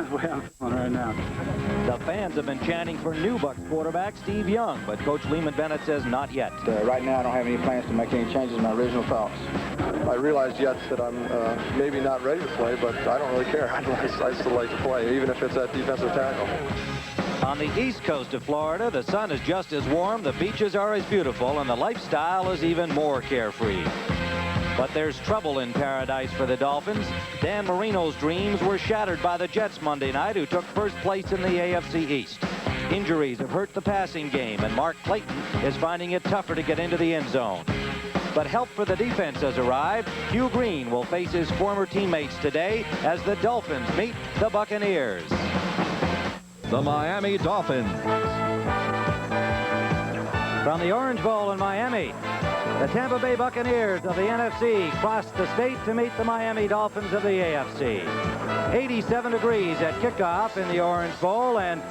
the way I'm feeling right now. The fans have been chanting for new Bucs quarterback Steve Young, but Coach Lehman Bennett says not yet. Right now, I don't have any plans to make any changes in my original thoughts. I realize yet that I'm maybe not ready to play, but I don't really care. I still like to play, even if it's at defensive tackle. On the east coast of Florida, the sun is just as warm, the beaches are as beautiful, and the lifestyle is even more carefree. But there's trouble in paradise for the Dolphins. Dan Marino's dreams were shattered by the Jets Monday night, who took first place in the AFC East. Injuries have hurt the passing game, and Mark Clayton is finding it tougher to get into the end zone. But help for the defense has arrived. Hugh Green will face his former teammates today as the Dolphins meet the Buccaneers. The Miami Dolphins. From the Orange Bowl in Miami, the Tampa Bay Buccaneers of the NFC crossed the state to meet the Miami Dolphins of the AFC. 87 degrees at kickoff in the Orange Bowl, and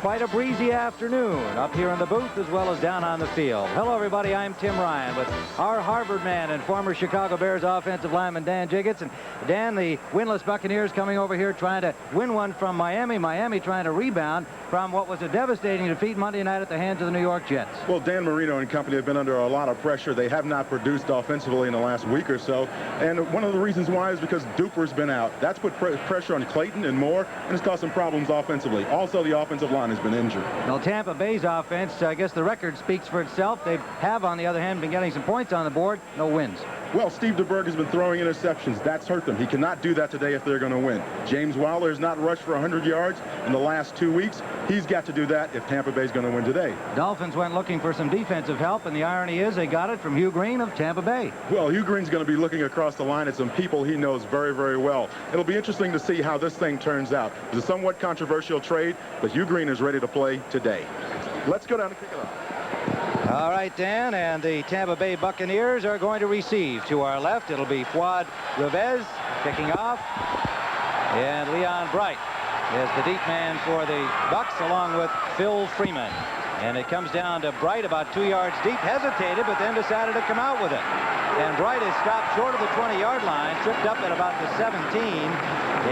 quite a breezy afternoon up here in the booth as well as down on the field. Hello, everybody. I'm Tim Ryan with our Harvard man and former Chicago Bears offensive lineman Dan Jiggets. And Dan, the winless Buccaneers coming over here trying to win one from Miami. Miami trying to rebound from what was a devastating defeat Monday night at the hands of the New York Jets. Well, Dan Marino and company have been under a lot of pressure. They have not produced offensively in the last week or so. And one of the reasons why is because Duper's been out. That's put pressure on Clayton and Moore, and it's caused some problems offensively. Also, the offensive line has been injured. Well, Tampa Bay's offense, I guess the record speaks for itself. They have, on the other hand, been getting some points on the board. No wins. Well, Steve DeBerg has been throwing interceptions. That's hurt them. He cannot do that today if they're going to win. James Wilder has not rushed for 100 yards in the last 2 weeks. He's got to do that if Tampa Bay's going to win today. Dolphins went looking for some defensive help, and the irony is they got it from Hugh Green of Tampa Bay. Well, Hugh Green's going to be looking across the line at some people he knows very, very well. It'll be interesting to see how this thing turns out. It's a somewhat controversial trade, but Hugh Green is ready to play today. Let's go down and kick it off. All right, Dan, and the Tampa Bay Buccaneers are going to receive. To our left, it'll be Fuad Revez kicking off, and Leon Bright is the deep man for the Bucs, along with Phil Freeman. And it comes down to Bright about 2 yards deep, hesitated, but then decided to come out with it. And Bright is stopped short of the 20-yard line, tripped up at about the 17,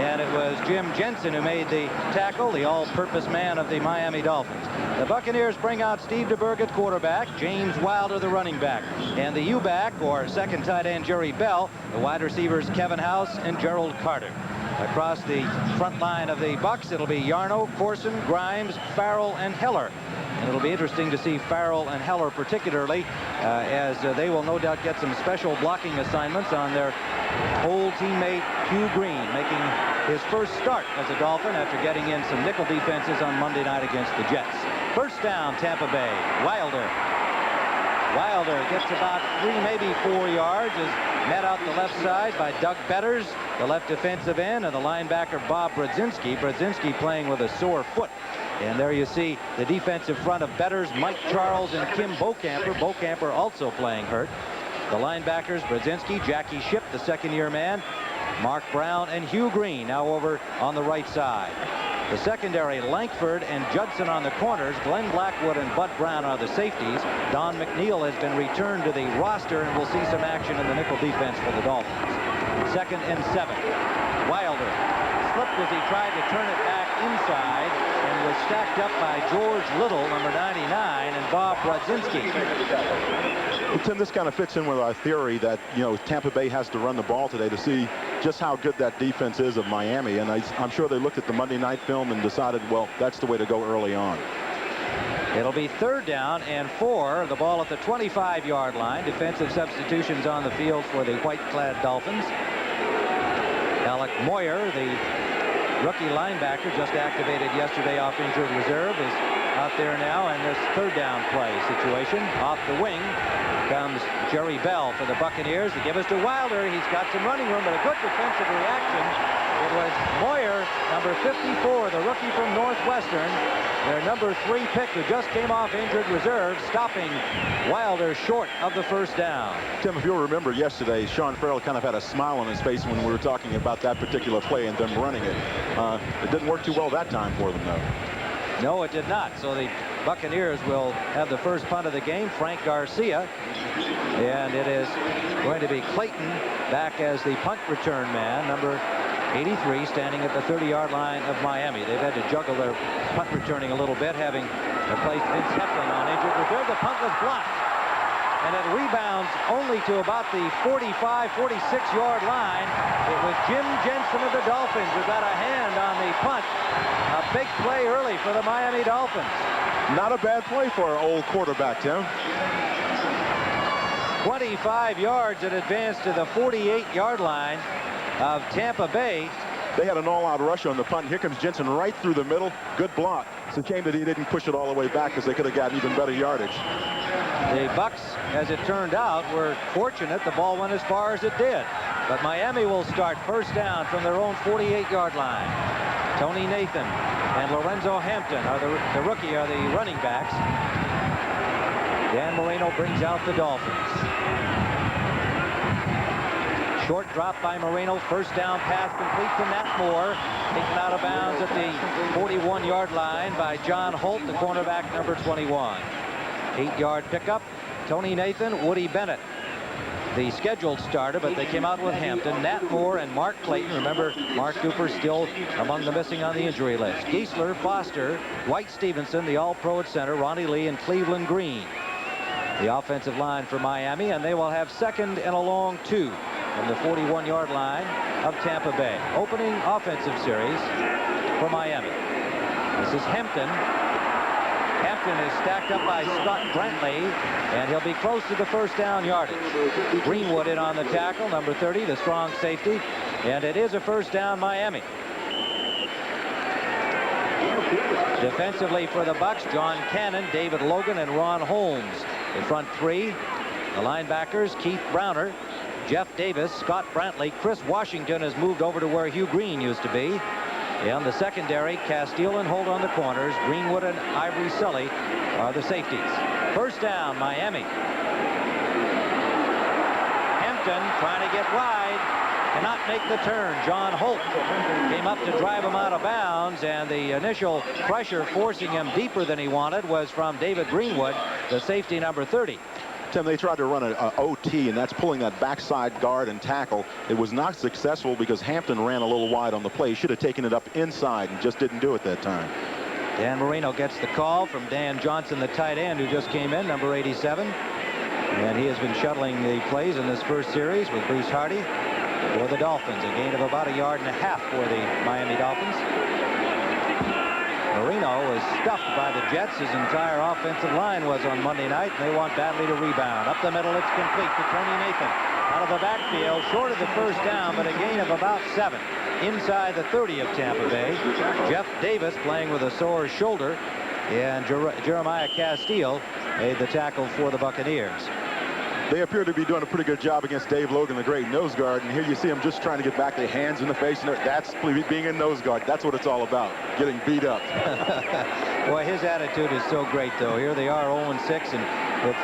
and it was Jim Jensen who made the tackle, the all-purpose man of the Miami Dolphins. The Buccaneers bring out Steve DeBerg at quarterback, James Wilder the running back, and the U-back, or second tight end, Jerry Bell, the wide receivers Kevin House and Gerald Carter. Across the front line of the Bucs, it'll be Yarno, Corson, Grimes, Farrell, and Heller. And it'll be interesting to see Farrell and Heller particularly, as they will no doubt get some special blocking assignments on their old teammate Hugh Green, making his first start as a Dolphin after getting in some nickel defenses on Monday night against the Jets. First down, Tampa Bay. Wilder gets about 3, maybe 4 yards, is met out the left side by Doug Betters, the left defensive end, and the linebacker Bob Brodzinski. Brodzinski playing with a sore foot. And there you see the defensive front of Betters, Mike Charles, and Kim Bocamper. Bocamper also playing hurt. The linebackers, Brodzinski, Jackie Shipp, the second-year man, Mark Brown, and Hugh Green now over on the right side. The secondary, Lankford and Judson on the corners. Glenn Blackwood and Bud Brown are the safeties. Don McNeil has been returned to the roster, and we'll see some action in the nickel defense for the Dolphins. 2nd and 7. Wilder slipped as he tried to turn it back inside and was stacked up by George Little, number 99, and Bob Brodzinski. Well, Tim, this kind of fits in with our theory that, Tampa Bay has to run the ball today to see just how good that defense is of Miami. And I'm sure they looked at the Monday night film and decided, well, that's the way to go early on. It'll be 3rd down and 4. The ball at the 25-yard line. Defensive substitutions on the field for the white-clad Dolphins. Alec Moyer, the rookie linebacker, just activated yesterday off injured reserve, is out there now in this 3rd down play situation. Off the wing comes Jerry Bell for the Buccaneers. To give us to Wilder. He's got some running room, but a good defensive reaction. It was Moyer, number 54, the rookie from Northwestern, their number 3 pick, who just came off injured reserve, stopping Wilder short of the 1st down. Tim, if you'll remember yesterday, Sean Farrell kind of had a smile on his face when we were talking about that particular play and them running it. It didn't work too well that time for them, though. No, it did not. So the Buccaneers will have the first punt of the game, Frank Garcia. And it is going to be Clayton back as the punt return man, number 83, standing at the 30-yard line of Miami. They've had to juggle their punt returning a little bit, having replaced Vince Heflin on injured reserve. The punt was blocked, and it rebounds only to about the 45, 46-yard line. It was Jim Jensen of the Dolphins who got a hand on the punt. A big play early for the Miami Dolphins. Not a bad play for our old quarterback, Tim. 25 yards and advanced to the 48-yard line of Tampa Bay. They had an all-out rush on the punt. Here comes Jensen right through the middle. Good block. It's a shame that he didn't push it all the way back because they could have gotten even better yardage. The Bucs, as it turned out, were fortunate the ball went as far as it did. But Miami will start first down from their own 48-yard line. Tony Nathan and Lorenzo Hampton are the rookie are the running backs. Dan Marino brings out the Dolphins. Short drop by Marino. First down pass complete to Nat Moore. Taken out of bounds at the 41-yard line by John Holt, the cornerback, number 21. 8-yard pickup. Tony Nathan, Woody Bennett, the scheduled starter, but they came out with Hampton, Nat Moore, and Mark Clayton. Remember, Mark Cooper still among the missing on the injury list. Geisler, Foster, Dwight Stevenson, the All-Pro at center, Ronnie Lee, and Cleveland Green. The offensive line for Miami, and they will have second and a long 2 from the 41-yard line of Tampa Bay. Opening offensive series for Miami. This is Hampton. Hampton is stacked up by Scott Brantley, and he'll be close to the first down yardage. Greenwood in on the tackle, number 30, the strong safety, and it is a first down Miami. Defensively for the Bucs, John Cannon, David Logan, and Ron Holmes. The front 3, the linebackers, Keith Browner, Jeff Davis, Scott Brantley. Chris Washington has moved over to where Hugh Green used to be. And the secondary, Castile and Holt on the corners. Greenwood and Ivory Sully are the safeties. First down, Miami. Hampton trying to get wide. Cannot make the turn. John Holt came up to drive him out of bounds, and the initial pressure forcing him deeper than he wanted was from David Greenwood, the safety, number 30. Tim, they tried to run an OT, and that's pulling that backside guard and tackle. It was not successful because Hampton ran a little wide on the play. Should have taken it up inside and just didn't do it that time. Dan Marino gets the call from Dan Johnson, the tight end, who just came in, number 87. And he has been shuttling the plays in this first series with Bruce Hardy for the Dolphins. A gain of about 1.5 yards for the Miami Dolphins. Marino was stuffed by the Jets. His entire offensive line was on Monday night, and they want badly to rebound. Up the middle, it's complete to Tony Nathan. Out of the backfield, short of the first down, but a gain of about 7. Inside the 30 of Tampa Bay. Jeff Davis playing with a sore shoulder, and Jeremiah Castile made the tackle for the Buccaneers. They appear to be doing a pretty good job against Dave Logan, the great nose guard. And here you see him just trying to get back the hands in the face. And that's being in nose guard. That's what it's all about, getting beat up. Boy, his attitude is so great, though. Here they are, 0-6, and with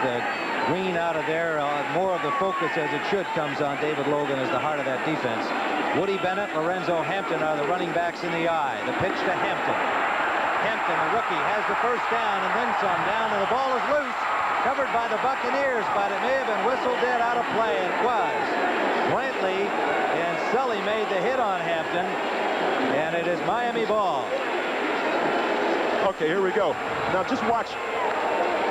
Green out of there, more of the focus, as it should, comes on David Logan as the heart of that defense. Woody Bennett, Lorenzo Hampton are the running backs in the eye. The pitch to Hampton. Hampton, the rookie, has the first down and then some. Down, and the ball is loose. Covered by the Buccaneers, but it may have been whistled dead out of play. It was. Brantley and Sully made the hit on Hampton, and it is Miami ball. Okay, here we go. Now just watch.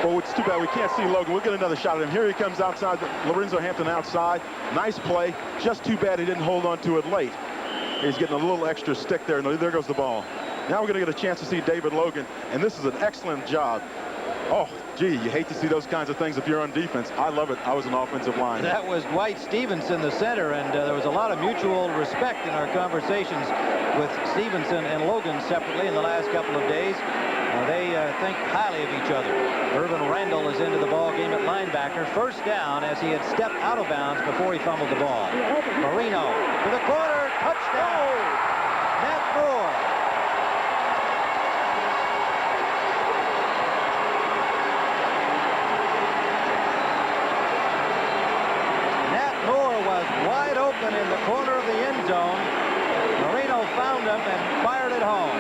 Oh, it's too bad we can't see Logan. We'll get another shot at him. Here he comes outside. Lorenzo Hampton outside. Nice play. Just too bad he didn't hold on to it late. He's getting a little extra stick there, and there goes the ball. Now we're going to get a chance to see David Logan, and this is an excellent job. Oh, gee, you hate to see those kinds of things if you're on defense. I love it. I was an offensive line. That was Dwight Stevenson, the center, and there was a lot of mutual respect in our conversations with Stevenson and Logan separately in the last couple of days. They think highly of each other. Irvin Randall is into the ball game at linebacker. First down as he had stepped out of bounds before he fumbled the ball. Marino to the corner. Touchdown. Nat Moore. Wide open in the corner of the end zone. Marino found him and fired it home.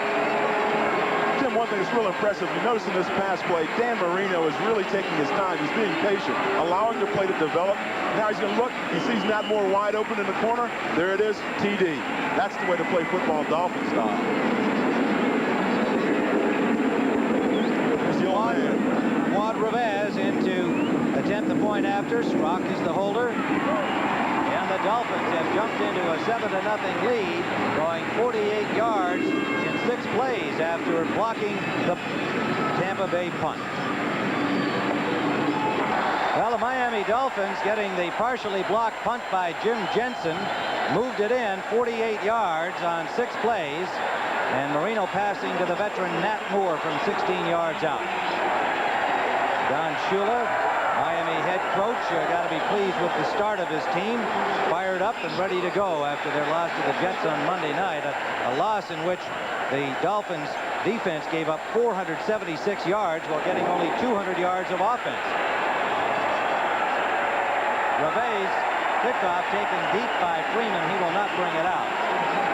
Tim, one thing that's what's real impressive, you notice in this pass play, Dan Marino is really taking his time. He's being patient, allowing the play to develop. Now he's going to look. He sees Nat Moore wide open in the corner. There it is, TD. That's the way to play football Dolphin style. There's the old man. Juan Revez in to attempt the point after. Strock is the holder. And the Dolphins have jumped into a 7-0 lead, going 48 yards in 6 plays after blocking the Tampa Bay punt. Well, the Miami Dolphins, getting the partially blocked punt by Jim Jensen, moved it in 48 yards on 6 plays, and Marino passing to the veteran Nat Moore from 16 yards out. Don Shula, Miami head coach, got to be pleased with the start of his team. Fired up and ready to go after their loss to the Jets on Monday night. A loss in which the Dolphins defense gave up 476 yards while getting only 200 yards of offense. Revez kickoff taken deep by Freeman. He will not bring it out.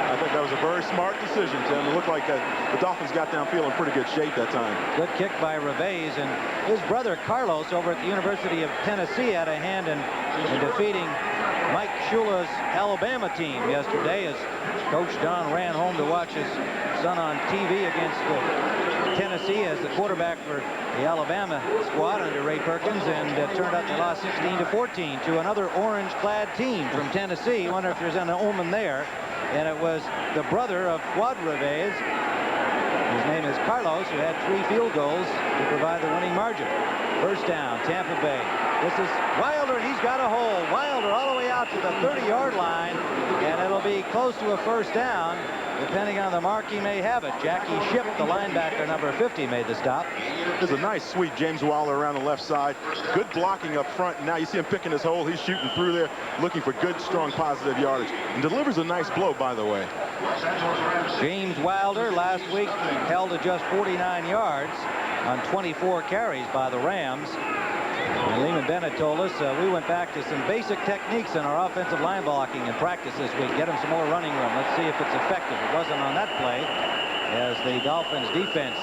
I think that was a very smart decision, Tim. It looked like the Dolphins got downfield in pretty good shape that time. Good kick by Revez, and his brother Carlos over at the University of Tennessee had a hand in defeating Mike Shula's Alabama team yesterday, as Coach Don ran home to watch his son on TV against Tennessee as the quarterback for the Alabama squad under Ray Perkins, and it turned out they lost 16-14 to another orange-clad team from Tennessee. Wonder if there's an omen there. And it was the brother of Fuad Revez. His name is Carlos, who had 3 field goals to provide the winning margin. First down, Tampa Bay. This is Wilder, and he's got a hole. Wilder all the way out to the 30-yard line, and it'll be close to a first down. Depending on the mark, he may have it. Jackie Shipp, the linebacker, number 50, made the stop. There's a nice, sweet James Wilder around the left side. Good blocking up front. Now you see him picking his hole. He's shooting through there, looking for good, strong, positive yardage. And delivers a nice blow, by the way. James Wilder last week held to just 49 yards on 24 carries by the Rams. And Lehman Bennett told us we went back to some basic techniques in our offensive line blocking in practice this week. Get him some more running room. Let's see if it's effective. It wasn't on that play, as the Dolphins defense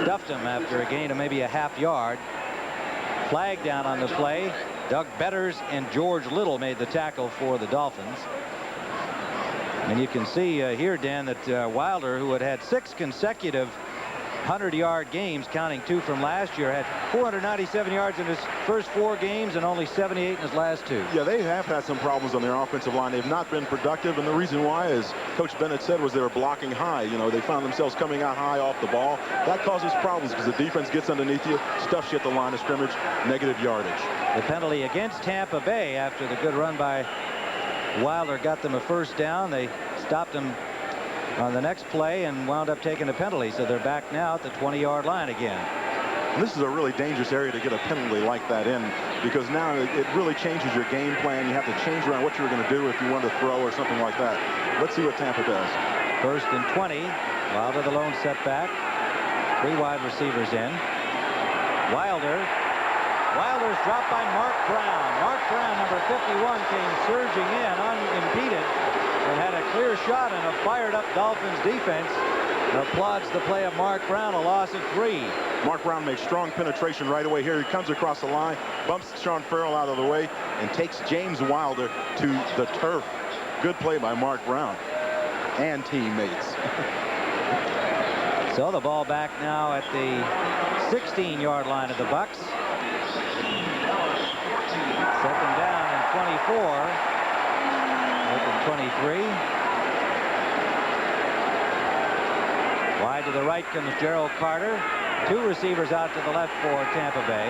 stuffed him after a gain of maybe a half yard. Flag down on the play. Doug Betters and George Little made the tackle for the Dolphins. And you can see here, Dan, that Wilder, who had 6 consecutive 100-yard games, counting 2 from last year, had 497 yards in his first 4 games and only 78 in his last 2. Yeah, they have had some problems on their offensive line. They've not been productive, and the reason why, as Coach Bennett said, was they were blocking high. You know, they found themselves coming out high off the ball. That causes problems because the defense gets underneath you, stuffs you at the line of scrimmage, negative yardage. The penalty against Tampa Bay after the good run by Wilder got them a first down. They stopped him on the next play and wound up taking a penalty, so they're back now at the 20-yard line again. And this is a really dangerous area to get a penalty like that in, because now it really changes your game plan. You have to change around what you were going to do if you wanted to throw or something like that. Let's see what Tampa does. First and 20. Wilder the lone setback. 3 wide receivers in. Wilder's dropped by Mark Brown. Mark Brown, number 51, came surging in unimpeded and had a clear shot, and a fired-up Dolphins defense applauds the play of Mark Brown, a loss of 3. Mark Brown makes strong penetration right away here. He comes across the line, bumps Sean Farrell out of the way, and takes James Wilder to the turf. Good play by Mark Brown and teammates. So the ball back now at the 16-yard line of the Bucs. Second down and 24. 23. Wide to the right comes Gerald Carter. 2 receivers out to the left for Tampa Bay.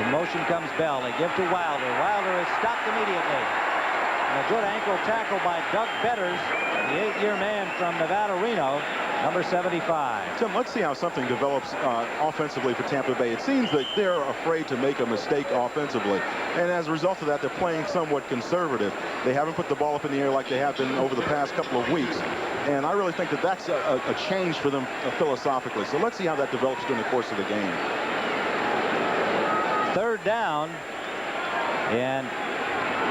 In motion comes Bell. They give to Wilder. Wilder is stopped immediately. And a good ankle tackle by Doug Betters, the 8-year man from Nevada Reno, number 75. Tim, let's see how something develops offensively for Tampa Bay. It seems that they're afraid to make a mistake offensively. And as a result of that, they're playing somewhat conservative. They haven't put the ball up in the air like they have been over the past couple of weeks. And I really think that that's a change for them philosophically. So let's see how that develops during the course of the game. Third down and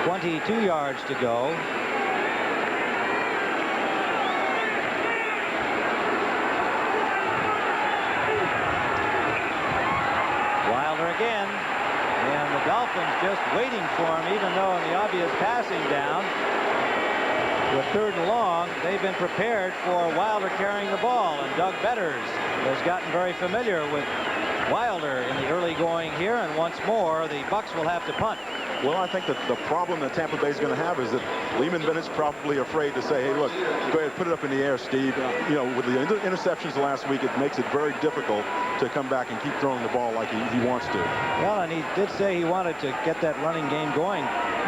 22 yards to go. just waiting for him, even though in the obvious passing down with 3rd and long, they've been prepared for Wilder carrying the ball, and Doug Betters has gotten very familiar with Wilder in the early going here, and once more the Bucs will have to punt. Well, I think that the problem that Tampa Bay is going to have is that Lehman Bennett's probably afraid to say, hey, look, go ahead, put it up in the air, Steve. You know, with the interceptions last week, it makes it very difficult to come back and keep throwing the ball like he wants to. Well, and he did say he wanted to get that running game going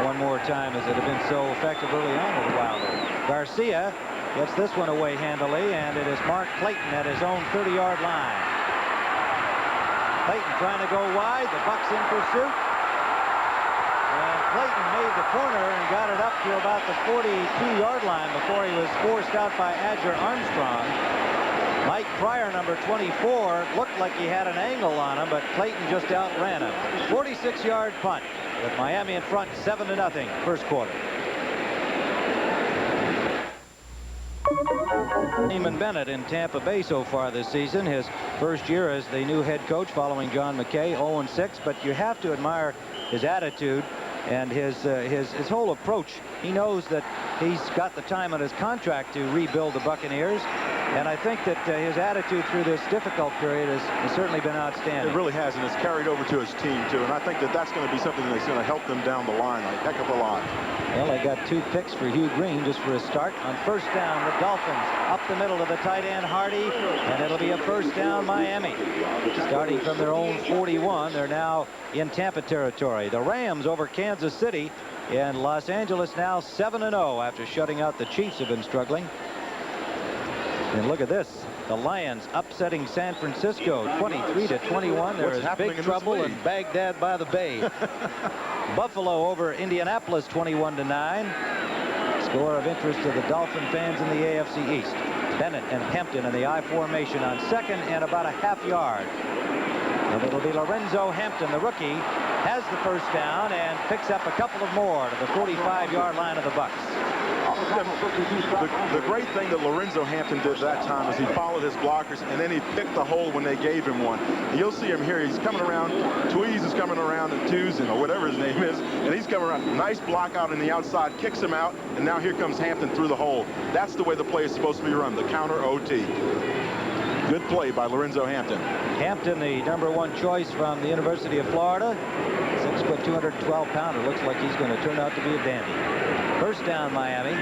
one more time, as it had been so effective early on with Wilder. Garcia gets this one away handily, and it is Mark Clayton at his own 30-yard line. Clayton trying to go wide. The Bucs in pursuit. And Clayton made the corner and got it up to about the 42-yard line before he was forced out by Adger Armstrong. Mike Pryor, number 24, looked like he had an angle on him, but Clayton just outran him. 46-yard punt with Miami in front 7-0 first quarter. Lehman Bennett in Tampa Bay so far this season, his first year as the new head coach following John McKay, 0-6, but you have to admire his attitude and his whole approach. He knows that he's got the time on his contract to rebuild the Buccaneers, and I think that his attitude through this difficult period has certainly been outstanding. It really has, and it's carried over to his team too, and I think that that's going to be something that's going to help them down the line a heck of a lot. Well, they got 2 picks for Hugh Green just for a start. On first down, the Dolphins up the middle to the tight end Hardy, and it'll be a first down Miami. Starting from their own 41, they're now in Tampa territory. The Rams over Kansas City, and Los Angeles now 7-0 after shutting out the Chiefs, have been struggling. And look at this. The Lions upsetting San Francisco 23-21. There is big trouble in Baghdad by the Bay. Buffalo over Indianapolis 21-9. Score of interest to the Dolphin fans in the AFC East. Bennett and Hampton in the I formation on 2nd and about a half yard. And it'll be Lorenzo Hampton, the rookie, has the first down and picks up a couple of more to the 45-yard line of the Bucs. The great thing that Lorenzo Hampton did that time is he followed his blockers, and then he picked the hole when they gave him one. And you'll see him here. He's coming around. Tweez is coming around, and Tuzin, or whatever his name is, and he's coming around. Nice block out on the outside, kicks him out, and now here comes Hampton through the hole. That's the way the play is supposed to be run, the counter OT. Good play by Lorenzo Hampton. Hampton, the #1 choice from the University of Florida. 6', 212-pounder. Looks like he's going to turn out to be a dandy. First down, Miami.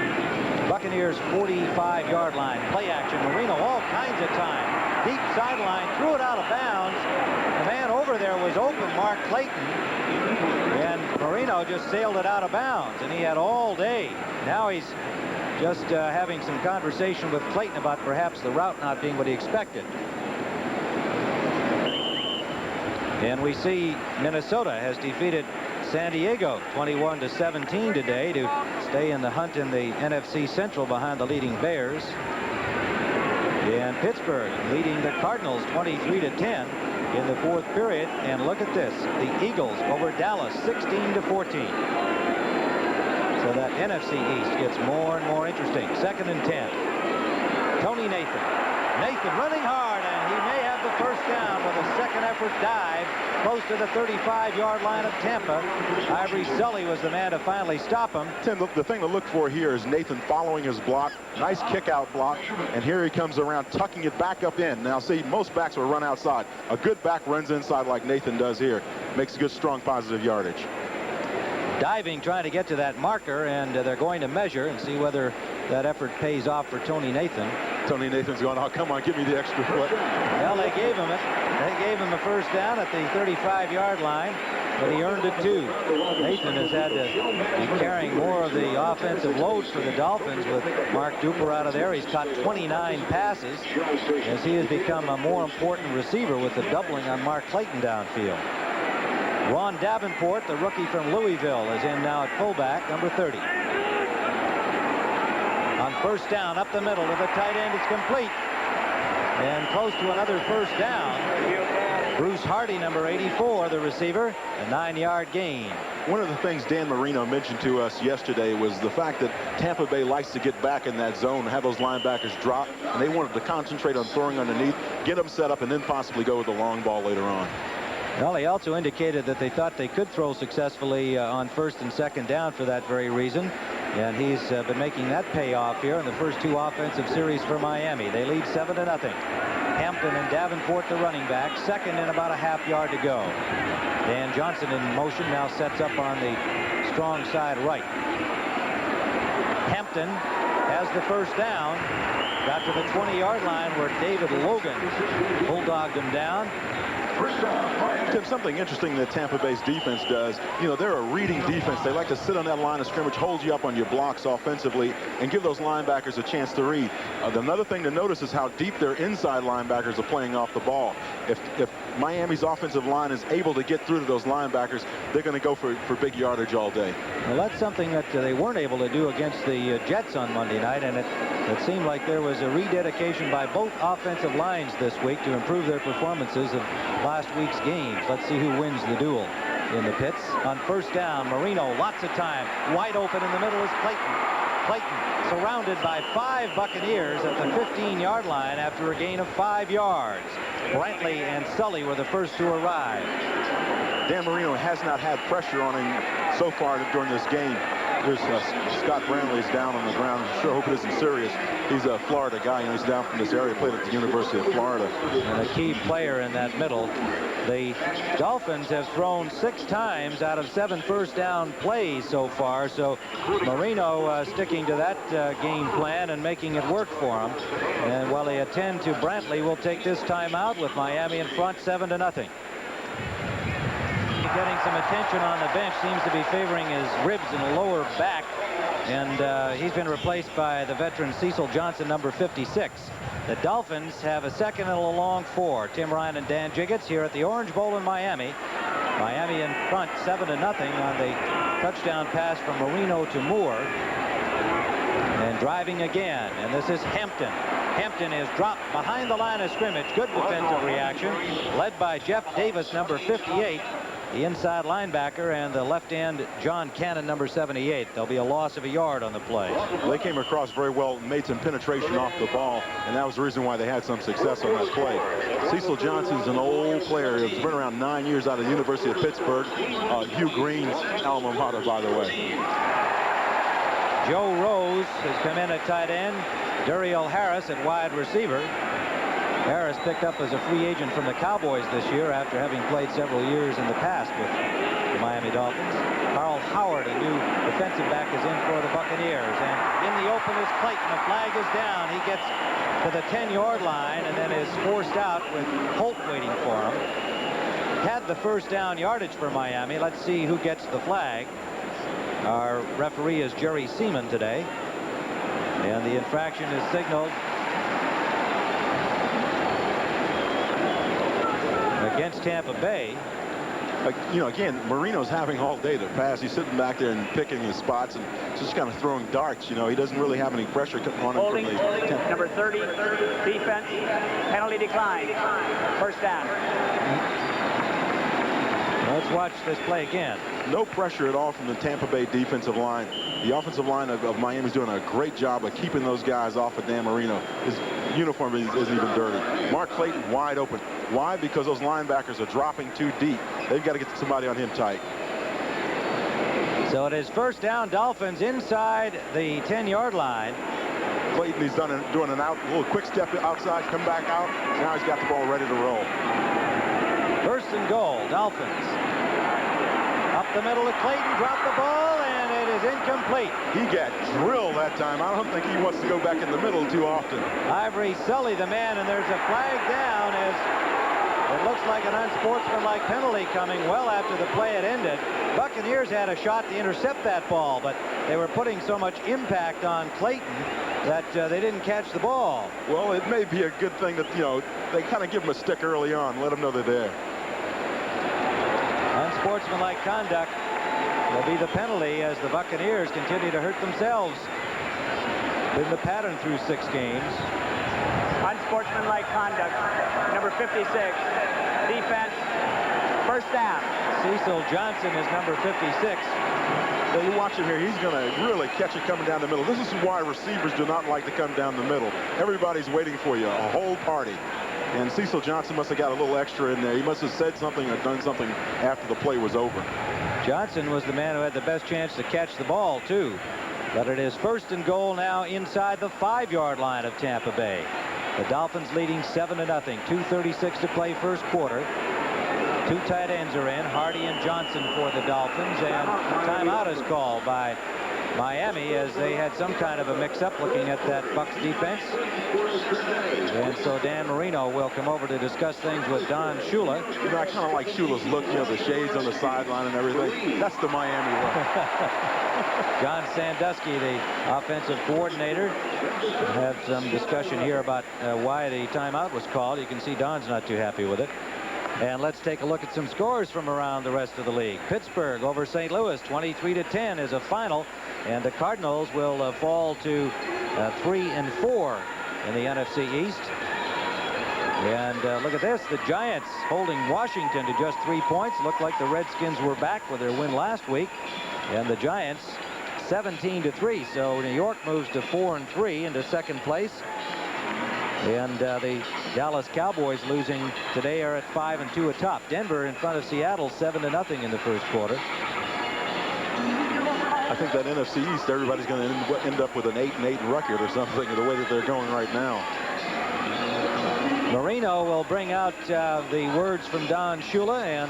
Buccaneers 45-yard line. Play action. Marino all kinds of time. Deep sideline. Threw it out of bounds. The man over there was open, Mark Clayton. And Marino just sailed it out of bounds. And he had all day. Now he's just having some conversation with Clayton about perhaps the route not being what he expected. And we see Minnesota has defeated San Diego 21-17 today to stay in the hunt in the NFC Central behind the leading Bears. And Pittsburgh leading the Cardinals 23-10 in the 4th period. And look at this, the Eagles over Dallas 16-14. So that NFC East gets more and more interesting. 2nd and 10. Tony Nathan. Nathan running hard, and he may have the first down with a second effort dive close to the 35-yard line of Tampa. Ivory Sully was the man to finally stop him. Tim, the thing to look for here is Nathan following his block. Nice kick-out block, and here he comes around, tucking it back up in. Now, see, most backs will run outside. A good back runs inside like Nathan does here. Makes good, strong, positive yardage. Diving, trying to get to that marker, and they're going to measure and see whether that effort pays off for Tony Nathan. Tony Nathan's going, oh, come on, give me the extra foot. Well, they gave him it. They gave him a first down at the 35-yard line, but he earned it too. Nathan has had to be carrying more of the offensive load for the Dolphins with Mark Duper out of there. He's caught 29 passes as he has become a more important receiver with the doubling on Mark Clayton downfield. Ron Davenport, the rookie from Louisville, is in now at fullback, number 30. On first down, up the middle to the tight end, it's complete. And close to another first down. Bruce Hardy, number 84, the receiver, a 9-yard gain. One of the things Dan Marino mentioned to us yesterday was the fact that Tampa Bay likes to get back in that zone, have those linebackers drop, and they wanted to concentrate on throwing underneath, get them set up, and then possibly go with the long ball later on. Well, he also indicated that they thought they could throw successfully on first and second down for that very reason. And he's been making that pay off here in the first two offensive series for Miami. They lead 7-0. Hampton and Davenport, the running back, second and about a half yard to go. Dan Johnson in motion now sets up on the strong side right. Hampton has the first down. Got to the 20-yard line where David Logan bulldogged him down. Tim, something interesting that Tampa Bay's defense does, you know, they're a reading defense. They like to sit on that line of scrimmage, hold you up on your blocks offensively, and give those linebackers a chance to read. Another thing to notice is how deep their inside linebackers are playing off the ball. If Miami's offensive line is able to get through to those linebackers, they're going to go for big yardage all day. Well, that's something that they weren't able to do against the Jets on Monday night, and it seemed like there was a rededication by both offensive lines this week to improve their performances of last week's games. Let's see who wins the duel in the pits. On first down, Marino, lots of time. Wide open in the middle is Clayton. Clayton surrounded by 5 Buccaneers at the 15-yard line after a gain of 5 yards. Brantley and Sully were the first to arrive. Dan Marino has not had pressure on him so far during this game. There's Scott Brantley's down on the ground. I sure hope it isn't serious. He's a Florida guy, and he's down from this area, played at the University of Florida. And a key player in that middle. The Dolphins have thrown 6 times out of 7 first down plays so far, so Marino sticking to that game plan and making it work for him. And while they attend to Brantley, will take this time out with Miami in front 7-0. Getting some attention on the bench, seems to be favoring his ribs and lower back, and he's been replaced by the veteran Cecil Johnson, number 56. The Dolphins have a second and a long 4. Tim Ryan and Dan Jiggets here at the Orange Bowl in Miami. Miami in front 7-0 on the touchdown pass from Marino to Moore. And driving again, and this is Hampton. Hampton is dropped behind the line of scrimmage. Good defensive reaction, led by Jeff Davis, number 58. The inside linebacker, and the left end John Cannon, number 78. There'll be a loss of a yard on the play. They came across very well, made some penetration off the ball, and that was the reason why they had some success on that play. Cecil Johnson's an old player. He's been around 9 years out of the University of Pittsburgh. Hugh Green's alma mater, by the way. Joe Rose has come in at tight end. Duriel Harris at wide receiver. Harris picked up as a free agent from the Cowboys this year after having played several years in the past with the Miami Dolphins. Carl Howard, a new defensive back, is in for the Buccaneers. And in the open is Clayton. The flag is down. He gets to the 10-yard line and then is forced out with Holt waiting for him. Had the first down yardage for Miami. Let's see who gets the flag. Our referee is Jerry Seaman today. And the infraction is signaled against Tampa Bay. You know, again, Marino's having all day to pass. He's sitting back there and picking his spots and just kind of throwing darts. You know, he doesn't really have any pressure on him. Holding, number 30, defense, penalty declined. First down. Let's watch this play again. No pressure at all from the Tampa Bay defensive line. The offensive line of Miami is doing a great job of keeping those guys off of Dan Marino. His uniform isn't even dirty. Mark Clayton wide open. Why? Because those linebackers are dropping too deep. They've got to get somebody on him tight. So it is first down, Dolphins inside the 10-yard line. Clayton, he's doing a little quick step outside, come back out. Now he's got the ball ready to roll. First and goal, Dolphins. Up the middle of Clayton, dropped the ball, and it is incomplete. He got drilled that time. I don't think he wants to go back in the middle too often. Ivory Sully, the man, and there's a flag down as it looks like an unsportsmanlike penalty coming well after the play had ended. Buccaneers had a shot to intercept that ball, but they were putting so much impact on Clayton that they didn't catch the ball. Well, it may be a good thing that, you know, they kind of give him a stick early on, let him know they're there. Unsportsmanlike conduct will be the penalty as the Buccaneers continue to hurt themselves. Been the pattern through 6 games. Unsportsmanlike conduct, number 56, defense, first down. Cecil Johnson is number 56. So you watch him here, he's going to really catch it coming down the middle. This is why receivers do not like to come down the middle. Everybody's waiting for you, a whole party. And Cecil Johnson must have got a little extra in there. He must have said something or done something after the play was over. Johnson was the man who had the best chance to catch the ball, too. But it is 1st and goal now inside the 5-yard line of Tampa Bay. The Dolphins leading 7-0. 2:36 to play first quarter. 2 tight ends are in, Hardy and Johnson for the Dolphins, and timeout is called by Miami as they had some kind of a mix-up looking at that Bucs defense. And so Dan Marino will come over to discuss things with Don Shula. You know, I kind of like Shula's look, you know, the shades on the sideline and everything. That's the Miami way. John Sandusky, the offensive coordinator, have some discussion here about why the timeout was called. You can see Don's not too happy with it. And let's take a look at some scores from around the rest of the league. Pittsburgh over St. Louis, 23-10 is a final, and the Cardinals will fall to 3-4 in the NFC East. And look at this, the Giants holding Washington to just 3 points. Looked like the Redskins were back with their win last week, and the Giants 17-3. So New York moves to 4-3 into second place. And the Dallas Cowboys losing today are at 5-2 atop. Denver in front of Seattle 7-0 in the first quarter. I think that NFC East, everybody's going to end up with an 8-8 record or something the way that they're going right now. Marino will bring out the words from Don Shula and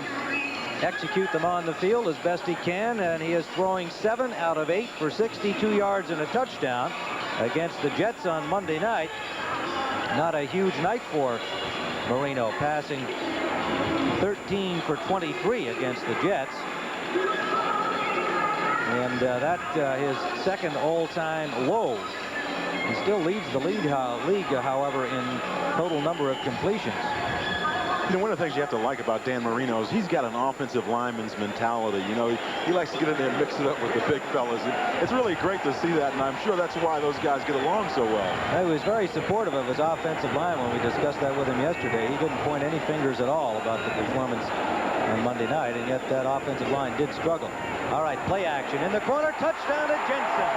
execute them on the field as best he can, and he is throwing 7 out of 8 for 62 yards and a touchdown against the Jets on Monday night. Not a huge night for Marino, passing 13 for 23 against the Jets. And that his second all-time low. He still leads the league, however, in total number of completions. You know, one of the things you have to like about Dan Marino is he's got an offensive lineman's mentality. You know, he likes to get in there and mix it up with the big fellas. It's really great to see that, and I'm sure that's why those guys get along so well. He was very supportive of his offensive line when we discussed that with him yesterday. He didn't point any fingers at all about the performance on Monday night, and yet that offensive line did struggle. All right, play action in the corner, touchdown to Jensen.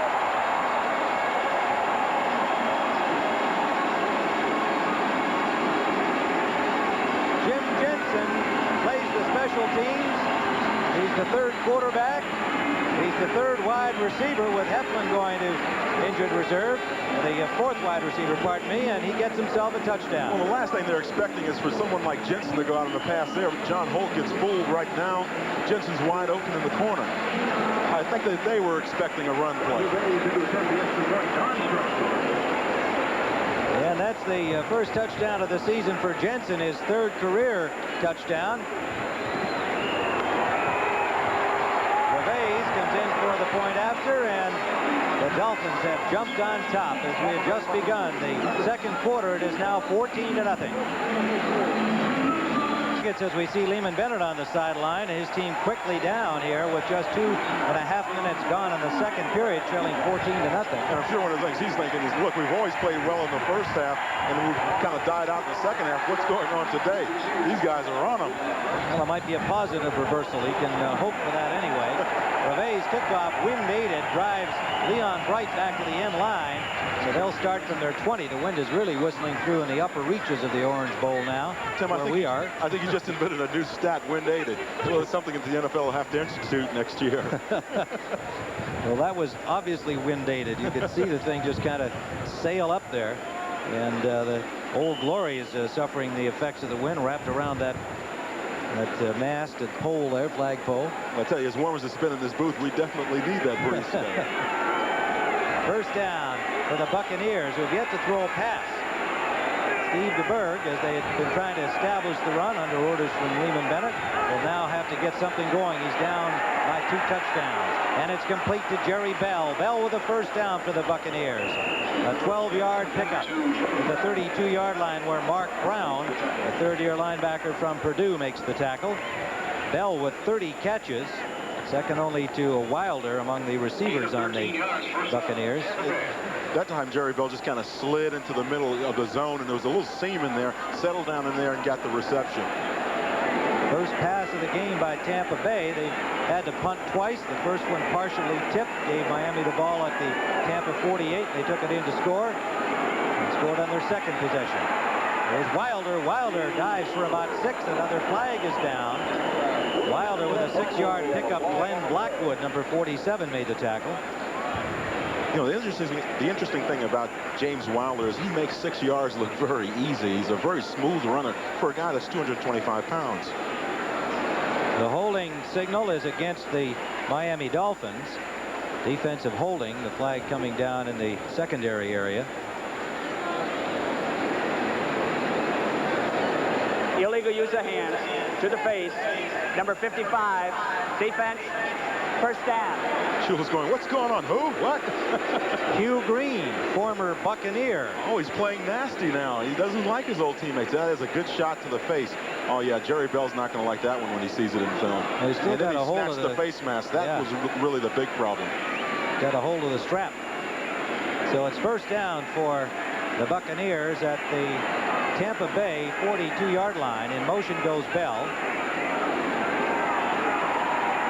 Plays the special teams. He's the third quarterback. He's the third wide receiver with Heflin going to injured reserve. The fourth wide receiver, pardon me, and he gets himself a touchdown. Well, the last thing they're expecting is for someone like Jensen to go out on the pass there. John Holt gets fooled right now. Jensen's wide open in the corner. I think that they were expecting a run play. And that's the first touchdown of the season for Jensen, his third career touchdown. Reveiz comes in for the point after, and the Dolphins have jumped on top as we have just begun the second quarter. It is now 14-0. As we see Lehman Bennett on the sideline, and his team quickly down here with just 2.5 minutes gone in the second period, trailing 14-0. And I'm sure one of the things he's thinking is, look, we've always played well in the first half, and we've kind of died out in the second half. What's going on today? These guys are on them. Well, it might be a positive reversal. He can hope for that anyway. Reveiz kickoff, wind-aided, drives Leon Bright back to the end line. So they'll start from their 20. The wind is really whistling through in the upper reaches of the Orange Bowl now, Tim, where we are. I think you just invented a new stat, wind-aided. Well, it's something that the NFL will have to institute next year. Well, that was obviously wind-aided. You could see the thing just kind of sail up there. And the Old Glory is suffering the effects of the wind wrapped around that mast and pole there, flagpole. I tell you, as warm as it's been in this booth, we definitely need that breeze today. First down for the Buccaneers, who have yet to throw a pass. Steve DeBerg, as they had been trying to establish the run under orders from Lehman Bennett, will now have to get something going. He's down by 2 touchdowns. And it's complete to Jerry Bell. Bell with a first down for the Buccaneers. A 12-yard pickup at the 32-yard line where Mark Brown, the third-year linebacker from Purdue, makes the tackle. Bell with 30 catches, second only to Wilder among the receivers on the Buccaneers. That time, Jerry Bell just kind of slid into the middle of the zone, and there was a little seam in there, settled down in there, and got the reception. First pass of the game by Tampa Bay. They had to punt twice. The first one partially tipped, gave Miami the ball at the Tampa 48. They took it in to score and scored on their second possession. Here's Wilder. Wilder dives for about 6. Another flag is down. Wilder with a 6-yard pickup. Glenn Blackwood, number 47, made the tackle. You know, the interesting thing about James Wilder is he makes 6 yards look very easy. He's a very smooth runner for a guy that's 225 pounds. The holding signal is against the Miami Dolphins. Defensive holding, the flag coming down in the secondary area. Illegal use of hands to the face. Number 55, defense, first down. Shula's going, what's going on? Who? What? Hugh Green, former Buccaneer. Oh, he's playing nasty now. He doesn't like his old teammates. That is a good shot to the face. Oh, yeah, Jerry Bell's not going to like that one when he sees it in film. And he then he snatched the face mask. That was really the big problem. Got a hold of the strap. So it's first down for the Buccaneers at the Tampa Bay 42-yard line. In motion goes Bell.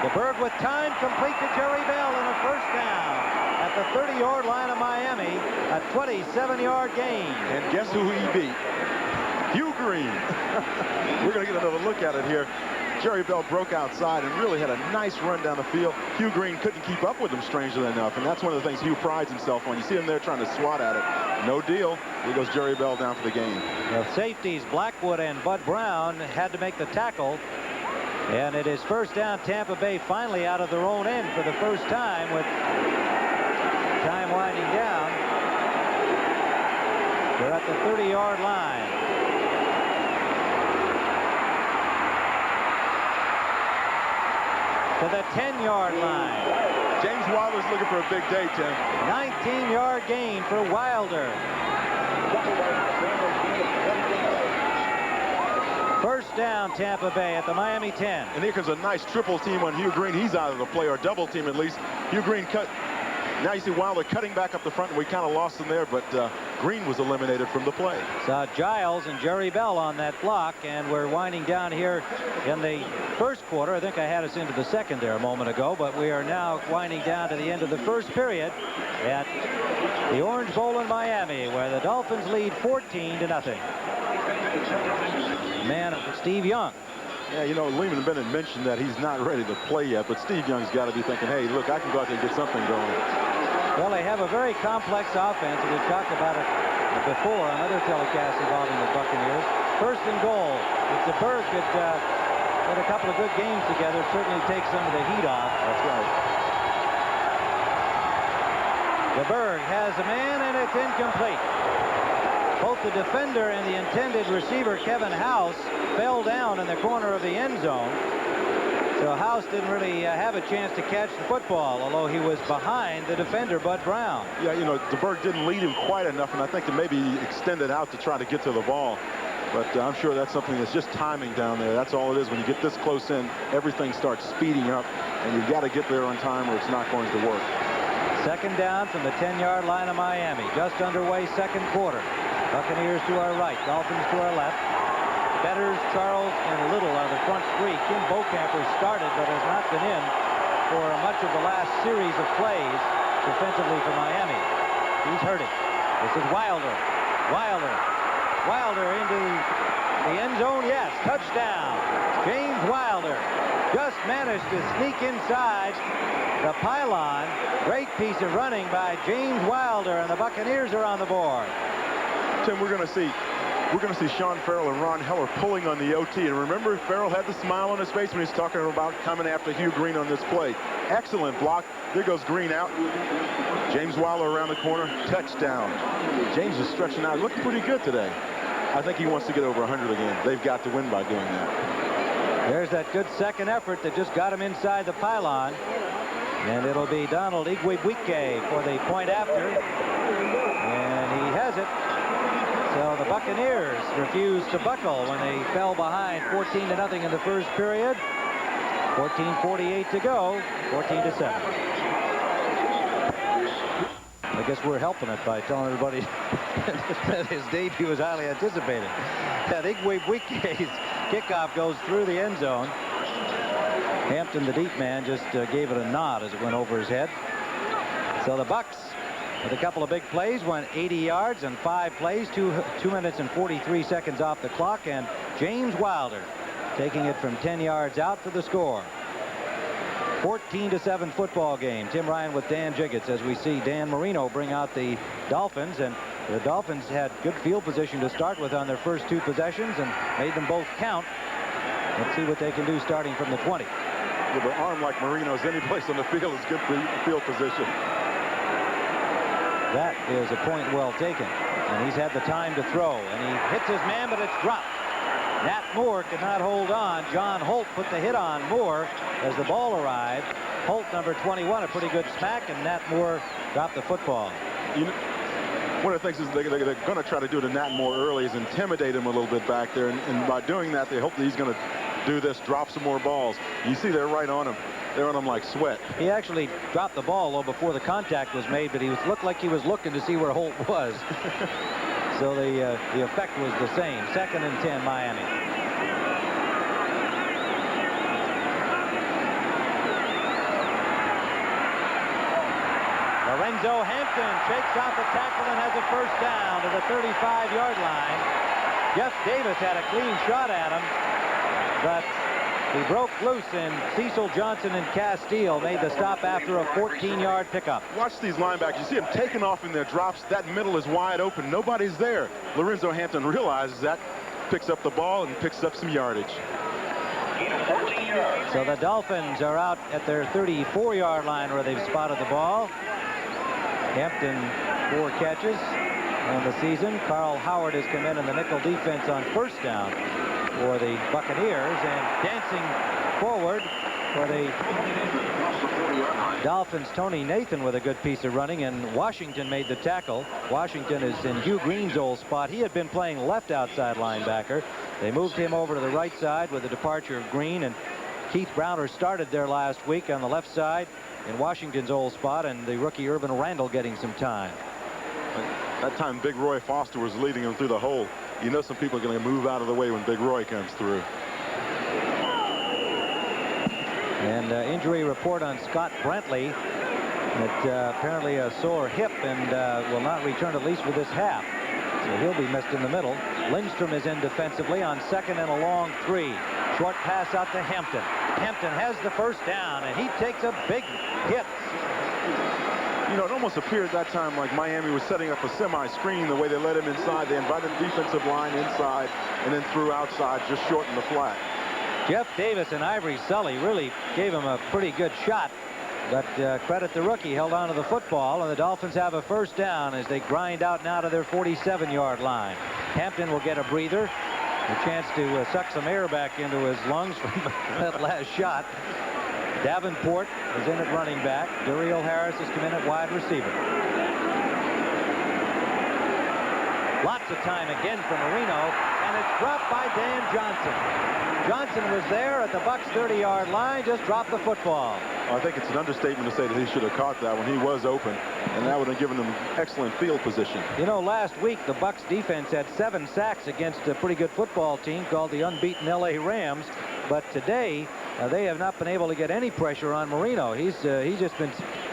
The Bird with time, complete to Jerry Bell, and a first down at the 30-yard line of Miami. A 27-yard gain. And guess who he beat? Hugh Green. We're going to get another look at it here. Jerry Bell broke outside and really had a nice run down the field. Hugh Green couldn't keep up with him, strangely enough, and that's one of the things Hugh prides himself on. You see him there trying to swat at it. No deal. Here goes Jerry Bell down for the gain. The safeties, Blackwood and Bud Brown, had to make the tackle. And it is first down. Tampa Bay finally out of their own end for the first time with time winding down. They're at the 30-yard line. To the 10-yard line. James Wilder's looking for a big day, Tim. 19-yard gain for Wilder. First down, Tampa Bay at the Miami 10. And here comes a nice triple team on Hugh Green. He's out of the play, or double team at least. Hugh Green cut. Now you see Wilder cutting back up the front, and we kind of lost him there, but Green was eliminated from the play. Saw Giles and Jerry Bell on that block, and we're winding down here in the first quarter. I think I had us into the second there a moment ago, but we are now winding down to the end of the first period at the Orange Bowl in Miami, where the Dolphins lead 14-0. Man, Steve Young. Yeah, you know, Lehman Bennett mentioned that he's not ready to play yet, but Steve Young's got to be thinking, hey, look, I can go out there and get something going. Well, they have a very complex offense, and we've talked about it before on other telecasts involving the Buccaneers. First and goal. If the Bird could put a couple of good games together, certainly take some of the heat off. That's right. The Bird has a man, and it's incomplete. Both the defender and the intended receiver, Kevin House, fell down in the corner of the end zone. So House didn't really have a chance to catch the football, although he was behind the defender, Bud Brown. Yeah, you know, the Bird didn't lead him quite enough, and I think that maybe he extended out to try to get to the ball. But I'm sure that's something that's just timing down there. That's all it is. When you get this close in, everything starts speeding up, and you've got to get there on time or it's not going to work. Second down from the 10-yard line of Miami. Just underway, second quarter. Buccaneers to our right, Dolphins to our left. Betters, Charles, and Little are the front three. Kim Bokamper started, but has not been in for much of the last series of plays defensively for Miami. He's hurting. This is Wilder. Wilder into the end zone. Yes, touchdown. James Wilder just managed to sneak inside the pylon. Great piece of running by James Wilder, and the Buccaneers are on the board. Tim, we're going to see Sean Farrell and Ron Heller pulling on the OT. And remember, Farrell had the smile on his face when he's talking about coming after Hugh Green on this play. Excellent block. There goes Green out. James Wilder around the corner. Touchdown. James is stretching out. Looking pretty good today. I think he wants to get over 100 again. They've got to win by doing that. There's that good second effort that just got him inside the pylon. And it'll be Donald Igwebuike for the point after. And he has it. So the Buccaneers refused to buckle when they fell behind 14-0 in the first period. 14:48 to go, 14-7. I guess we're helping it by telling everybody that his debut was highly anticipated. That Igwebuike's kickoff goes through the end zone. Hampton, the deep man, just gave it a nod as it went over his head. So the Bucs with a couple of big plays, went 80 yards and 5 plays, 2 minutes and 43 seconds off the clock, and James Wilder taking it from 10 yards out for the score. 14-7 football game. Tim Ryan with Dan Jiggets as we see Dan Marino bring out the Dolphins, and the Dolphins had good field position to start with on their first 2 possessions and made them both count. Let's see what they can do starting from the 20. With an arm like Marino's, any place on the field is good for field position. That is a point well taken, and he's had the time to throw, and he hits his man, but it's dropped. Nat Moore could not hold on. John Holt put the hit on Moore as the ball arrived. Holt, number 21, a pretty good smack, and Nat Moore dropped the football. One of the things is they're going to try to do to Nat Moore early is intimidate him a little bit back there, and by doing that, they hope that he's going to do this, drop some more balls. You see they're right on him. They're on him like sweat. He actually dropped the ball, though, before the contact was made, but he looked like he was looking to see where Holt was. So the effect was the same. 2nd and 10, Miami. Lorenzo Hampton shakes off a tackle and has a first down to the 35-yard line. Jeff Davis had a clean shot at him, but he broke loose, and Cecil Johnson and Castile made the stop after a 14-yard pickup. Watch these linebackers. You see them taking off in their drops. That middle is wide open. Nobody's there. Lorenzo Hampton realizes that, picks up the ball, and picks up some yardage. So the Dolphins are out at their 34-yard line where they've spotted the ball. Hampton, 4 catches on the season. Carl Howard has come in the nickel defense on first down for the Buccaneers, and dancing forward for the Dolphins, Tony Nathan with a good piece of running, and Washington made the tackle. Washington is in Hugh Green's old spot. He had been playing left outside linebacker. They moved him over to the right side with the departure of Green, and Keith Browner started there last week on the left side in Washington's old spot, and the rookie Urban Randall getting some time. That time Big Roy Foster was leading him through the hole. You know some people are going to move out of the way when Big Roy comes through. And injury report on Scott Brentley. That apparently a sore hip and will not return at least for this half. So he'll be missed in the middle. Lindstrom is in defensively on 2nd and a long 3. Short pass out to Hampton. Hampton has the first down, and he takes a big hit. You know, it almost appeared that time like Miami was setting up a semi-screen the way they led him inside. They invited the defensive line inside and then threw outside, just shortened the flat. Jeff Davis and Ivory Sully really gave him a pretty good shot, but credit the rookie, held on to the football, and the Dolphins have a first down as they grind out now to their 47-yard line. Hampton will get a breather, a chance to suck some air back into his lungs from that last shot. Davenport is in at running back. Duriel Harris has come in at wide receiver. Lots of time again for Marino, and it's dropped by Dan Johnson. Johnson was there at the Bucs 30-yard line, just dropped the football. I think it's an understatement to say that he should have caught that when he was open, and that would have given them excellent field position. You know, last week the Bucs defense had 7 sacks against a pretty good football team called the unbeaten L.A. Rams, but today they have not been able to get any pressure on Marino. He's just been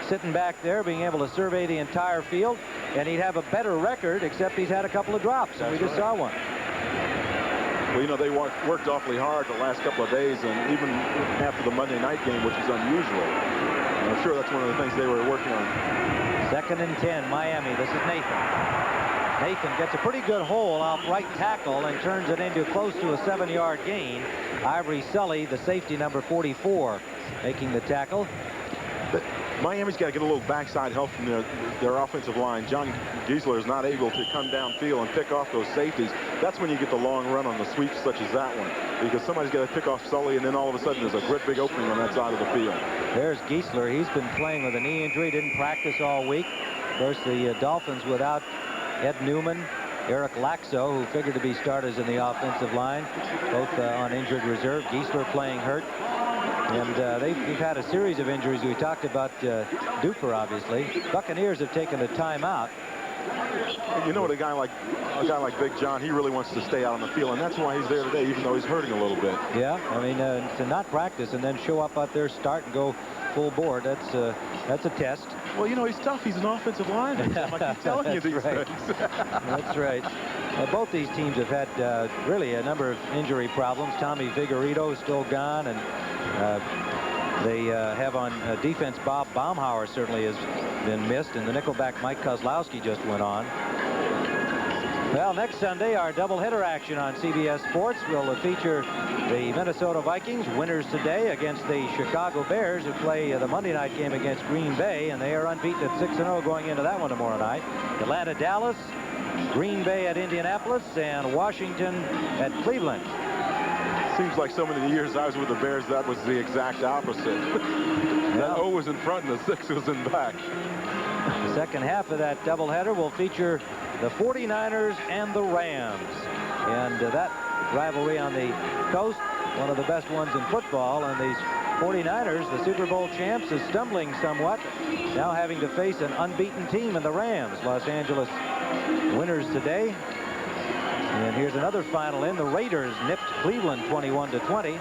sitting back there, being able to survey the entire field, and he'd have a better record, except he's had a couple of drops, and we just saw one. Well, you know, they worked awfully hard the last couple of days, and even after the Monday night game, which is unusual. And I'm sure that's one of the things they were working on. 2nd and 10, Miami. This is Nathan. Nathan gets a pretty good hole off right tackle and turns it into close to a 7-yard gain. Ivory Sully, the safety, number 44, making the tackle. But Miami's got to get a little backside help from their offensive line. John Giesler is not able to come downfield and pick off those safeties. That's when you get the long run on the sweeps such as that one, because somebody's got to pick off Sully, and then all of a sudden there's a great big opening on that side of the field. There's Giesler. He's been playing with a knee injury, didn't practice all week. Of course, the Dolphins without Ed Newman, Eric Laxo, who figured to be starters in the offensive line, both on injured reserve. Giesler playing hurt. And they've had a series of injuries. We talked about Duper, obviously. Buccaneers have taken a timeout. You know what, a guy like Big John, he really wants to stay out on the field, and that's why he's there today, even though he's hurting a little bit. Yeah, I mean, to not practice and then show up out there, start and go full board, that's a test. Well, you know, he's tough. He's an offensive lineman. I'm telling you these things. That's right. Both these teams have had really a number of injury problems. Tommy Vigorito is still gone, and they have on defense Bob Baumhauer certainly has been missed, and the nickelback Mike Kozlowski just went on. Well, next Sunday, our doubleheader action on CBS Sports will feature the Minnesota Vikings, winners today, against the Chicago Bears, who play the Monday night game against Green Bay, and they are unbeaten at 6-0 going into that one tomorrow night. Atlanta, Dallas, Green Bay at Indianapolis, and Washington at Cleveland. Seems like so many years I was with the Bears, that was the exact opposite. That O was in front and the 6 was in back. The second half of that doubleheader will feature the 49ers and the Rams. And that rivalry on the coast, one of the best ones in football. And these 49ers, the Super Bowl champs, is stumbling somewhat, now having to face an unbeaten team in the Rams. Los Angeles winners today. And here's another final in. The Raiders nipped Cleveland 21-20.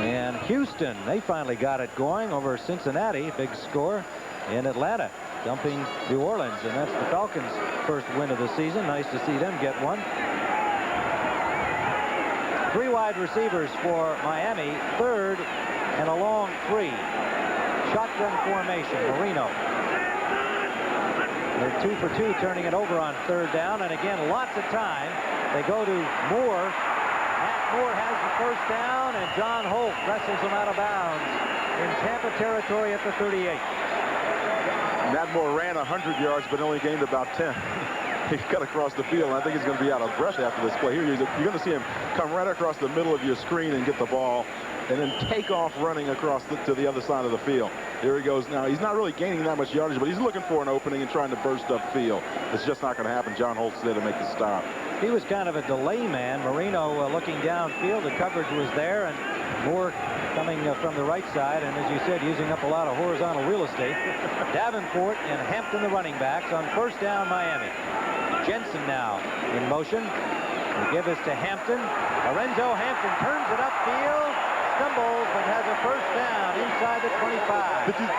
And Houston, they finally got it going over Cincinnati. Big score in Atlanta, dumping New Orleans. And that's the Falcons' first win of the season. Nice to see them get one. 3 wide receivers for Miami. Third and a long 3. Shotgun formation. Marino. They're 2 for 2, turning it over on third down. And again, lots of time. They go to Moore. Matt Moore has the first down, and John Holt wrestles him out of bounds in Tampa territory at the 38. Matt Moore ran 100 yards, but only gained about 10. He cut across the field, and I think he's going to be out of breath after this play. Here, you're going to see him come right across the middle of your screen and get the ball, and then take off running across to the other side of the field. Here he goes now. He's not really gaining that much yardage, but he's looking for an opening and trying to burst upfield. It's just not going to happen. John Holt's there to make the stop. He was kind of a delay man. Marino looking downfield. The coverage was there, and Moore coming from the right side, and as you said, using up a lot of horizontal real estate. Davenport and Hampton, the running backs, on first down, Miami. Jensen now in motion. They give this to Hampton. Lorenzo Hampton turns it upfield, stumbles, but has a first down inside the 25.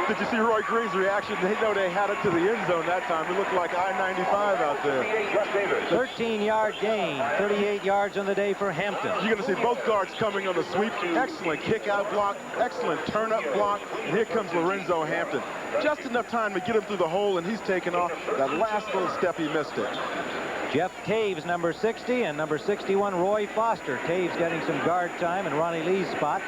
Did you see Roy Green's reaction? They know they had it to the end zone that time. It looked like I-95 out there. 13-yard gain, 38 yards on the day for Hampton. You're going to see both guards coming on the sweep. Excellent kick-out block, excellent turn-up block, and here comes Lorenzo Hampton. Just enough time to get him through the hole, and he's taken off. That last little step, he missed it. Jeff Taves, number 60, and number 61, Roy Foster. Taves getting some guard time in Ronnie Lee's spot.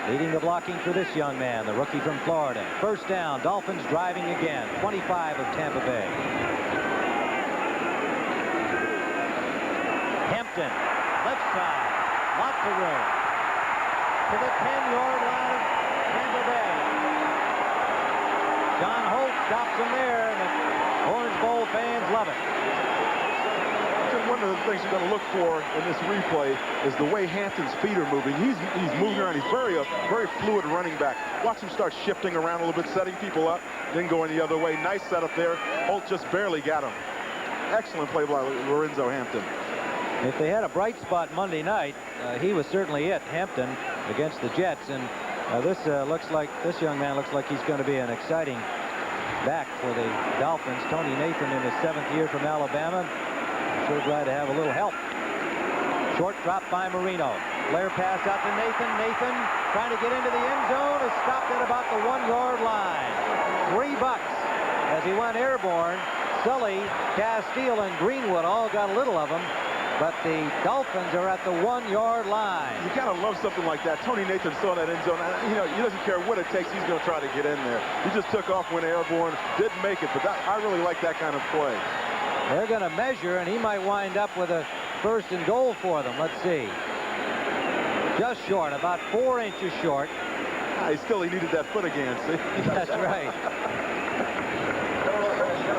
Leading the blocking for this young man, the rookie from Florida. First down, Dolphins driving again. 25 of Tampa Bay. Hampton, left side, lots of room. To the 10-yard line of Tampa Bay. John Holt stops him there, and the Orange Bowl fans love it. One of the things you're going to look for in this replay is the way Hampton's feet are moving. He's moving around. He's very fluid running back. Watch him start shifting around a little bit, setting people up, then going the other way. Nice setup there. Holt just barely got him. Excellent play by Lorenzo Hampton. If they had a bright spot Monday night, he was certainly it, Hampton, against the Jets. And this young man looks like he's going to be an exciting back for the Dolphins. Tony Nathan in his 7th year from Alabama. Sure glad to have a little help. Short drop by Marino. Blair pass out to Nathan. Nathan trying to get into the end zone is stopped at about the 1-yard line. $3 as he went airborne. Sully, Castile, and Greenwood all got a little of them, but the Dolphins are at the 1-yard line. You gotta love something like that. Tony Nathan saw that end zone. You know, he doesn't care what it takes. He's going to try to get in there. He just took off, went airborne, didn't make it, but I really like that kind of play. They're going to measure, and he might wind up with a first and goal for them. Let's see. Just short, about 4 inches short. He needed that foot again, see? That's right.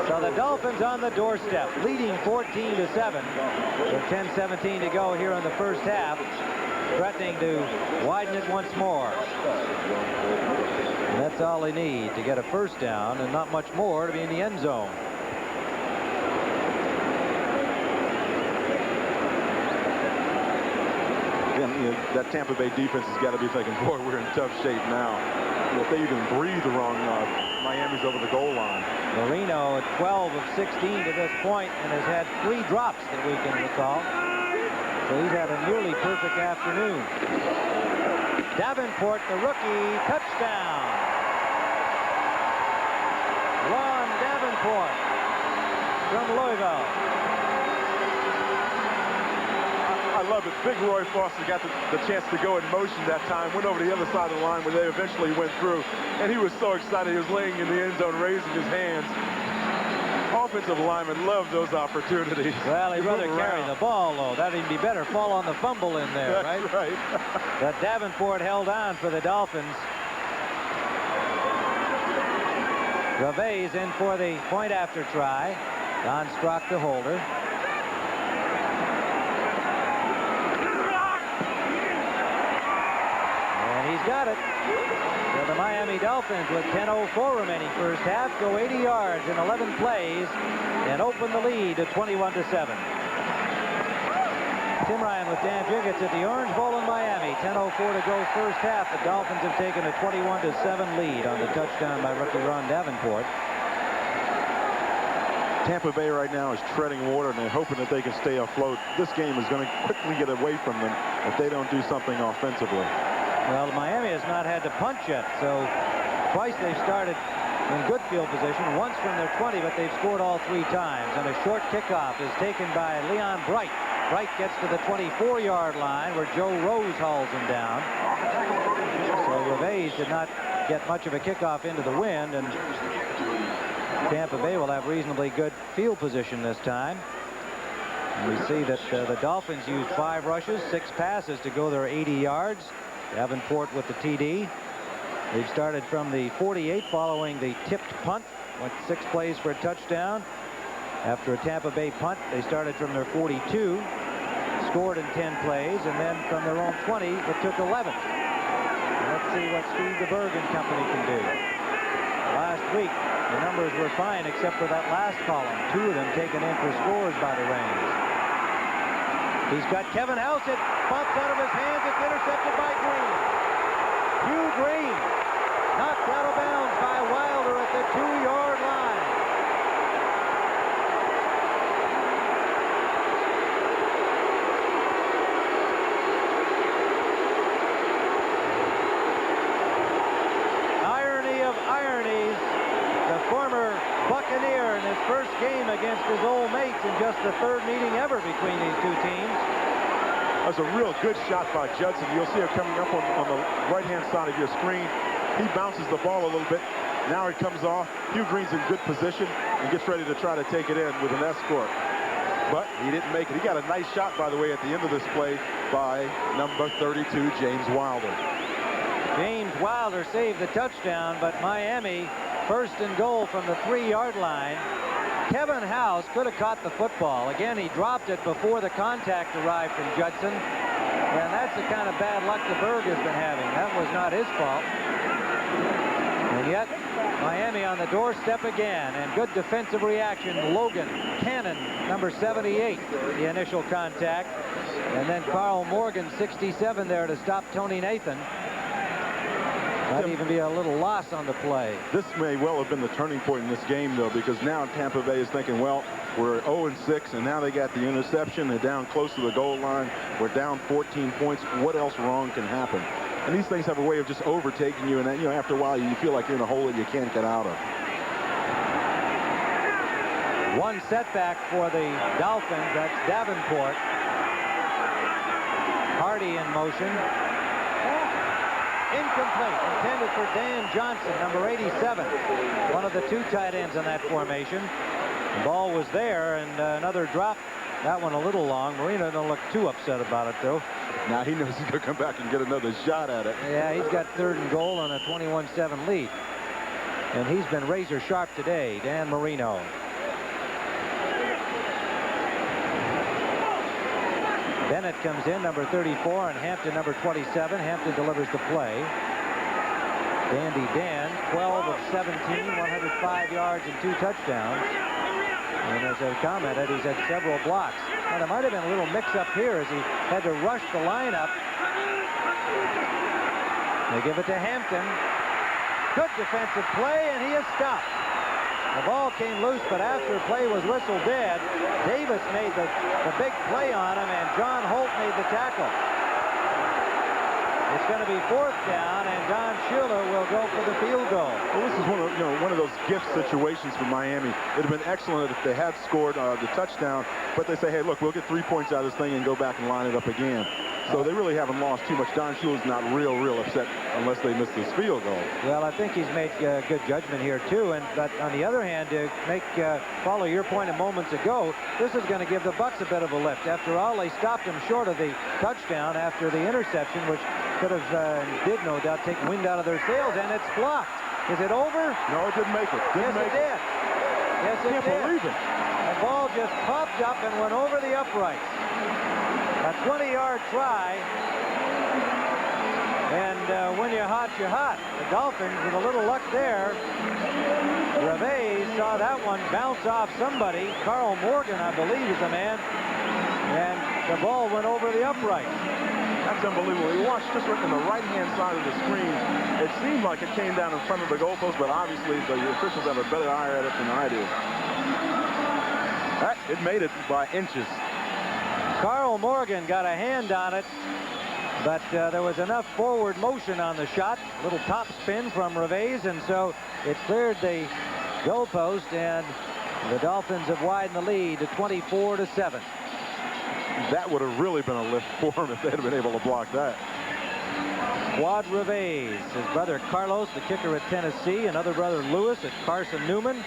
So the Dolphins on the doorstep, leading 14-7. With 10:17 to go here in the first half. threatening to widen it once more. And that's all they need to get a first down and not much more to be in the end zone. Again, that Tampa Bay defense has got to be thinking, boy, we're in tough shape now. If they even breathe wrong, Miami's over the goal line. Marino at 12 of 16 to this point and has had 3 drops that we can recall. So he's had a nearly perfect afternoon. Davenport, the rookie, touchdown. Ron Davenport from Louisville. I love it. Big Roy Foster got the chance to go in motion that time, went over to the other side of the line where they eventually went through, and he was so excited. He was laying in the end zone, raising his hands. Offensive linemen love those opportunities. Well, he'd rather carry the ball, though. That'd be better. Fall on the fumble in there, right? That's right. But Davenport held on for the Dolphins. Reveiz in for the point after try. Don Strock, the holder. He's got it. So the Miami Dolphins, with 10:04 remaining first half, go 80 yards in 11 plays and open the lead to 21-7. Tim Ryan with Dan Jiggets at the Orange Bowl in Miami. 10:04 to go first half. The Dolphins have taken a 21-7 lead on the touchdown by rookie Ron Davenport. Tampa Bay right now is treading water, and they're hoping that they can stay afloat. This game is going to quickly get away from them if they don't do something offensively. Well, Miami has not had to punch yet, so twice they've started in good field position, once from their 20, but they've scored all 3 times. And a short kickoff is taken by Leon Bright. Bright gets to the 24-yard line where Joe Rose hauls him down. So Reveiz did not get much of a kickoff into the wind, and Tampa Bay will have reasonably good field position this time. And we see that the Dolphins used 5 rushes, 6 passes to go their 80 yards. Davenport with the TD. They've started from the 48 following the tipped punt. Went 6 plays for a touchdown. After a Tampa Bay punt, they started from their 42, scored in 10 plays, and then from their own 20, it took 11. Let's see what Steve DeBerg and company can do. Last week, the numbers were fine except for that last column. 2 of them taken in for scores by the Reigns. He's got Kevin House. It pops out of his hands. It's intercepted by Green. Hugh Green knocked out of bounds by Wilder at the 2-yard line. Irony of ironies. The former Buccaneer in his first game against his old mates in just the 3rd meeting ever between these 2 teams. That's a real good shot by Judson. You'll see it coming up on the right-hand side of your screen. He bounces the ball a little bit. Now it comes off. Hugh Green's in good position and gets ready to try to take it in with an escort. But he didn't make it. He got a nice shot, by the way, at the end of this play by number 32, James Wilder. James Wilder saved the touchdown, but Miami first and goal from the 3-yard line. Kevin House could have caught the football. Again, he dropped it before the contact arrived from Judson. And that's the kind of bad luck DeBerg has been having. That was not his fault. And yet, Miami on the doorstep again. And good defensive reaction. Logan Cannon, number 78, the initial contact. And then Carl Morgan, 67, there to stop Tony Nathan. Might even be a little loss on the play. This may well have been the turning point in this game, though, because now Tampa Bay is thinking, well, we're 0-6, and now they got the interception. They're down close to the goal line. We're down 14 points. What else wrong can happen? And these things have a way of just overtaking you, and then, after a while, you feel like you're in a hole that you can't get out of. One setback for the Dolphins. That's Davenport. Hardy in motion. Incomplete. Intended for Dan Johnson, number 87. One of the 2 tight ends in that formation. The ball was there, and another drop. That one a little long. Marino don't look too upset about it, though. Now he knows he's going to come back and get another shot at it. Yeah, he's got 3rd and goal on a 21-7 lead. And he's been razor sharp today, Dan Marino. Bennett comes in, number 34, and Hampton, number 27. Hampton delivers the play. Dandy Dan, 12 of 17, 105 yards and 2 touchdowns. And as I commented, he's had several blocks. Now, there might have been a little mix-up here as he had to rush the lineup. They give it to Hampton. Good defensive play, and he is stopped. The ball came loose, but after the play was whistled dead, Davis made the big play on him, and John Holt made the tackle. It's going to be 4th down, and Don Shula will go for the field goal. Well, this is one of those gift situations for Miami. It would have been excellent if they had scored the touchdown, but they say, hey, look, we'll get 3 points out of this thing and go back and line it up again. So they really haven't lost too much. Don Shula's not real upset unless they miss this field goal. Well, I think he's made good judgment here, too. But on the other hand, to follow your point a moments ago, this is going to give the Bucs a bit of a lift. After all, they stopped him short of the touchdown after the interception, which could have, did no doubt, take wind out of their sails, and it's blocked. Is it over? No, it didn't make it. Yes, it did. Yes, it did. Can't believe it. The ball just popped up and went over the uprights. A 20-yard try, and when you're hot, you're hot. The Dolphins, with a little luck there, Revés saw that one bounce off somebody. Carl Morgan, I believe, is the man, and the ball went over the uprights. That's unbelievable. You watched just right on the right-hand side of the screen. It seemed like it came down in front of the goalpost, but obviously the officials have a better eye at it than I do. It made it by inches. Carl Morgan got a hand on it, but there was enough forward motion on the shot, a little top spin from Revés, and so it cleared the goalpost, and the Dolphins have widened the lead to 24-7. That would have really been a lift for him if they had been able to block that. Fuad Revés, his brother Carlos, the kicker at Tennessee, another brother Lewis at Carson Newman.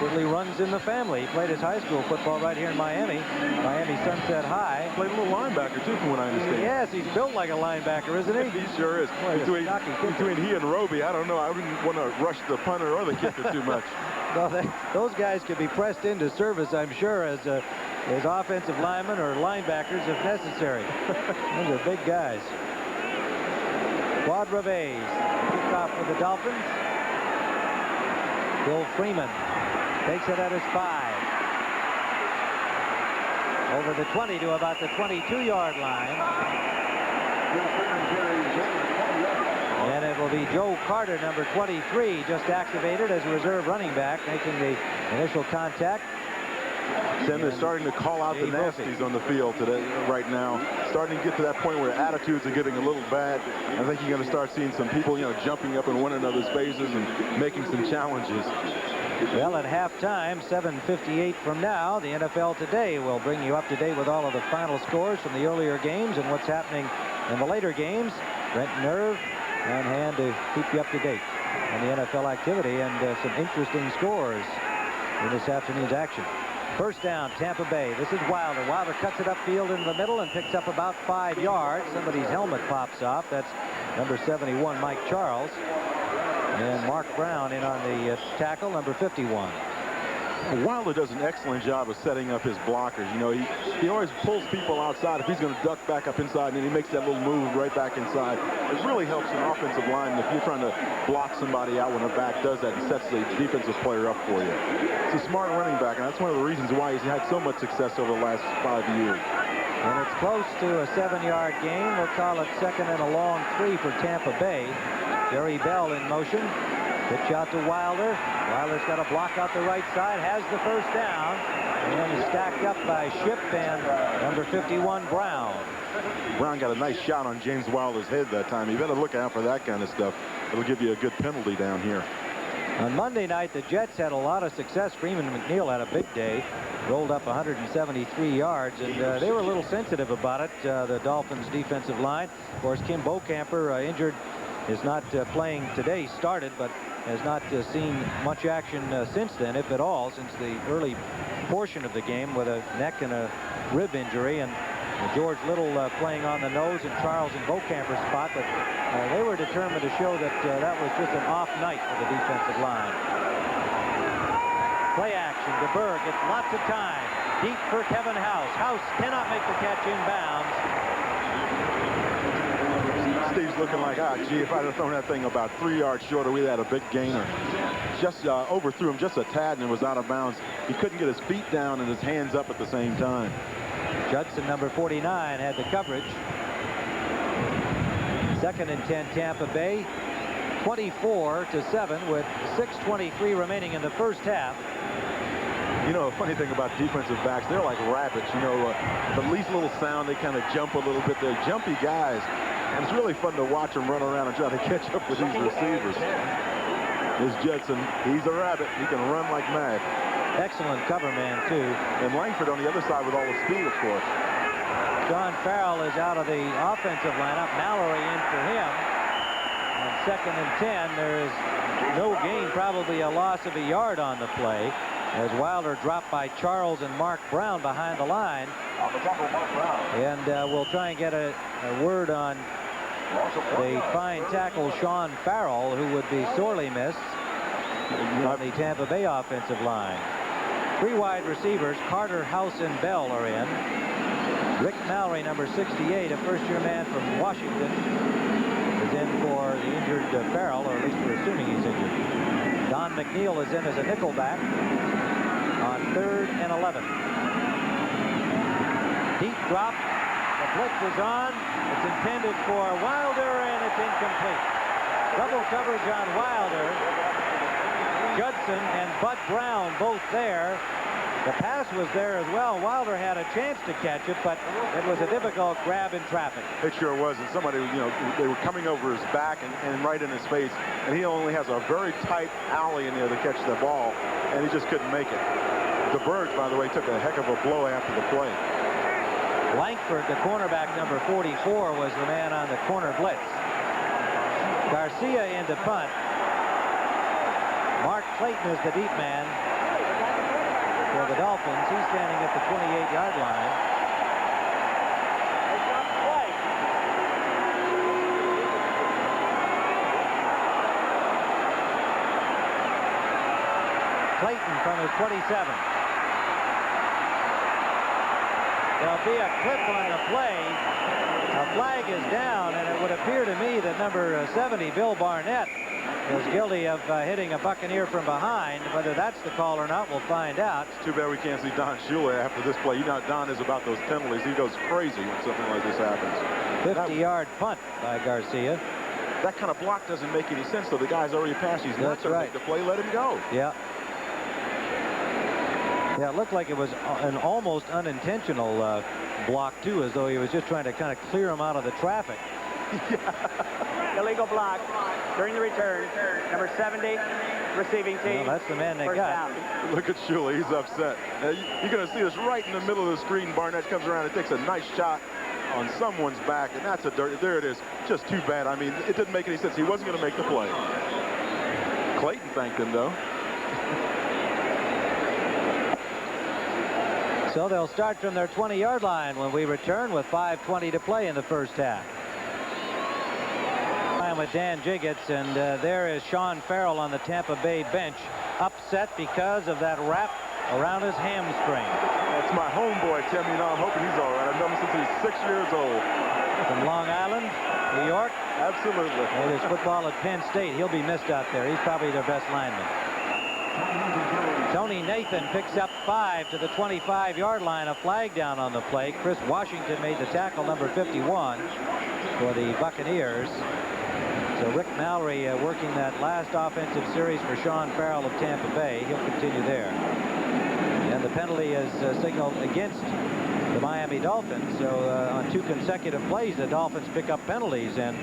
Certainly runs in the family. He played his high school football right here in Miami Sunset High. Played a little linebacker, too, from what I understand. Yes, he's built like a linebacker, isn't he? He sure is. Boy, Between he and Roby, I don't know. I wouldn't want to rush the punter or the kicker too much. Well, those guys could be pressed into service, I'm sure, as offensive linemen or linebackers if necessary. Those are big guys. Fuad Revés, kickoff for the Dolphins. Bill Freeman takes it at his 5. Over the 20 to about the 22-yard line. And it will be Joe Carter, number 23, just activated as a reserve running back, making the initial contact. Then they're starting to call out the nasties on the field today, right now. Starting to get to that point where attitudes are getting a little bad. I think you're going to start seeing some people, jumping up in one another's faces and making some challenges. Well, at halftime, 7:58 from now, the NFL Today will bring you up to date with all of the final scores from the earlier games and what's happening in the later games. Brent Nerve on hand to keep you up to date on the NFL activity and some interesting scores in this afternoon's action. First down, Tampa Bay. This is Wilder. Wilder cuts it upfield in the middle and picks up about 5 yards. Somebody's helmet pops off. That's number 71, Mike Charles. And Mark Brown in on the tackle, number 51. Wilder does an excellent job of setting up his blockers. He always pulls people outside if he's going to duck back up inside, and then he makes that little move right back inside. It really helps an offensive lineman if you're trying to block somebody out when a back does that and sets the defensive player up for you. It's a smart running back, and that's one of the reasons why he's had so much success over the last 5 years. And it's close to a 7-yard gain. We'll call it second and a long 3 for Tampa Bay. Jerry Bell in motion. Pitch out to Wilder. Wilder's got a block out the right side, has the first down, and is stacked up by Shipp and number 51, Brown. Brown got a nice shot on James Wilder's head that time. You better look out for that kind of stuff. It'll give you a good penalty down here. On Monday night, the Jets had a lot of success. Freeman McNeil had a big day, rolled up 173 yards, and they were a little sensitive about it, the Dolphins' defensive line. Of course, Kim Bocamper, injured, is not playing today, started, but has not seen much action since then, if at all, since the early portion of the game with a neck and a rib injury. And George Little playing on the nose and Charles in Bocamper's spot, but they were determined to show that that was just an off night for the defensive line. Play action. DeBerg gets lots of time. Deep for Kevin House. House cannot make the catch inbounds. Steve's looking like, gee, if I'd have thrown that thing about 3 yards shorter, we'd had a big gainer. Just overthrew him just a tad and it was out of bounds. He couldn't get his feet down and his hands up at the same time. Judson, number 49, had the coverage. 2nd and 10, Tampa Bay. 24-7 with 6:23 remaining in the first half. You know, a funny thing about defensive backs, they're like rabbits. You know, the least little sound, they kind of jump a little bit. They're jumpy guys. And it's really fun to watch them run around and try to catch up with these receivers. Here's Judson. He's a rabbit. He can run like mad. Excellent cover man, too. And Langford on the other side with all the speed, of course. John Farrell is out of the offensive lineup. Mallory in for him. On 2nd and 10, there is no gain, probably a loss of a yard on the play, as Wilder dropped by Charles and Mark Brown behind the line. And we'll try and get a word on the fine tackle Sean Farrell, who would be sorely missed on the Tampa Bay offensive line. 3 wide receivers, Carter, House, and Bell are in. Rick Mallory, number 68, a first-year man from Washington, is in for the injured Farrell, or at least we're assuming he's injured. Don McNeil is in as a nickelback on 3rd and 11. Deep drop. The blitz is on. It's intended for Wilder, and it's incomplete. Double coverage on Wilder. Judson and Bud Brown both there. The pass was there as well. Wilder had a chance to catch it, but it was a difficult grab in traffic. It sure was. And somebody, you know, they were coming over his back and right in his face. And he only has a very tight alley in there to catch the ball, and he just couldn't make it. The Birds, by the way, took a heck of a blow after the play. Langford, the cornerback, number 44, was the man on the corner blitz. Garcia into punt. Mark Clayton is the deep man for the Dolphins. He's standing at the 28-yard line. Clayton from his 27. There'll be a clip on the play. A flag is down, and it would appear to me that number 70, Bill Barnett, is guilty of hitting a Buccaneer from behind. Whether that's the call or not, we'll find out. It's too bad we can't see Don Shula after this play. You know, Don is about those penalties. He goes crazy when something like this happens. 50-yard punt by Garcia. That kind of block doesn't make any sense, though. The guy's already passed. He's not going to make the play. Let him go. Yeah. Yeah, it looked like it was an almost unintentional block, too, as though he was just trying to kind of clear him out of the traffic. Illegal block during the return. Number 70, receiving team. Well, that's the man they got. Down. Look at Shula. He's upset. You're going to see this right in the middle of the screen. Barnett comes around and takes a nice shot on someone's back, and that's a dirty. There it is. Just too bad. I mean, it didn't make any sense. He wasn't going to make the play. Clayton thanked him, though. So they'll start from their 20-yard line when we return with 5:20 to play in the first half. I'm with Dan Jiggets, and there is Sean Farrell on the Tampa Bay bench, upset because of that wrap around his hamstring. That's my homeboy, Tim. You know, I'm hoping he's all right. I've known him since he's 6 years old. From Long Island, New York. Absolutely. Made his football at Penn State. He'll be missed out there. He's probably their best lineman. Tony Nathan picks up 5 to the 25-yard line. A flag down on the play. Chris Washington made the tackle, number 51, for the Buccaneers. So Rick Mallory working that last offensive series for Sean Farrell of Tampa Bay. He'll continue there. And the penalty is signaled against the Miami Dolphins. So on 2 consecutive plays, the Dolphins pick up penalties. And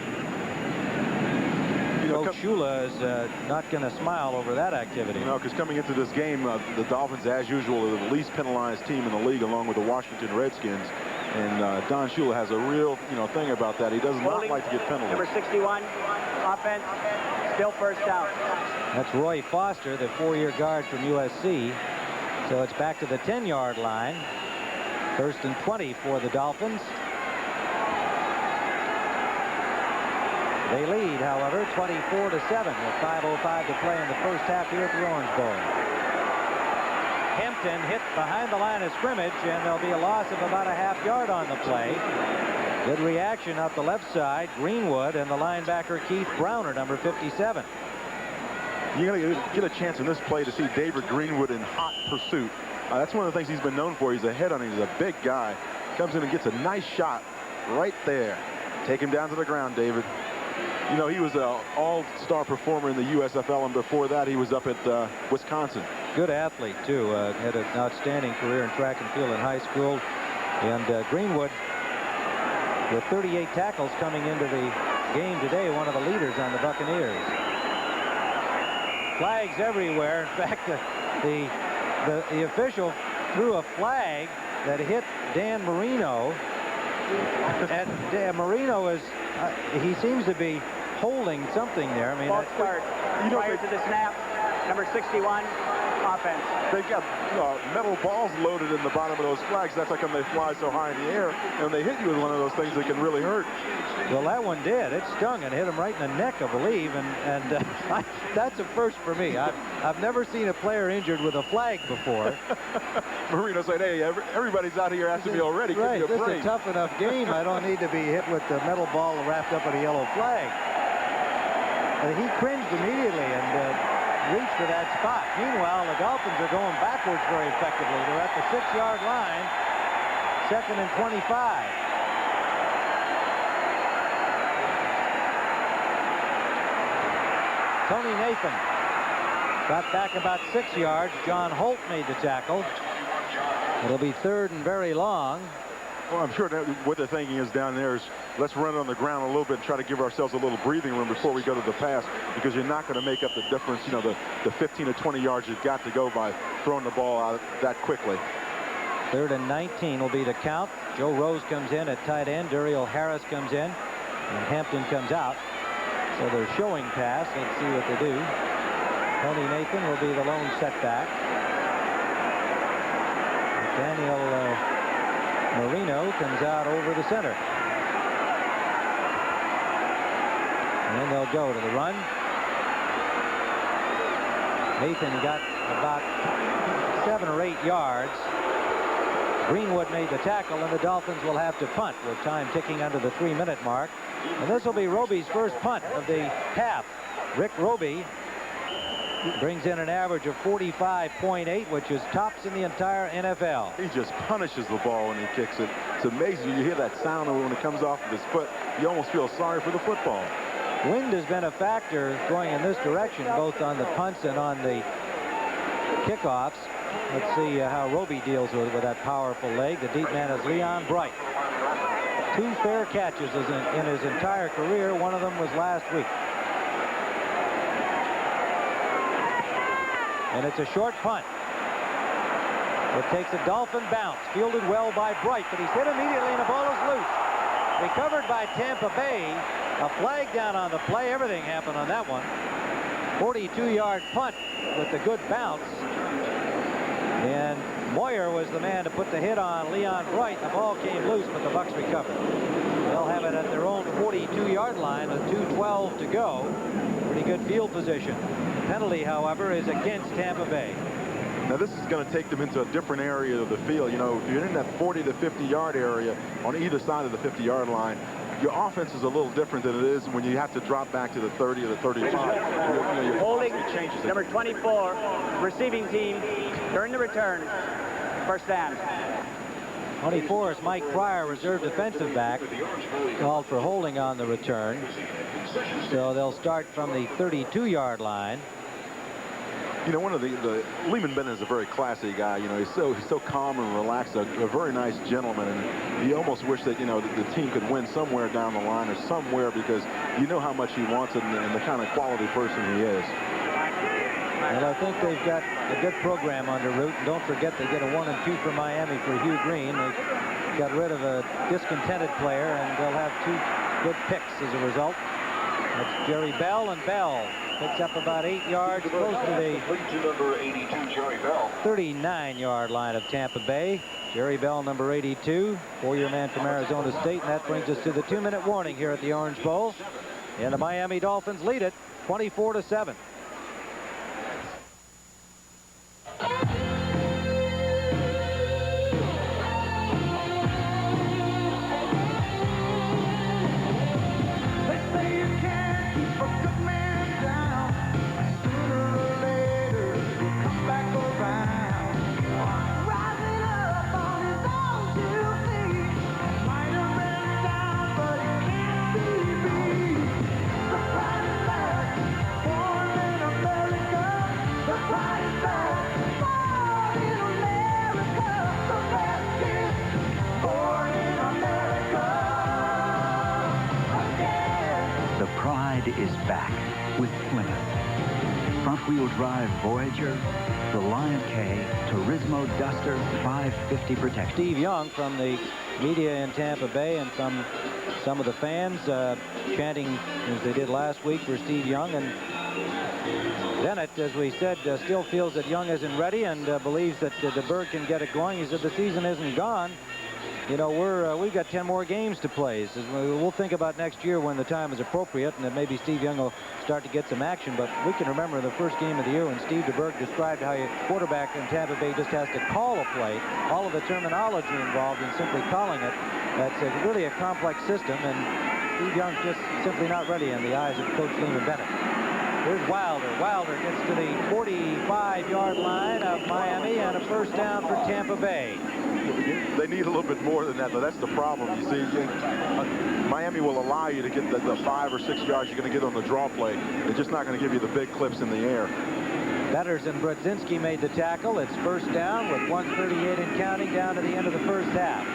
Coach Shula is not going to smile over that activity. No, because coming into this game, the Dolphins, as usual, are the least penalized team in the league, along with the Washington Redskins. And Don Shula has a real, thing about that. He does not like to get penalties. Number 61, offense, still first down. That's Roy Foster, the 4-year guard from USC. So it's back to the 10-yard line. 1st and 20 for the Dolphins. They lead, however, 24-7 with 5:05 to play in the first half here at the Orange Bowl. Hampton hit behind the line of scrimmage, and there'll be a loss of about a half yard on the play. Good reaction up the left side. Greenwood and the linebacker Keith Browner, number 57. You're going to get a chance in this play to see David Greenwood in hot pursuit. That's one of the things he's been known for. He's a head on him. He's a big guy. Comes in and gets a nice shot right there. Take him down to the ground, David. You know, he was an all-star performer in the USFL, and before that he was up at Wisconsin. Good athlete, too. Had an outstanding career in track and field in high school. And Greenwood, with 38 tackles coming into the game today, one of the leaders on the Buccaneers. Flags everywhere. In fact, the official threw a flag that hit Dan Marino. And Dan Marino is, he seems to be holding something there. I mean, False start. Prior to the snap, number 61, offense. They've got metal balls loaded in the bottom of those flags. That's like when they fly so high in the air, and they hit you with one of those things that can really hurt. Well, that one did. It stung and hit him right in the neck, I believe, and that's a first for me. I've never seen a player injured with a flag before. Marino said, "Hey, everybody's out here after me already. Right, Give me a this break." is a tough enough game. I don't need to be hit with the metal ball wrapped up in a yellow flag. And he cringed immediately and reached for that spot. Meanwhile, the Dolphins are going backwards very effectively. They're at the 6-yard line, 2nd and 25. Tony Nathan got back about 6 yards. John Holt made the tackle. It'll be 3rd and very long. Well, I'm sure that what they're thinking is down there is let's run it on the ground a little bit and try to give ourselves a little breathing room before we go to the pass, because you're not going to make up the difference, you know, the 15 to 20 yards you've got to go by throwing the ball out that quickly. 3rd and 19 will be the count. Joe Rose comes in at tight end. Duriel Harris comes in, and Hampton comes out. So they're showing pass. Let's see what they do. Tony Nathan will be the lone setback. Daniel Marino comes out over the center. And then they'll go to the run. Nathan got about 7 or 8 yards. Greenwood made the tackle, and the Dolphins will have to punt with time ticking under the 3-minute mark. And this will be Roby's first punt of the half. Rick Roby brings in an average of 45.8, which is tops in the entire NFL. He just punishes the ball when he kicks it. It's amazing. You hear that sound when it comes off of his foot. You almost feel sorry for the football. Wind has been a factor going in this direction, both on the punts and on the kickoffs. Let's see how Roby deals with that powerful leg. The deep man is Leon Bright. 2 fair catches in his entire career. One of them was last week. And it's a short punt. It takes a Dolphin bounce. Fielded well by Bright, but he's hit immediately and the ball is loose. Recovered by Tampa Bay. A flag down on the play. Everything happened on that one. 42-yard punt with a good bounce. And Moyer was the man to put the hit on Leon Bright. The ball came loose, but the Bucs recovered. They'll have it at their own 42-yard line with 2:12 to go. Pretty good field position. Penalty, however, is against Tampa Bay. Now this is going to take them into a different area of the field. You know, if you're in that 40 to 50-yard area on either side of the 50-yard line, your offense is a little different than it is when you have to drop back to the 30 or the 35. Your holding number 24, receiving team during the return. First down. 24 is Mike Pryor, reserve defensive back, called for holding on the return. So they'll start from the 32-yard line. You know, one of the Lehman Bennett is a very classy guy. You know, he's so calm and relaxed, a very nice gentleman, and you almost wish that, you know, the team could win somewhere down the line or somewhere, because you know how much he wants it and the kind of quality person he is. Well, I think they've got a good program under route. And don't forget they get a 1 and 2 from Miami for Hugh Green. They got rid of a discontented player, and they'll have 2 good picks as a result. That's Jerry Bell, and Bell picks up about 8 yards, close to the 39-yard line of Tampa Bay. Jerry Bell, number 82, 4-year man from Arizona State, and that brings us to the 2-minute warning here at the Orange Bowl. And the Miami Dolphins lead it 24-7. Pride is back with Plymouth. Front-wheel drive Voyager, the Lion K, Turismo Duster 550 Protect. Steve Young from the media in Tampa Bay and from some of the fans chanting as they did last week for Steve Young. And Bennett, as we said, still feels that Young isn't ready and believes that DeBerg can get it going. He said the season isn't gone. You know, we've got 10 more games to play. So we'll think about next year when the time is appropriate, and that maybe Steve Young will start to get some action. But we can remember the first game of the year when Steve DeBerg described how a quarterback in Tampa Bay just has to call a play, all of the terminology involved in simply calling it. That's really a complex system, and Steve Young's just simply not ready in the eyes of Coach Lehman Bennett. Here's Wilder. Wilder gets to the 45-yard line of Miami and a first down for Tampa Bay. They need a little bit more than that, though. That's the problem. You see, Miami will allow you to get the 5 or 6 yards you're going to get on the draw play. They're just not going to give you the big clips in the air. Betters and Brodzinski made the tackle. It's first down with 1:38 and counting down to the end of the first half.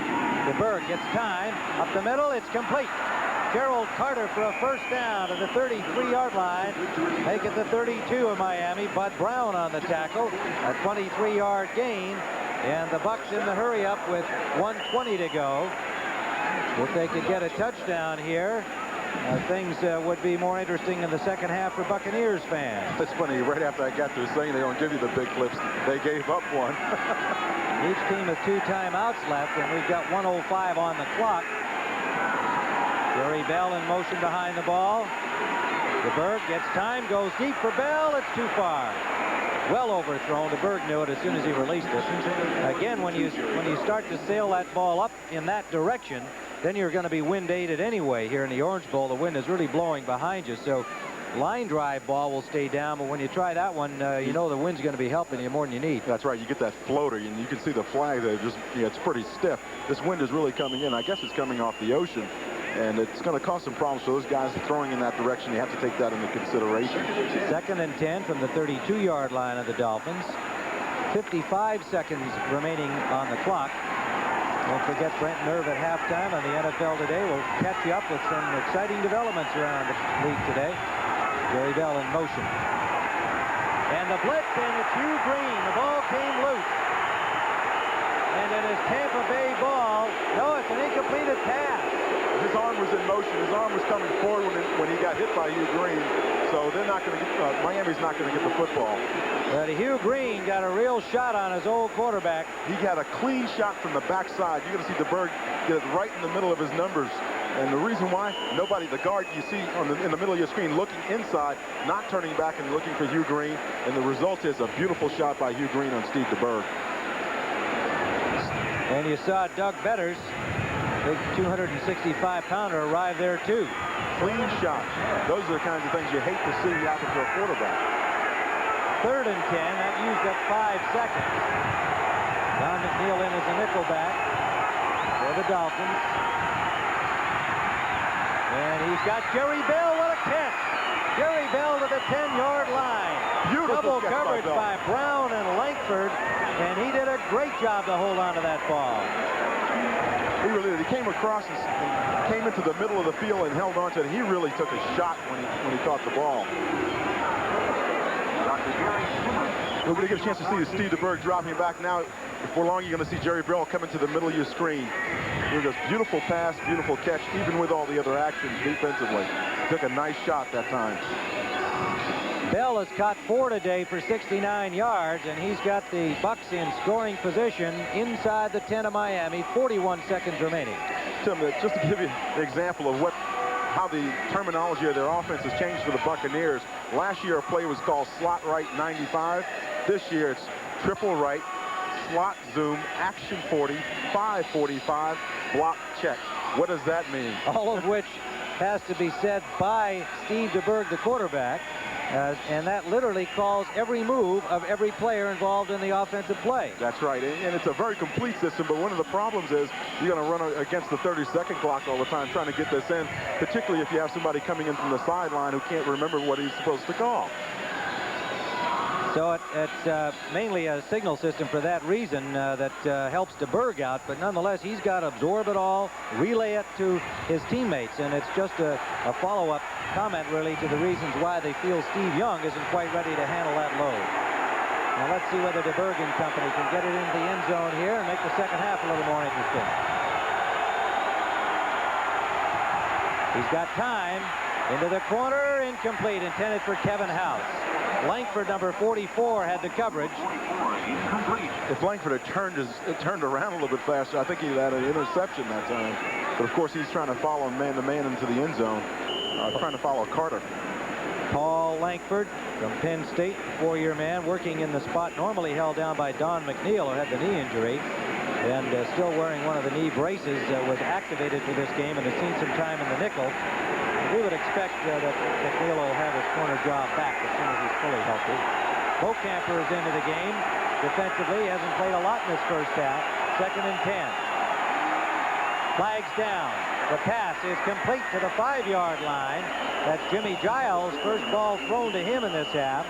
DeBerg gets time. Up the middle, it's complete. Gerald Carter for a first down to the 33-yard line. Make it the 32 of Miami. Bud Brown on the tackle. A 23-yard gain. And the Bucs in the hurry up with 1:20 to go. If they could get a touchdown here, things would be more interesting in the second half for Buccaneers fans. It's funny, right after I got through saying they don't give you the big clips, they gave up one. Each team has 2 timeouts left, and we've got 1:05 on the clock. Jerry Bell in motion behind the ball. DeBerg gets time, goes deep for Bell. It's too far. Well overthrown. DeBerg knew it as soon as he released it. Again, when you start to sail that ball up in that direction, then you're going to be wind aided anyway. Here in the Orange Bowl, the wind is really blowing behind you. So line drive ball will stay down, but when you try that one, you know the wind's going to be helping you more than you need. That's right. You get that floater, and you can see the flag there. Just, it's pretty stiff. This wind is really coming in. I guess it's coming off the ocean, and it's going to cause some problems for those guys throwing in that direction. You have to take that into consideration. 2nd and 10 from the 32-yard line of the Dolphins. 55 seconds remaining on the clock. Don't forget Brent Nerve at halftime on the NFL Today. We'll catch you up with some exciting developments around the league today. Jerry Bell in motion. And the blitz, and it's Hugh Green. The ball came loose. And it is Tampa Bay ball. No, it's an incompleted pass. His arm was in motion. His arm was coming forward when he got hit by Hugh Green. So they're not going to get, Miami's not going to get the football. But Hugh Green got a real shot on his old quarterback. He got a clean shot from the backside. You're going to see DeBerg get it right in the middle of his numbers. And the reason why, nobody, the guard you see in the middle of your screen looking inside, not turning back and looking for Hugh Green. And the result is a beautiful shot by Hugh Green on Steve DeBerg. And you saw Doug Betters, big 265-pounder, arrive there too. Clean shot. Those are the kinds of things you hate to see happen to a quarterback. 3rd and 10. That used up 5 seconds. Don McNeil in as a nickelback for the Dolphins. And he's got Jerry Bell. What a catch! Jerry Bell to the 10-yard line. Beautiful Double coverage by Brown and Langford, and he did a great job to hold on to that ball. He really did. He came across and came into the middle of the field and held on to it. He really took a shot when he caught the ball. We're going to get a chance to see Steve DeBerg dropping back now. Before long, you're going to see Jerry Bell come into the middle of your screen. It was a beautiful pass, beautiful catch, even with all the other actions defensively. Took a nice shot that time. Bell has caught 4 today for 69 yards, and he's got the Bucs in scoring position inside the 10 of Miami. 41 seconds remaining. Tim, just to give you an example of how the terminology of their offense has changed for the Buccaneers. Last year, a play was called slot right 95. This year, it's triple right, slot zoom, action 40, 545, block check. What does that mean? All of which has to be said by Steve DeBerg, the quarterback. And that literally calls every move of every player involved in the offensive play. That's right. And it's a very complete system, but one of the problems is you're going to run against the 30-second clock all the time trying to get this in, particularly if you have somebody coming in from the sideline who can't remember what he's supposed to call. So it's mainly a signal system for that reason that helps DeBerg out, but nonetheless, he's got to absorb it all, relay it to his teammates, and it's just a follow-up comment, really, to the reasons why they feel Steve Young isn't quite ready to handle that load. Now, let's see whether DeBerg and company can get it into the end zone here and make the second half a little more interesting. He's got time. Into the corner, incomplete, intended for Kevin House. Langford, number 44, had the coverage. If Langford had turned around a little bit faster, I think he'd had an interception that time. But of course, he's trying to follow man-to-man into the end zone, trying to follow Carter. Paul Langford from Penn State, four-year man, working in the spot normally held down by Don McNeil, who had the knee injury, and still wearing one of the knee braces, was activated for this game and has seen some time in the nickel. We would expect that McNeil will have his corner job back as soon as he's fully healthy. Bocamper is into the game. Defensively, hasn't played a lot in this first half. 2nd and 10. Flags down. The pass is complete to the 5-yard line. That's Jimmy Giles' first ball thrown to him in this half.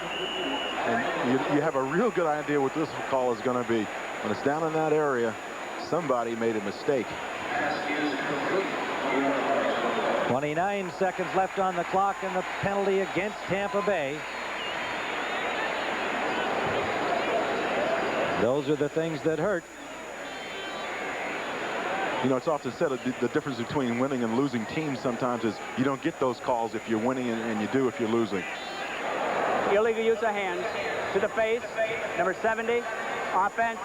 And you have a real good idea what this call is going to be. When it's down in that area, somebody made a mistake. 29 seconds left on the clock, and the penalty against Tampa Bay. Those are the things that hurt. You know, it's often said the difference between winning and losing teams sometimes is you don't get those calls if you're winning, and you do if you're losing. Illegal use of hands to the face. Number 70. Offense.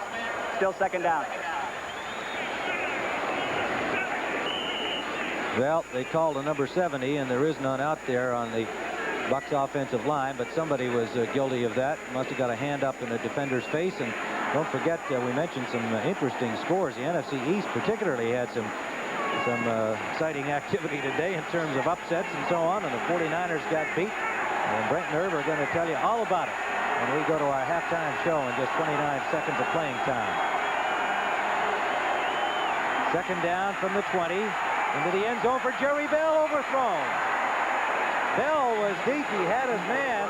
Still 2nd down. Well, they called a number 70, and there is none out there on the Bucs offensive line, but somebody was guilty of that. Must have got a hand up in the defender's face. And don't forget, we mentioned some interesting scores. The NFC East particularly had some exciting activity today in terms of upsets and so on, and the 49ers got beat. And Brent and Herb are going to tell you all about it when we go to our halftime show in just 29 seconds of playing time. 2nd down from the 20. Into the end zone for Jerry Bell, overthrown. Bell was deep. He had his man.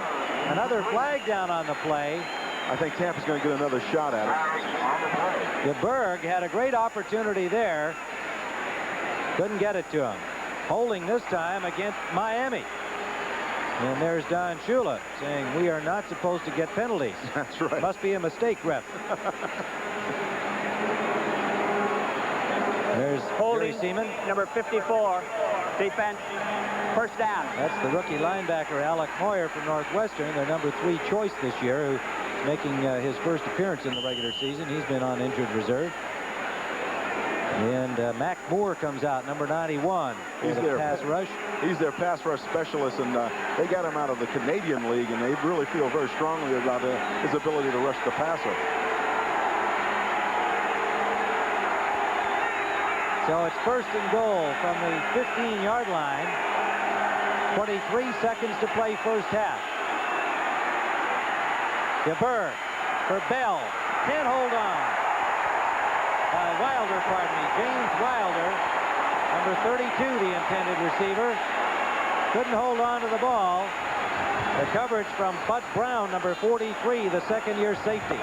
Another flag down on the play. I think Tampa's going to get another shot at it. DeBerg had a great opportunity there. Couldn't get it to him. Holding this time against Miami. And there's Don Shula saying we are not supposed to get penalties. That's right. Must be a mistake, ref. There's Holding Gary Seaman. number 54. Defense. 1st down. That's the rookie linebacker Alec Moyer from Northwestern, their number 3 choice this year, who's making his first appearance in the regular season. He's been on injured reserve. And Mac Moore comes out, number 91. He's their pass rush. He's their pass rush specialist, and they got him out of the Canadian League, and they really feel very strongly about his ability to rush the passer. So it's 1st and goal from the 15-yard line. 23 seconds to play first half. DeBerg for Bell. Can't hold on. Wilder, pardon me. James Wilder, number 32, the intended receiver. Couldn't hold on to the ball. The coverage from Bud Brown, number 43, the 2nd-year safety.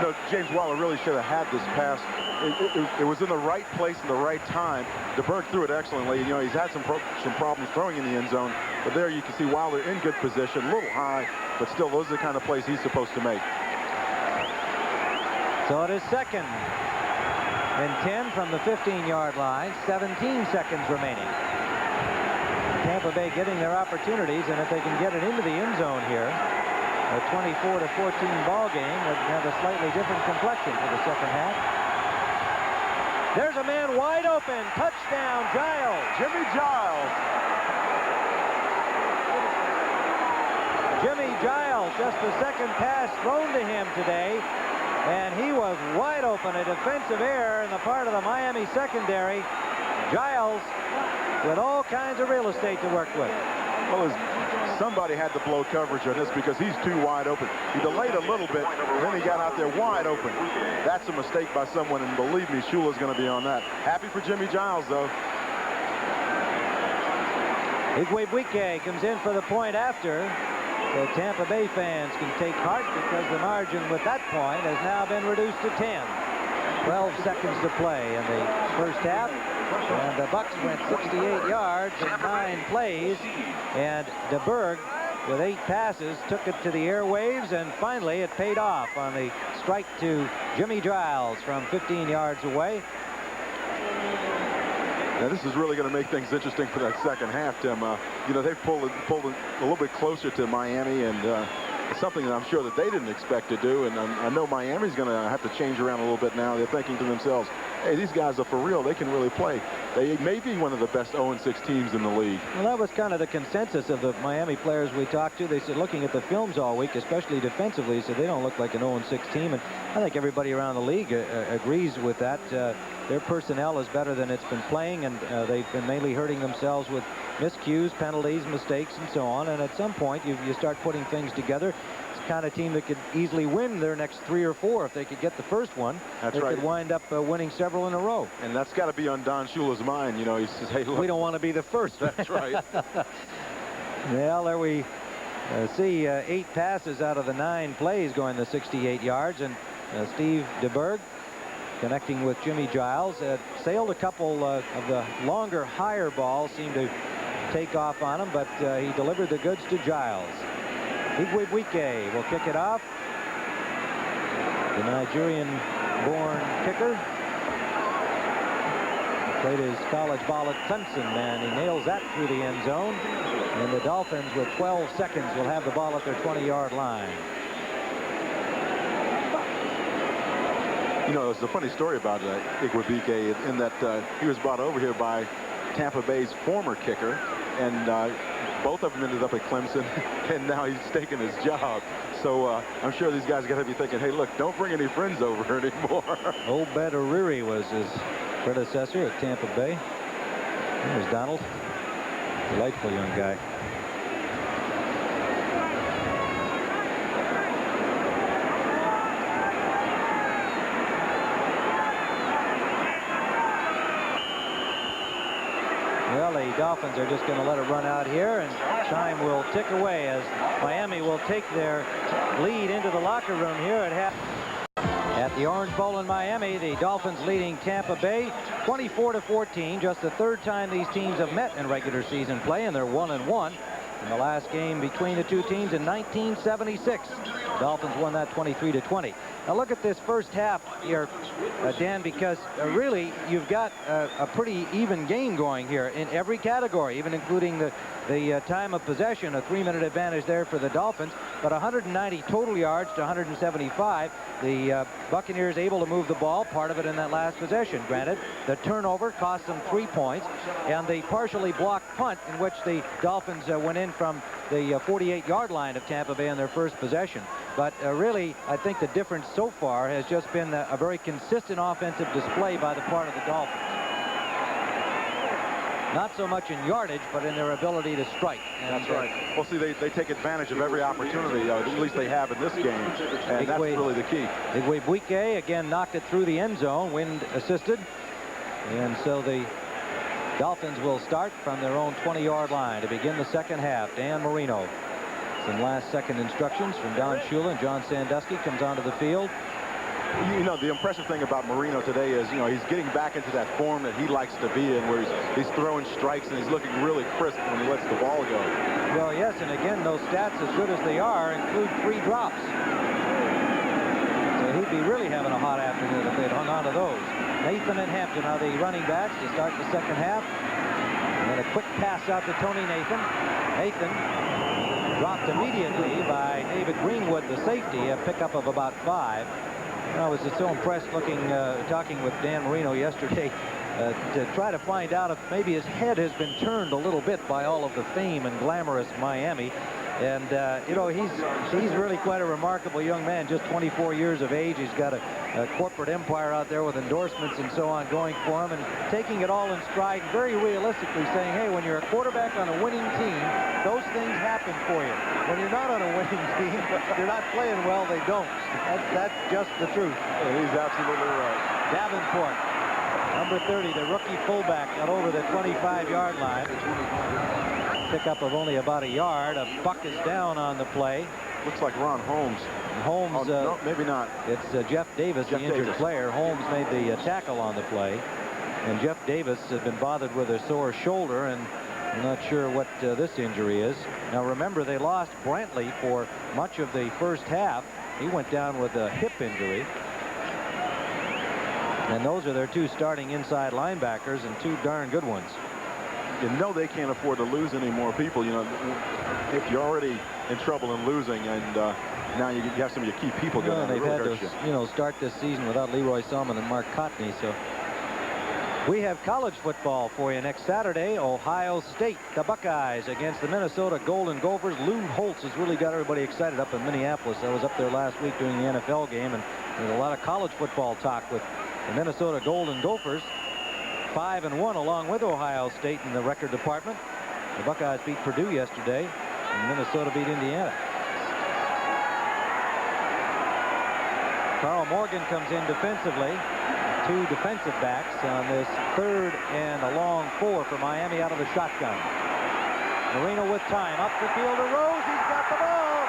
No, James Wilder really should have had this pass. It was in the right place in the right time. DeBerg threw it excellently. You know, he's had some problems throwing in the end zone, but there you can see Wilder in good position, a little high, but still those are the kind of plays he's supposed to make. So it is 2nd and 10 from the 15-yard line. 17 seconds remaining. Tampa Bay getting their opportunities, and if they can get it into the end zone here, a 24-14 ball game would have a slightly different complexion for the second half. There's a man wide open. Touchdown, Giles. Jimmy Giles. Jimmy Giles, just the 2nd pass thrown to him today. And he was wide open, a defensive error in the part of the Miami secondary. Giles with all kinds of real estate to work with. Well, somebody had to blow coverage on this because he's too wide open. He delayed a little bit, and then he got out there wide open. That's a mistake by someone, and believe me, Shula's going to be on that. Happy for Jimmy Giles, though. Igwebuike comes in for the point after. the Tampa Bay fans can take heart because the margin with that point has now been reduced to 10. 12 seconds to play in the first half. And the Bucs went 68 yards in 9 plays. And DeBerg, with 8 passes, took it to the airwaves, and finally it paid off on the strike to Jimmy Giles from 15 yards away. Now, this is really going to make things interesting for that second half, Tim. You know, they've pulled a little bit closer to Miami, and something that I'm sure that they didn't expect to do. And I know Miami's going to have to change around a little bit now. They're thinking to themselves, hey, these guys are for real. They can really play. They may be one of the best 0-6 teams in the league. Well, that was kind of the consensus of the Miami players we talked to. They said, looking at the films all week, especially defensively, said they don't look like an 0-6 team. And I think everybody around the league agrees with that. Their personnel is better than it's been playing, and they've been mainly hurting themselves with miscues, penalties, mistakes, and so on. And at some point, you start putting things together. It's the kind of team that could easily win their next 3 or 4 if they could get the first one. They could wind up winning several in a row. And that's got to be on Don Shula's mind. You know, he says, hey, look, we don't want to be the first. That's right. Well, there we see 8 passes out of the 9 plays going the 68 yards. And Steve DeBerg, connecting with Jimmy Giles, sailed a couple of the longer, higher balls, seemed to take off on him, but he delivered the goods to Giles. Igwebuike will kick it off. The Nigerian-born kicker played his college ball at Clemson, and he nails that through the end zone. And the Dolphins, with 12 seconds, will have the ball at their 20-yard line. You know, there's a funny story about Igwebuike in that he was brought over here by Tampa Bay's former kicker, and both of them ended up at Clemson, and now he's taken his job. So I'm sure these guys got to be thinking, hey, look, don't bring any friends over anymore. Obed Oriri was his predecessor at Tampa Bay. There's Donald. Delightful young guy. Well, the Dolphins are just going to let it run out here, and time will tick away as Miami will take their lead into the locker room here at half. At the Orange Bowl in Miami, the Dolphins leading Tampa Bay 24-14. Just the 3rd time these teams have met in regular season play, and they're 1-1 in the last game between the two teams in 1976. The Dolphins won that 23-20. Now look at this first half here, Dan, because really you've got a pretty even game going here in every category, even including the time of possession, a 3-minute advantage there for the Dolphins, but 190 total yards to 175. The Buccaneers able to move the ball, part of it in that last possession. Granted, the turnover cost them 3 points, and the partially blocked punt in which the Dolphins went in from the 48-yard line of Tampa Bay in their first possession. But really, I think the difference so far has just been a very consistent offensive display by the part of the Dolphins. Not so much in yardage, but in their ability to strike. And that's right. Well, see, they take advantage of every opportunity, at least they have in this game, and that's really the key. Igwebuike again knocked it through the end zone, wind assisted, and so the Dolphins will start from their own 20-yard line to begin the second half. Dan Marino. Some last-second instructions from Don Shula, and John Sandusky comes onto the field. You know, the impressive thing about Marino today is, you know, he's getting back into that form that he likes to be in, where he's throwing strikes and he's looking really crisp when he lets the ball go. Well, yes, and again, those stats, as good as they are, include 3 drops. So he'd be really having a hot afternoon if they'd hung on to those. Nathan and Hampton are the running backs to start the second half. And then a quick pass out to Tony Nathan. Nathan dropped immediately by David Greenwood, the safety, a pickup of about 5. I was just so impressed talking with Dan Marino yesterday to try to find out if maybe his head has been turned a little bit by all of the fame and glamorous Miami. And, you know, he's really quite a remarkable young man, just 24 years of age. He's got a corporate empire out there with endorsements and so on going for him, and taking it all in stride and very realistically saying, hey, when you're a quarterback on a winning team, those things happen for you. When you're not on a winning team, you're not playing well, they don't. That's just the truth. And he's absolutely right. Davenport, number 30, the rookie fullback, got over the 25-yard line. Pickup of only about a yard. A buck is down on the play. Looks like Ron Holmes. Holmes, oh, no, maybe not. It's Jeff Davis, the injured player. Holmes made the tackle on the play. And Jeff Davis had been bothered with a sore shoulder, and I'm not sure what this injury is. Now remember, they lost Brantley for much of the first half. He went down with a hip injury. And those are their two starting inside linebackers, and two darn good ones. You know they can't afford to lose any more people. You know, if you're already in trouble in losing, and now you have some of your key people go down, they've really had to, start this season without Leroy Selman and Mark Cotney. So we have college football for you next Saturday. Ohio State, the Buckeyes, against the Minnesota Golden Gophers. Lou Holtz has really got everybody excited up in Minneapolis. I was up there last week during the NFL game, and there's a lot of college football talk with the Minnesota Golden Gophers. 5-1 along with Ohio State in the record department. The Buckeyes beat Purdue yesterday, and Minnesota beat Indiana. Carl Morgan comes in defensively. Two defensive backs on this 3rd and a long 4 for Miami out of the shotgun. Marino with time. Up the field to Rose. He's got the ball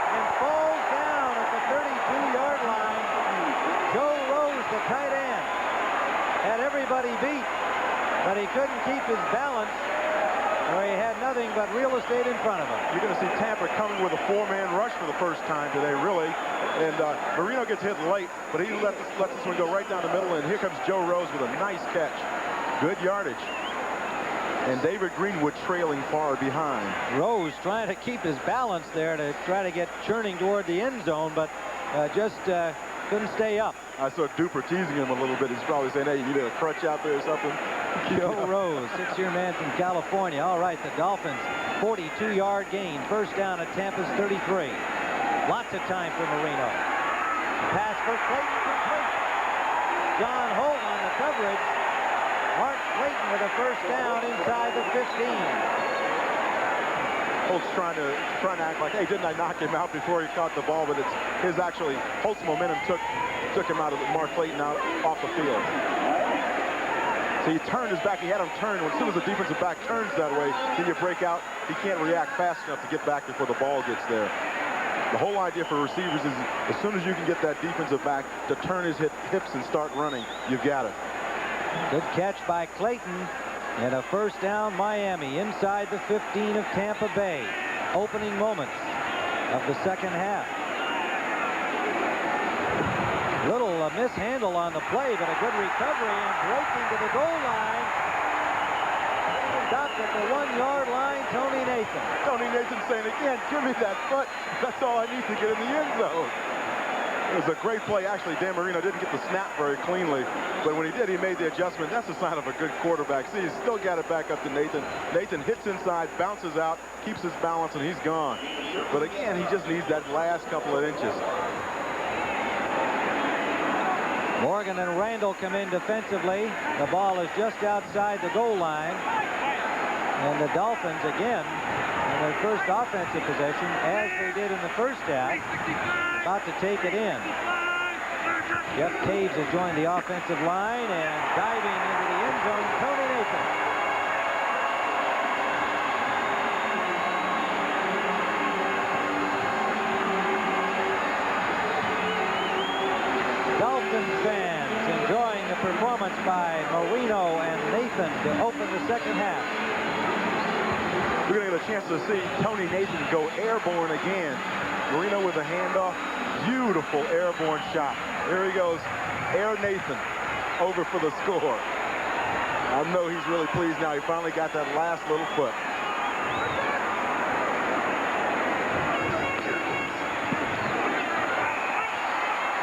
and falls down at the 32-yard line. Joe Rose, the tight end, had everybody beat, but he couldn't keep his balance, or he had nothing but real estate in front of him. You're going to see Tampa coming with a 4-man rush for the first time today, really. And Marino gets hit late, but he lets this one go right down the middle, and here comes Joe Rose with a nice catch. Good yardage. And David Greenwood trailing far behind. Rose trying to keep his balance there to try to get churning toward the end zone, but just couldn't stay up. I saw Duper teasing him a little bit. He's probably saying, hey, you need a crutch out there or something. Joe Rose, 6-year man from California. All right, the Dolphins, 42-yard gain. First down at Tampa's 33. Lots of time for Marino. Pass for Clayton complete. John Holt on the coverage. Mark Clayton with a first down inside the 15. Holt's trying to act like, hey, didn't I knock him out before he caught the ball? But it's his actually, Holt's momentum took him out of Mark Clayton out off the field. So he turned his back. He had him turn. As soon as the defensive back turns that way, then you break out. He can't react fast enough to get back before the ball gets there. The whole idea for receivers is as soon as you can get that defensive back to turn his hips and start running, you've got it. Good catch by Clayton. And a first down, Miami, inside the 15 of Tampa Bay. Opening moments of the second half. Little mishandle on the play, but a good recovery and breaking to the goal line. Stopped at the 1-yard line, Tony Nathan. Tony Nathan saying again, give me that foot. That's all I need to get in the end zone. It was a great play. Actually, Dan Marino didn't get the snap very cleanly, but when he did, he made the adjustment. That's a sign of a good quarterback. See, he's still got it back up to Nathan. Nathan hits inside, bounces out, keeps his balance, and he's gone. But again, he just needs that last couple of inches. Morgan and Randall come in defensively. The ball is just outside the goal line. And the Dolphins, again, in their first offensive possession, as they did in the first half, about to take it in. Jeff Taves has joined the offensive line, and diving into the end zone, Tony Nathan. Dolphins fans enjoying the performance by Marino and Nathan to open the second half. We're going to get a chance to see Tony Nathan go airborne again. Marino with a handoff. Beautiful airborne shot. Here he goes. Air Nathan over for the score. I know he's really pleased now. He finally got that last little foot.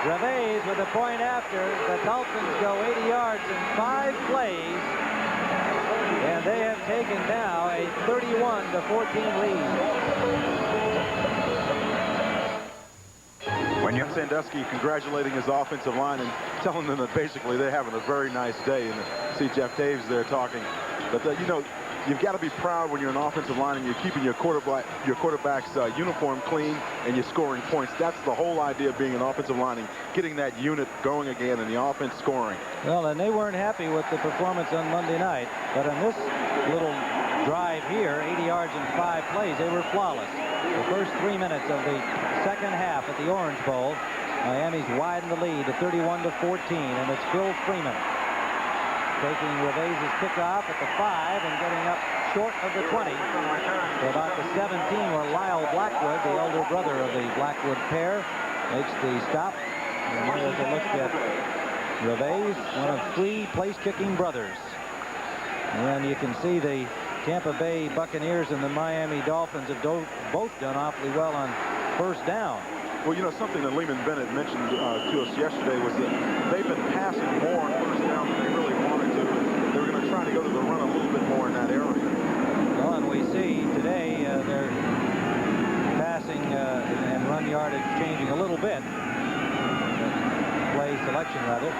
Revés with a point after. The Dolphins go 80 yards in 5 plays. And they have taken now a 31-14 lead. When you're Sandusky congratulating his offensive line and telling them that basically they're having a very nice day, and see Jeff Taves there talking. But you know, you've got to be proud when you're an offensive line and you're keeping your quarterback's uniform clean and you're scoring points. That's the whole idea of being an offensive line and getting that unit going again and the offense scoring. Well, and they weren't happy with the performance on Monday night, but in this little drive here, 80 yards in 5 plays. They were flawless. The first 3 minutes of the second half at the Orange Bowl, Miami's widened the lead to 31-14, and it's Phil Freeman taking Revez's kickoff at the 5 and getting up short of the 20 to about the 17, where Lyle Blackwood, the elder brother of the Blackwood pair, makes the stop. And here's a look at Revez, one of 3 place-kicking brothers. And you can see the Tampa Bay Buccaneers and the Miami Dolphins have both done awfully well on first down. Well, you know, something that Lehman Bennett mentioned to us yesterday was that they've been passing more on first down than they really wanted to. And they were going to try to go to the run a little bit more in that area. Well, and we see today their passing and run yardage changing a little bit. Play selection, rather,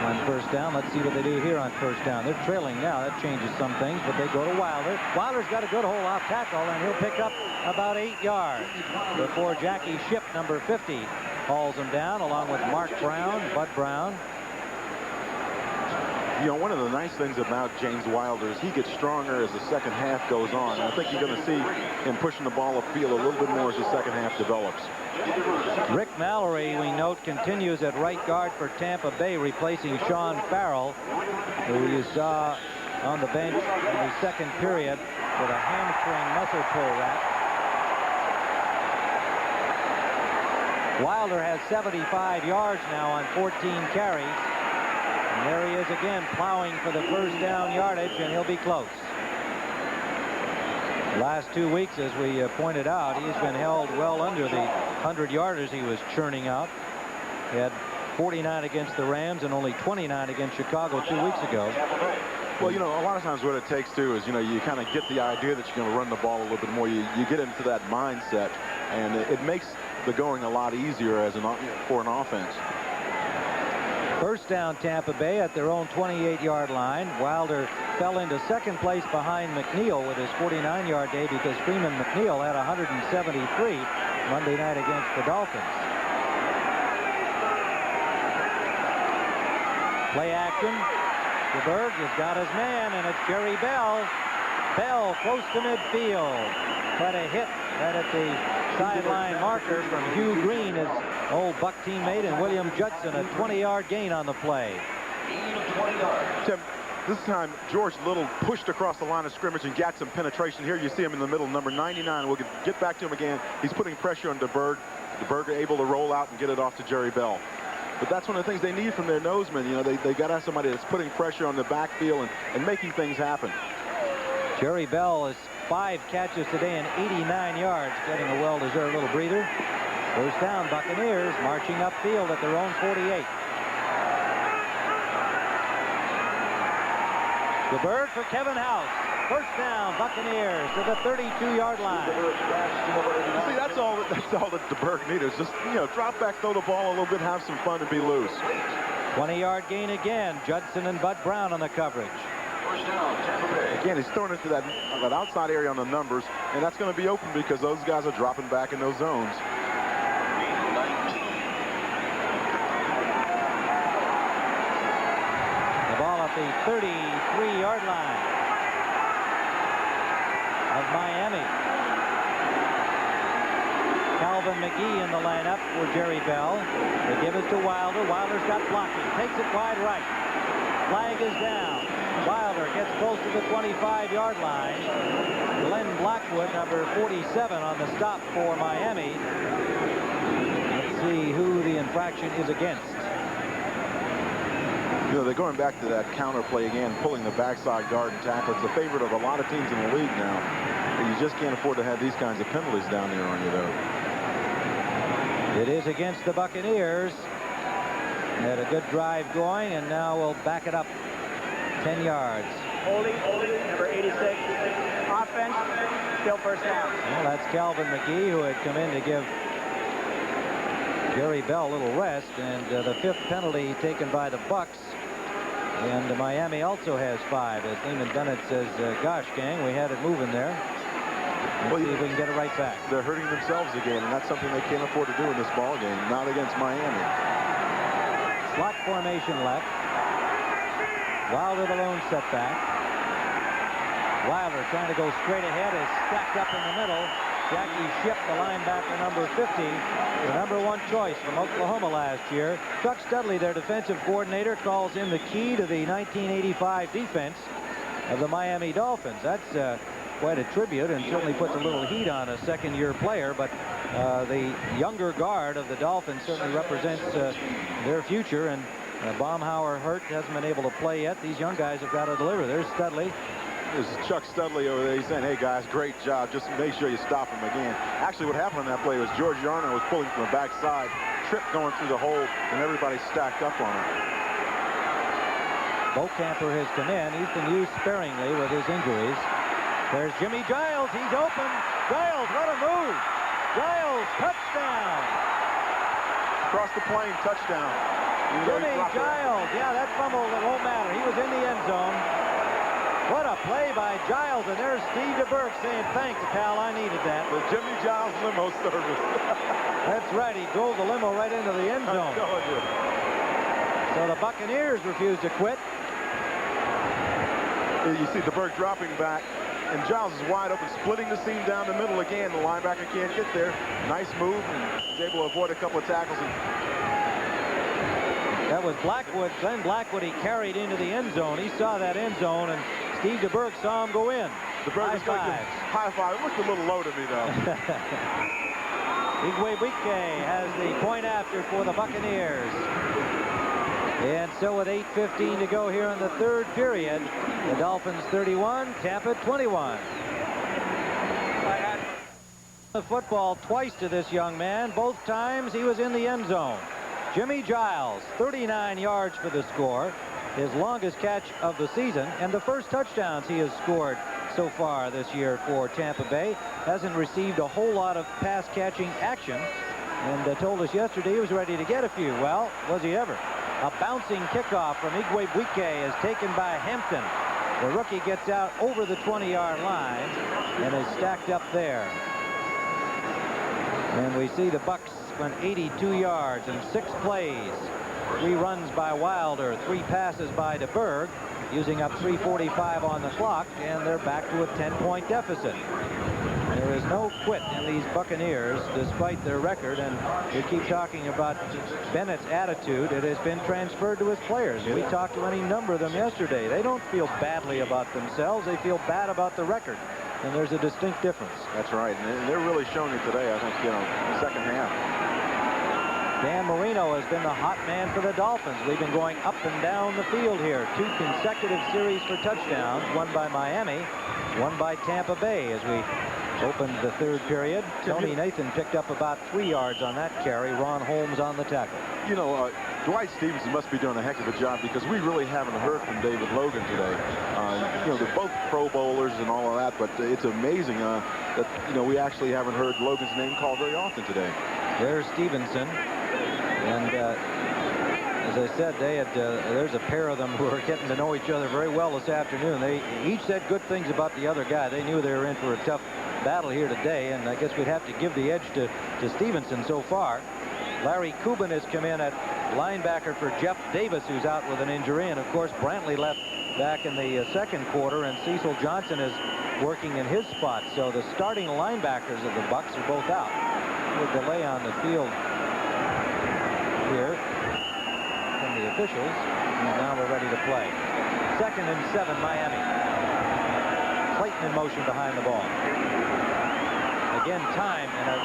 on first down. Let's see what they do here on first down. They're trailing now. That changes some things, but they go to Wilder. Wilder's got a good hole off tackle, and he'll pick up about 8 yards before Jackie Shipp, number 50, hauls him down, along with Mark Brown, Bud Brown. You know, one of the nice things about James Wilder is he gets stronger as the second half goes on. I think you're going to see him pushing the ball upfield a little bit more as the second half develops. Rick Mallory, we note, continues at right guard for Tampa Bay, replacing Sean Farrell, who you saw on the bench in the second period with a hamstring muscle pull wrap. Wilder has 75 yards now on 14 carries. And there he is again, plowing for the first down yardage, and he'll be close. The last 2 weeks, as we pointed out, he's been held well under the 100-yarders he was churning out. He had 49 against the Rams and only 29 against Chicago 2 weeks ago. Well, you know, a lot of times what it takes, too, is, you know, you kind of get the idea that you're going to run the ball a little bit more. You get into that mindset, and it makes the going a lot easier as for an offense. First down, Tampa Bay at their own 28-yard line. Wilder fell into second place behind McNeil with his 49-yard day because Freeman McNeil had 173 Monday night against the Dolphins. Play action. DeBerg has got his man, and it's Jerry Bell. Bell close to midfield. But a hit right at the sideline marker from Hugh Green, his old Buck teammate, and William Judson, a 20-yard gain on the play. Tim, this time George Little pushed across the line of scrimmage and got some penetration. Here you see him in the middle, number 99. We'll get back to him again. He's putting pressure on DeBerg. DeBerg able to roll out and get it off to Jerry Bell. But that's one of the things they need from their nosemen. You know, they got to have somebody that's putting pressure on the backfield and making things happen. Jerry Bell is 5 catches today and 89 yards, getting a well-deserved little breather. First down, Buccaneers marching upfield at their own 48. DeBerg for Kevin House. First down, Buccaneers to the 32-yard line. See, that's all that DeBerg needed is just, you know, drop back, throw the ball a little bit, have some fun, and be loose. 20-yard gain again. Judson and Bud Brown on the coverage. Again, he's throwing it to that outside area on the numbers, and that's going to be open because those guys are dropping back in those zones. The ball at the 33-yard line of Miami. Calvin McGee in the lineup for Jerry Bell. They give it to Wilder. Wilder's got blocking. Takes it wide right. Flag is down. Wilder gets close to the 25-yard line. Glenn Blackwood, number 47, on the stop for Miami. Let's see who the infraction is against. You know, they're going back to that counter play again, pulling the backside guard and tackle. It's the favorite of a lot of teams in the league now. But you just can't afford to have these kinds of penalties down there on you, though. It is against the Buccaneers. They had a good drive going, and now we'll back it up 10 yards. Holding, number 86. Offense, still first down. Well, that's Calvin McGee, who had come in to give Jerry Bell a little rest, and the 5th penalty taken by the Bucs. And Miami also has 5. As Lehman Bennett says, gosh, gang, we had it moving there. Let's see if we can get it right back. They're hurting themselves again, and that's something they can't afford to do in this ball game, not against Miami. Slot formation left. Wilder the lone setback. Wilder trying to go straight ahead, is stacked up in the middle. Jackie Shipp, the linebacker, number 50, the number 1 choice from Oklahoma last year. Chuck Studley, their defensive coordinator, calls him the key to the 1985 defense of the Miami Dolphins. That's quite a tribute, and certainly puts a little heat on a second-year player, but the younger guard of the Dolphins certainly represents their future, and Baumhauer hurt, hasn't been able to play yet. These young guys have got to deliver. There's Studley. There's Chuck Studley over there. He's saying, hey, guys, great job. Just make sure you stop him again. Actually, what happened on that play was George Yarno was pulling from the backside, tripped going through the hole, and everybody stacked up on him. Beaucamper has come in. He's been used sparingly with his injuries. There's Jimmy Giles. He's open. Giles, what a move. Giles, touchdown. Across the plane, touchdown. Jimmy Giles. Yeah, that fumble, that won't matter. He was in the end zone. What a play by Giles, and there's Steve DeBerg saying, thanks, pal, I needed that. The Jimmy Giles limo service. That's right, he drove the limo right into the end zone. So the Buccaneers refuse to quit. You see DeBerg dropping back, and Giles is wide open, splitting the seam down the middle again. The linebacker can't get there. Nice move, and he's able to avoid a couple of tackles. That was Blackwood. Glenn Blackwood, he carried into the end zone. He saw that end zone, and Steve DeBerg saw him go in. DeBerg high five. It looked a little low to me, though. Igwebuike has the point after for the Buccaneers. And so with 8:15 to go here in the third period, the Dolphins 31, Tampa 21. The football twice to this young man. Both times he was in the end zone. Jimmy Giles, 39 yards for the score, his longest catch of the season, and the first touchdowns he has scored so far this year for Tampa Bay. Hasn't received a whole lot of pass catching action, and told us yesterday he was ready to get a few. Well, was he ever? A bouncing kickoff from Igwebuike is taken by Hampton. The rookie gets out over the 20-yard line and is stacked up there. And we see the Bucs went 82 yards in 6 plays. 3 runs by Wilder, 3 passes by DeBerg, using up 3:45 on the clock, and they're back to a 10-point deficit. There is no quit in these Buccaneers despite their record, and we keep talking about Bennett's attitude. It has been transferred to his players. We talked to any number of them yesterday. They don't feel badly about themselves. They feel bad about the record, and there's a distinct difference. That's right, and they're really showing it today, I think, second half. Dan Marino has been the hot man for the Dolphins. We've been going up and down the field here. 2 consecutive series for touchdowns, one by Miami, one by Tampa Bay as we opened the third period. Tony Nathan picked up about 3 yards on that carry. Ron Holmes on the tackle. You know, Dwight Stevenson must be doing a heck of a job, because we really haven't heard from David Logan today. You know, they're both Pro Bowlers and all of that, but it's amazing that, you know, we actually haven't heard Logan's name called very often today. There's Stevenson. And as I said, there's a pair of them who are getting to know each other very well this afternoon. They each said good things about the other guy. They knew they were in for a tough battle here today, and I guess we'd have to give the edge to Stevenson so far. Larry Cuban has come in at linebacker for Jeff Davis, who's out with an injury, and of course Brantley left back in the second quarter, and Cecil Johnson is working in his spot. So the starting linebackers of the Bucs are both out. A delay on the field here from the officials, and now we're ready to play. 2nd and 7, Miami. Clayton in motion behind the ball. Again, time, and a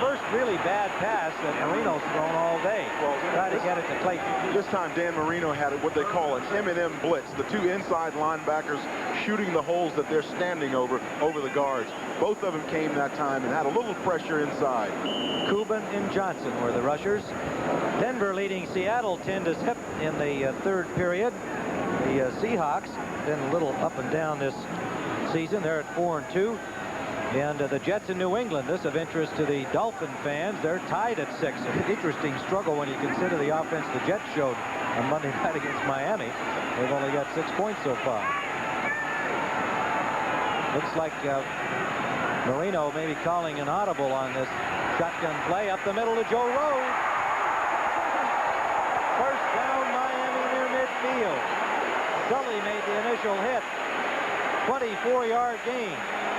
first really bad pass that Marino's thrown all day. Well, try to get it to Clayton. This time Dan Marino had what they call an M&M blitz. The 2 inside linebackers shooting the holes that they're standing over the guards. Both of them came that time and had a little pressure inside. Cuban and Johnson were the rushers. Denver leading Seattle 10-0 in the third period. The Seahawks been a little up and down this season. They're at 4-2. And the Jets in New England, this of interest to the Dolphin fans. They're tied at 6. An interesting struggle when you consider the offense the Jets showed on Monday night against Miami. They've only got 6 points so far. Looks like Marino maybe calling an audible on this shotgun play up the middle to Joe Rose. First down, Miami near midfield. Sully made the initial hit. 24-yard gain.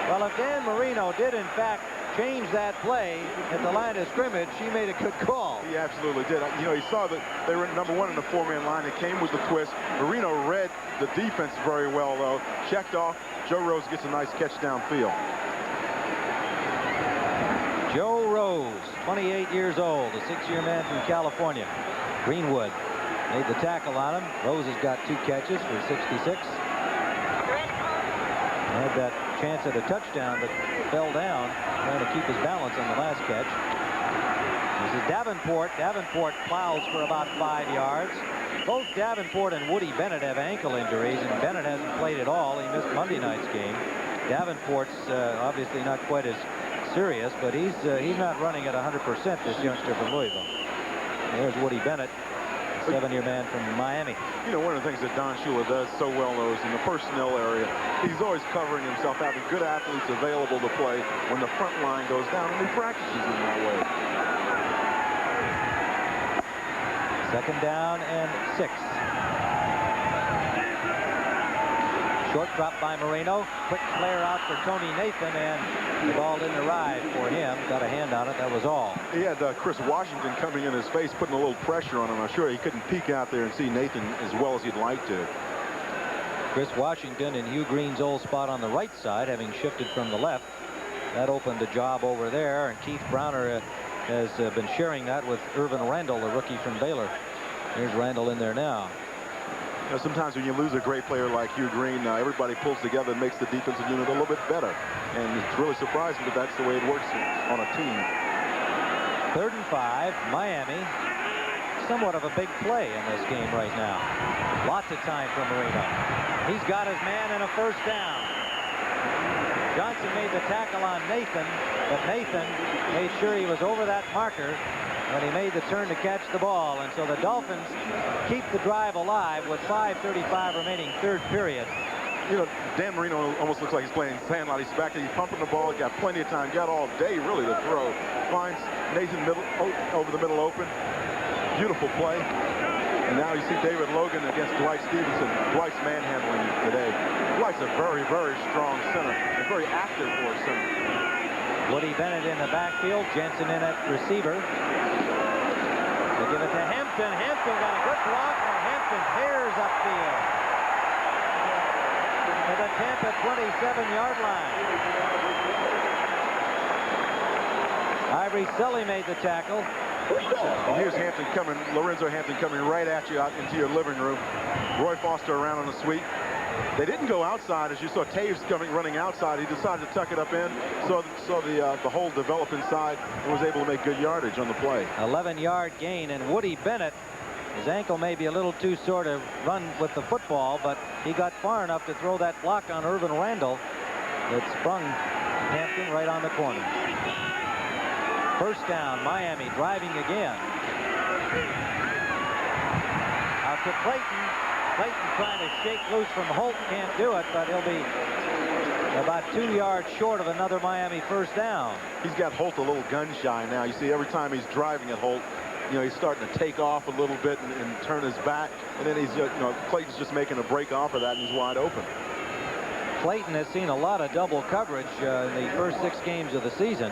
Well, if Dan Marino did, in fact, change that play at the line of scrimmage, he made a good call. He absolutely did. You know, he saw that they were number one in the four-man line. It came with the twist. Marino read the defense very well, though. Checked off. Joe Rose gets a nice catch downfield. Joe Rose, 28 years old, a 6-year man from California. Greenwood made the tackle on him. Rose has got 2 catches for 66. Had that chance at a touchdown, but fell down, trying to keep his balance on the last catch. This is Davenport. Davenport plows for about 5 yards. Both Davenport and Woody Bennett have ankle injuries, and Bennett hasn't played at all. He missed Monday night's game. Davenport's obviously not quite as serious, but he's not running at 100%, this youngster from Louisville. There's Woody Bennett, a 7-year man from Miami. You know, one of the things that Don Shula does so well, though, is in the personnel area, he's always covering himself, having good athletes available to play when the front line goes down, and he practices in that way. 2nd down and 6. Short drop by Marino. Quick flare out for Tony Nathan, and the ball didn't arrive for him. Got a hand on it, that was all. He had Chris Washington coming in his face, putting a little pressure on him. I'm sure he couldn't peek out there and see Nathan as well as he'd like to. Chris Washington in Hugh Green's old spot on the right side, having shifted from the left. That opened a job over there, and Keith Browner has been sharing that with Irvin Randall, the rookie from Baylor. Here's Randall in there now. You know, sometimes when you lose a great player like Hugh Green, everybody pulls together and makes the defensive unit a little bit better. And it's really surprising, but that's the way it works on a team. 3rd and 5, Miami. Somewhat of a big play in this game right now. Lots of time for Marino. He's got his man and a 1st down. Johnson made the tackle on Nathan, but Nathan made sure he was over that marker when he made the turn to catch the ball. And so the Dolphins keep the drive alive with 5:35 remaining, 3rd period. You know, Dan Marino almost looks like he's playing sandlot. He's back there, he's pumping the ball, got plenty of time, got all day really to throw. Finds Nathan over the middle open. Beautiful play. And now you see David Logan against Dwight Stevenson. Dwight's manhandling today. Dwight's a very, very strong center and very active for a center. Woody Bennett in the backfield, Jensen in at receiver. They give it to Hampton. Hampton got a good block, and Hampton tears upfield to the Tampa 27-yard line. Ivory Sully made the tackle. And here's Hampton coming, Lorenzo Hampton coming right at you out into your living room. Roy Foster around on the sweep. They didn't go outside, as you saw Taves running outside. He decided to tuck it up in, saw the hole develop inside, and was able to make good yardage on the play. 11-yard gain, and Woody Bennett, his ankle may be a little too sore to run with the football, but he got far enough to throw that block on Irvin Randall that sprung Hampton right on the corner. 1st down, Miami driving again. Out to Clayton. Clayton trying to shake loose from Holt, can't do it, but he'll be about 2 yards short of another Miami 1st down. He's got Holt a little gun shy now. You see every time he's driving at Holt, you know, he's starting to take off a little bit and turn his back, and then he's, you know, Clayton's just making a break off of that, and he's wide open. Clayton has seen a lot of double coverage in the first 6 games of the season.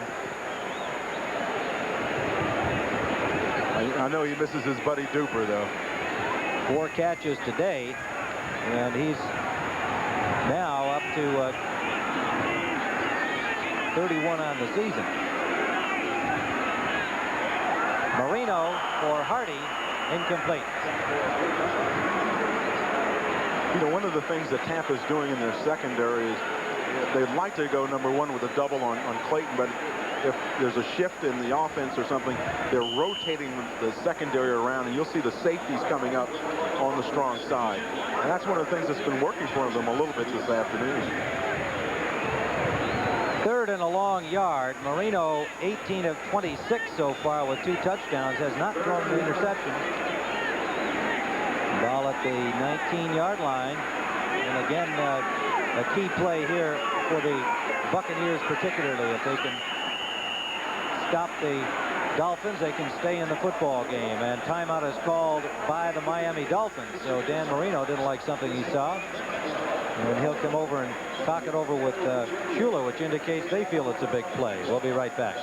I know he misses his buddy Duper, though. 4 catches today, and he's now up to 31 on the season. Marino for Hardy, incomplete. You know, one of the things that Tampa's doing in their secondary is they'd like to go number 1 with a double on Clayton, but if there's a shift in the offense or something, they're rotating the secondary around, and you'll see the safeties coming up on the strong side. And that's one of the things that's been working for them a little bit this afternoon. 3rd and a long yard. Marino, 18 of 26 so far with 2 touchdowns, has not thrown an interception. Ball at the 19-yard line. And again, a key play here for the Buccaneers, particularly. If they can stop the Dolphins, they can stay in the football game. And timeout is called by the Miami Dolphins. So Dan Marino didn't like something he saw. And he'll come over and talk it over with Shula, which indicates they feel it's a big play. We'll be right back.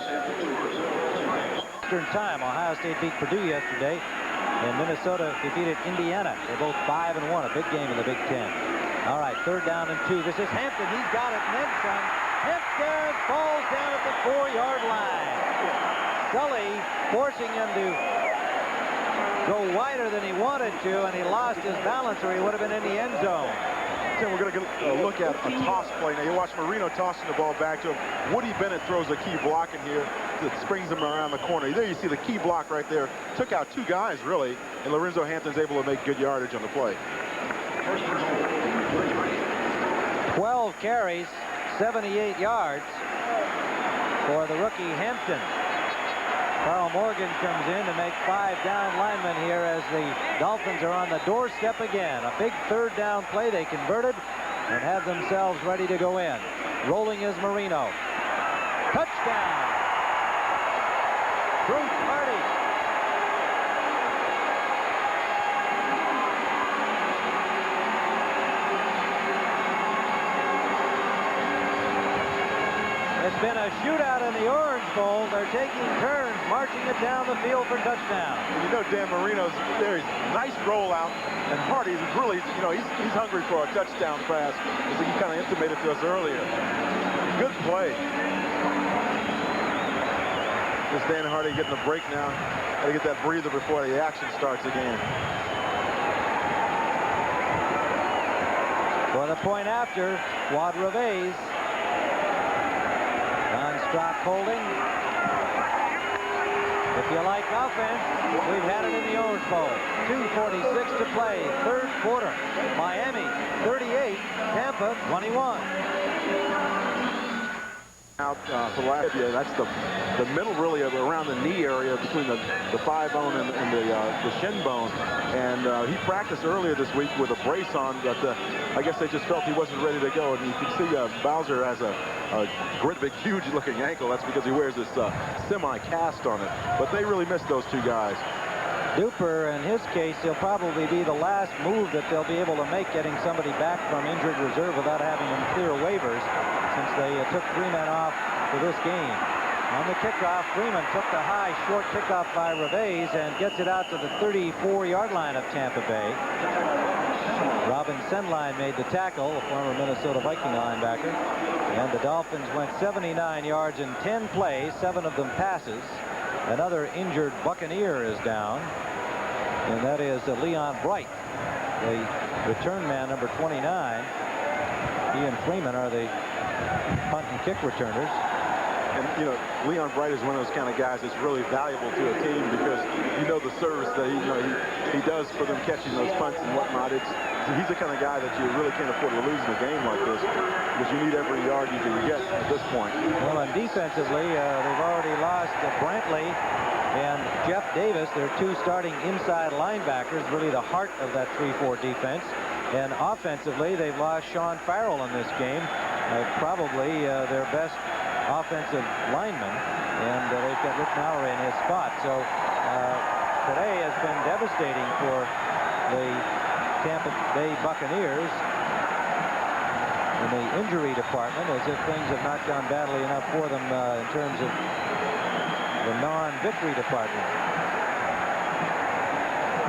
Eastern time, Ohio State beat Purdue yesterday, and Minnesota defeated Indiana. They're both 5-1, a big game in the Big Ten. All right, 3rd down and 2. This is Hampton. He's got it, and then some. Hampton falls down at the 4-yard line. Sully forcing him to go wider than he wanted to, and he lost his balance, or he would have been in the end zone. So we're going to get a look at a toss play. Now you watch Marino tossing the ball back to him. Woody Bennett throws a key block in here that springs him around the corner. There you see the key block right there. Took out 2 guys, really, and Lorenzo Hampton's able to make good yardage on the play. 12 carries, 78 yards for the rookie Hampton. Carl Morgan comes in to make 5 down linemen here as the Dolphins are on the doorstep again. A big 3rd down play. They converted and have themselves ready to go in. Rolling is Marino. Touchdown! Bruce Hardy. It's been a shootout in the Orange Bowl. They're taking turns marching it down the field for touchdown. You know, Dan Marino's there. Nice rollout, and Hardy's really, you know, he's hungry for a touchdown pass, as he kind of intimated to us earlier. Good play. This Dan Hardy getting a break now. Got to get that breather before the action starts again. For the point after, Fuad Reveiz. Non-stop holding. If you like offense, we've had it in the Orange Bowl. 2:46 to play, 3rd quarter. Miami 38, Tampa 21. Out for last year, that's the middle really of around the knee area between the thigh bone and the shin bone. And he practiced earlier this week with a brace on, but I guess they just felt he wasn't ready to go. And you can see Bowser has a great big huge looking ankle. That's because he wears this semi-cast on it. But they really missed those 2 guys. Duper, in his case, he'll probably be the last move that they'll be able to make, getting somebody back from injured reserve without having them clear waivers, since they took 3 men off for this game. On the kickoff, Freeman took the high, short kickoff by Reveiz and gets it out to the 34-yard line of Tampa Bay. Robin Senline made the tackle, a former Minnesota Viking linebacker. And the Dolphins went 79 yards in 10 plays, 7 of them passes. Another injured Buccaneer is down, and that is Leon Bright, the return man, number 29. He and Freeman are the punt and kick returners. And, you know, Leon Bright is one of those kind of guys that's really valuable to a team, because you know the service that he does for them catching those punts and whatnot. He's the kind of guy that you really can't afford to lose in a game like this, because you need every yard you can get at this point. Well, and defensively, they've already lost Brantley and Jeff Davis. They're 2 starting inside linebackers, really the heart of that 3-4 defense. And offensively, they've lost Sean Farrell in this game, probably their best offensive lineman, and they've got Rick Mallory in his spot. So today has been devastating for the Tampa Bay Buccaneers in the injury department, as if things have not gone badly enough for them in terms of the non-victory department.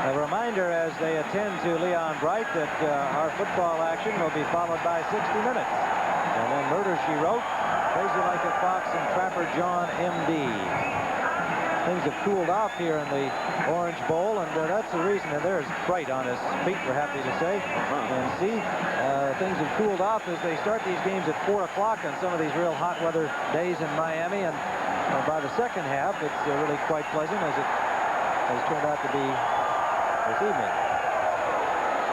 A reminder as they attend to Leon Bright that our football action will be followed by 60 Minutes. And then Murder, She Wrote, Crazy Like a Fox, and Trapper John M.D. Things have cooled off here in the Orange Bowl, and that's the reason. And there's Bright on his feet, we're happy to say. And see, things have cooled off as they start these games at 4 o'clock on some of these real hot weather days in Miami. And by the second half, it's really quite pleasant, as it has turned out to be this evening.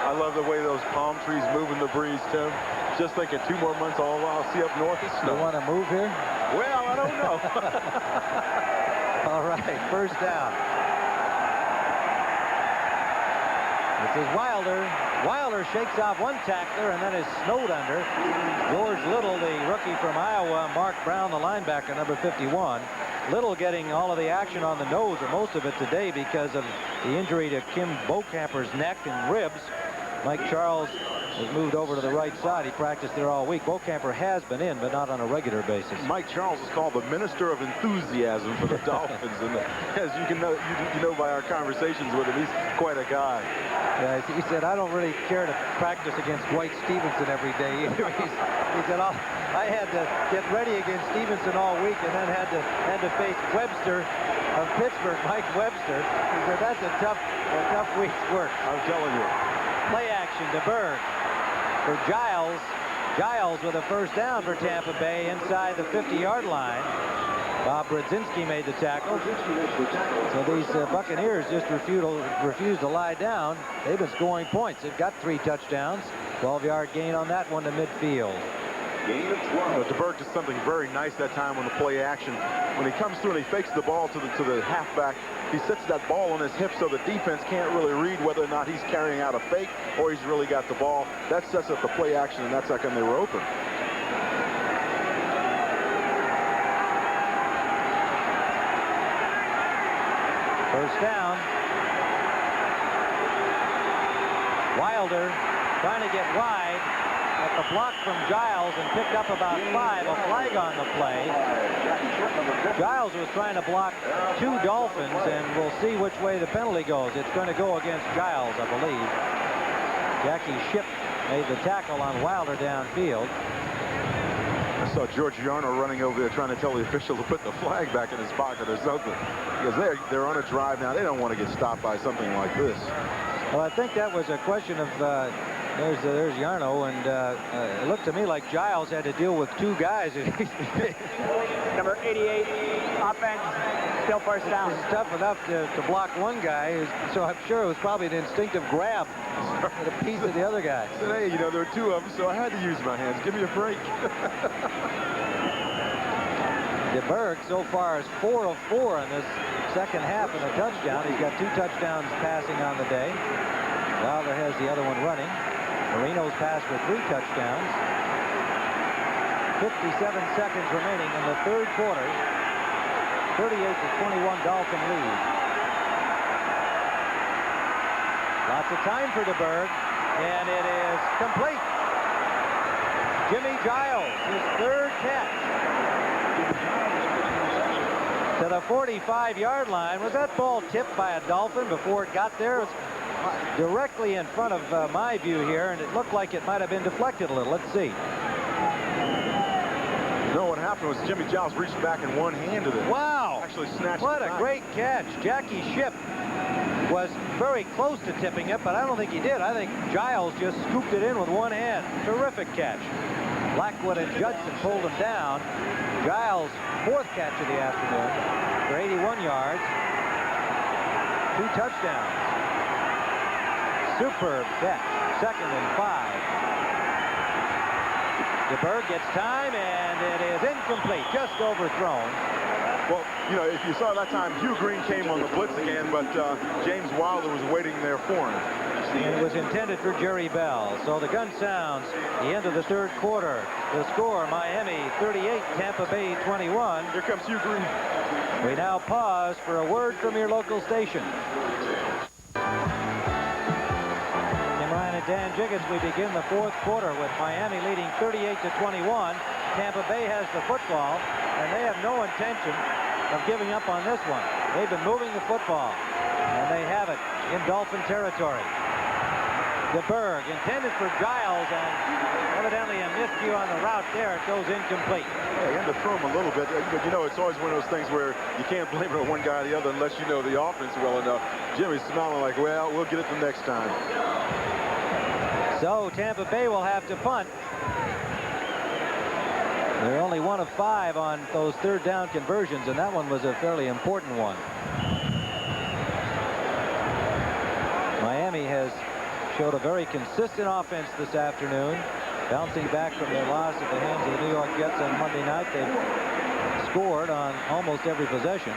I love the way those palm trees move in the breeze, Tim. Just thinking 2 more months, I'll see up north of snow. You want to move here? Well, I don't know. All right, 1st down. This is Wilder. Wilder shakes off 1 tackler and then is snowed under. George Little, the rookie from Iowa. Mark Brown, the linebacker, number 51. Little getting all of the action on the nose, or most of it today, because of the injury to Kim Bokamper's neck and ribs. Mike Charles has moved over to the right side. He practiced there all week. Bokamper has been in, but not on a regular basis. Mike Charles is called the minister of enthusiasm for the Dolphins, and as you can know, you know by our conversations with him, he's quite a guy. Yeah, he said, I don't really care to practice against Dwight Stevenson every day either. He said, I had to get ready against Stevenson all week, and then had to face Webster of Pittsburgh, Mike Webster. He said, that's a tough week's work. I'm telling you. Play action to Berg for Giles. Giles with a first down for Tampa Bay inside the 50-yard line. Bob Brodzinski made the tackle. So these Buccaneers just refused to lie down. They've been scoring points. They've got 3 touchdowns. 12-yard gain on that one to midfield. DeBerg did something very nice that time on the play action. When he comes through and he fakes the ball to the halfback, he sets that ball on his hip so the defense can't really read whether or not he's carrying out a fake or he's really got the ball. That sets up the play action, and that's how come they were open. First down. Wilder trying to get wide. At the block from Giles and picked up about 5. A flag on the play. Giles was trying to block 2 Dolphins, and we'll see which way the penalty goes. It's going to go against Giles, I believe. Jackie Shipp made the tackle on Wilder downfield. I saw George Yarno running over there trying to tell the official to put the flag back in his pocket or something. Because they're on a drive now. They don't want to get stopped by something like this. Well, I think that was a question of there's Yarno, and it looked to me like Giles had to deal with 2 guys. Number 88, offense, still first down. It's tough enough to block one guy, so I'm sure it was probably an instinctive grab at a piece of the other guy. I said, hey, you know, there were 2 of them, so I had to use my hands. Give me a break. DeBerg so far is 4 of 4 in this second half and a touchdown. He's got 2 touchdowns passing on the day. Wilder has the other one running. Marino's passed for 3 touchdowns. 57 seconds remaining in the 3rd quarter. 38-21 Dolphin lead. Lots of time for DeBerg, and it is complete. Jimmy Giles, his 3rd catch. To the 45-yard line. Was that ball tipped by a Dolphin before it got there? It was directly in front of my view here, and it looked like it might have been deflected a little. Let's see. No, what happened was Jimmy Giles reached back and one-handed it. Wow! Actually snatched it. What a back. great catch. Jackie Shipp was very close to tipping it, but I don't think he did. I think Giles just scooped it in with one hand. Terrific catch. Blackwood and Judson pulled him down. Giles' 4th catch of the afternoon for 81 yards. 2 touchdowns. Superb catch. 2nd and 5. DeBerg gets time, and it is incomplete. Just overthrown. Well, you know, if you saw that time, Hugh Green came on the blitz again, but James Wilder was waiting there for him. And it was intended for Jerry Bell. So the gun sounds. The end of the 3rd quarter. The score, Miami 38, Tampa Bay 21. Here comes Hugh Green. We now pause for a word from your local station. Tim Ryan and Dan Jiggins, we begin the 4th quarter with Miami leading 38-21. Tampa Bay has the football, and they have no intention of giving up on this one. They've been moving the football, and they have it in Dolphin territory. DeBerg intended for Giles, and evidently a miscue on the route there. It goes incomplete. Yeah, he had to throw him a little bit, but you know, it's always one of those things where you can't blame it on one guy or the other unless you know the offense well enough. Jimmy's smiling like, well, we'll get it the next time. So Tampa Bay will have to punt. They're only 1 of 5 on those 3rd down conversions, and that one was a fairly important one. Miami has showed a very consistent offense this afternoon, bouncing back from their loss at the hands of the New York Jets on Monday night. They've scored on almost every possession.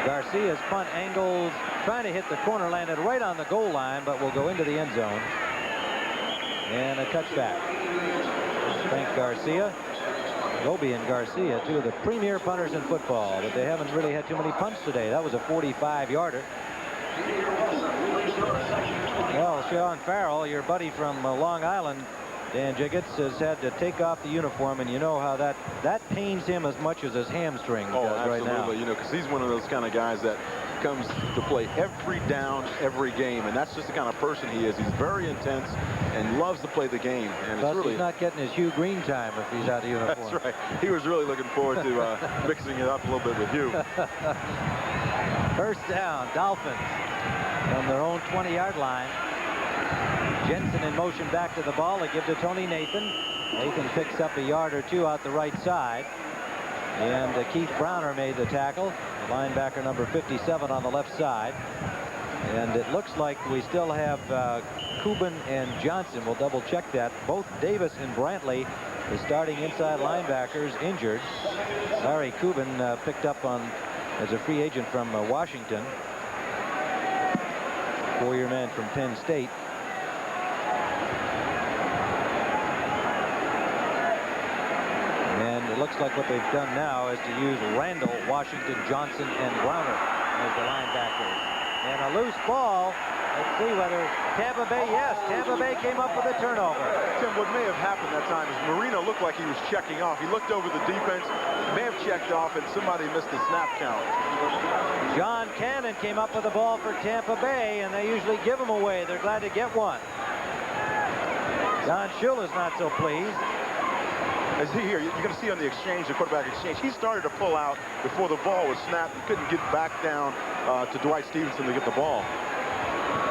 Garcia's punt angled, trying to hit the corner, landed right on the goal line, but will go into the end zone. And a touchback. Frank Garcia, Gobi and Garcia, 2 of the premier punters in football, but they haven't really had too many punts today. That was a 45-yarder. Well, Sean Farrell, your buddy from Long Island, Dan Jiggets, has had to take off the uniform, and you know how that pains him as much as his hamstring does right now. Absolutely, you know, because he's one of those kind of guys that comes to play every down, every game, and that's just the kind of person he is. He's very intense and loves to play the game. And Plus, it's really, he's not getting his Hugh Green time if he's out of uniform. That's right. He was really looking forward to mixing it up a little bit with you. First down, Dolphins from their own 20-yard line. Jensen in motion back to the ball. They give to Tony Nathan. Nathan picks up a yard or two out the right side. And Keith Browner made the tackle. The linebacker number 57 on the left side. And it looks like we still have Kubin and Johnson. We'll double check that. Both Davis and Brantley, the starting inside linebackers, injured. Larry Kubin picked up on as a free agent from Washington. 4-year man from Penn State. And it looks like what they've done now is to use Randall, Washington, Johnson, and Browner as the linebackers. And a loose ball. Let's see whether Tampa Bay, yes, Tampa Bay came up with a turnover. Tim, what may have happened that time is Marino looked like he was checking off. He looked over the defense, may have checked off, and somebody missed the snap count. John Cannon came up with the ball for Tampa Bay, and they usually give them away. They're glad to get one. Don Shula's not so pleased. As here, you're going to see on the exchange, the quarterback exchange, he started to pull out before the ball was snapped. He couldn't get back down to Dwight Stevenson to get the ball.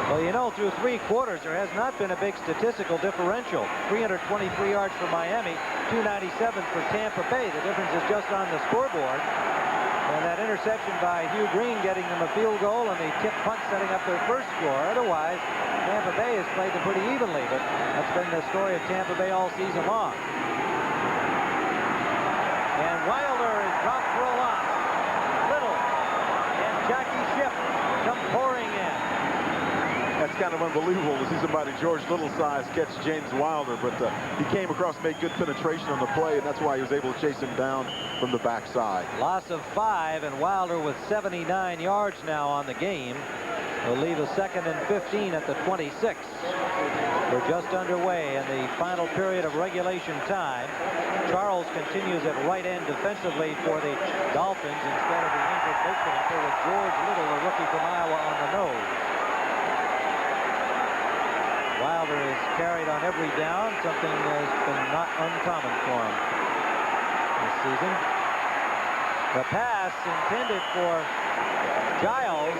Well, you know, through 3 quarters, there has not been a big statistical differential. 323 yards for Miami, 297 for Tampa Bay. The difference is just on the scoreboard. And that interception by Hugh Green getting them a field goal, and the tip punt setting up their first score. Otherwise, Tampa Bay has played them pretty evenly, but that's been the story of Tampa Bay all season long. And Wilder is dropped for a loss. Little and Jackie Schiff come pouring in. That's kind of unbelievable to see somebody George Little's size catch James Wilder, but he came across, made good penetration on the play, and that's why he was able to chase him down from the backside. Loss of 5, and Wilder with 79 yards now on the game. Will leave a 2nd and 15 at the 26. We're just underway in the final period of regulation time. Charles continues at right end defensively for the Dolphins instead of the injured Baker, with George Little, the rookie from Iowa, on the nose. Wilder is carried on every down, something that has been not uncommon for him this season. The pass intended for Giles.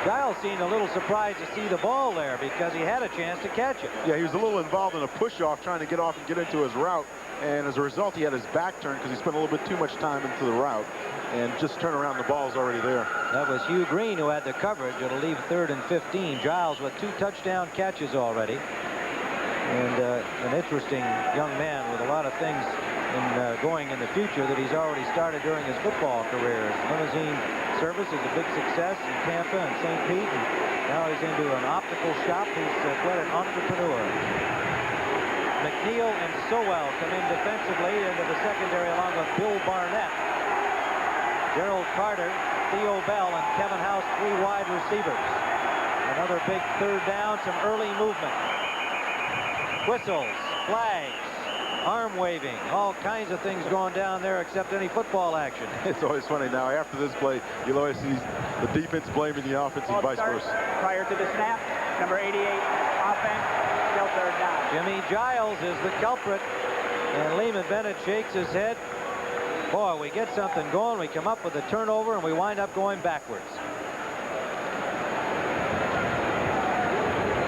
Giles seemed a little surprised to see the ball there because he had a chance to catch it. Yeah, he was a little involved in a push-off trying to get off and get into his route. And as a result, he had his back turned because he spent a little bit too much time into the route. And just turn around, the ball's already there. That was Hugh Green who had the coverage. It'll leave 3rd and 15. Giles with 2 touchdown catches already. And an interesting young man with a lot of things going in the future that he's already started during his football career. His limousine service is a big success in Tampa and St. Pete. And now he's into an optical shop. He's quite an entrepreneur. McNeil and Sowell come in defensively into the secondary along with Bill Barnett. Gerald Carter, Theo Bell, and Kevin House, 3 wide receivers. Another big 3rd down, some early movement. Whistles, flags, arm waving, all kinds of things going down there except any football action. It's always funny now. After this play, you'll always see the defense blaming the offense and vice versa. Prior to the snap, number 88, offense, still 3rd down. Jimmy Giles is the culprit, and Lehman Bennett shakes his head. Boy, we get something going, we come up with a turnover, and we wind up going backwards.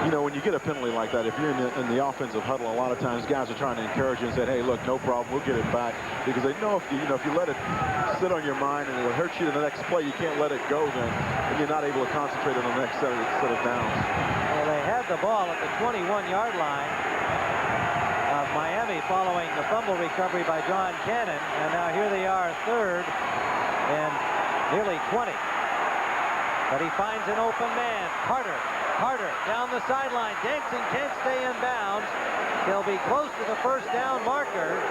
You know, when you get a penalty like that, if you're in the offensive huddle, a lot of times guys are trying to encourage you and say, hey, look, no problem, we'll get it back. Because they know if you let it sit on your mind and it will hurt you in the next play, you can't let it go then, and you're not able to concentrate on the next set of downs. Well, they had the ball at the 21-yard line of Miami following the fumble recovery by John Cannon, and now here they are, 3rd and nearly 20. But he finds an open man, Carter down the sideline. Danson can't stay in bounds. He'll be close to the 1st down marker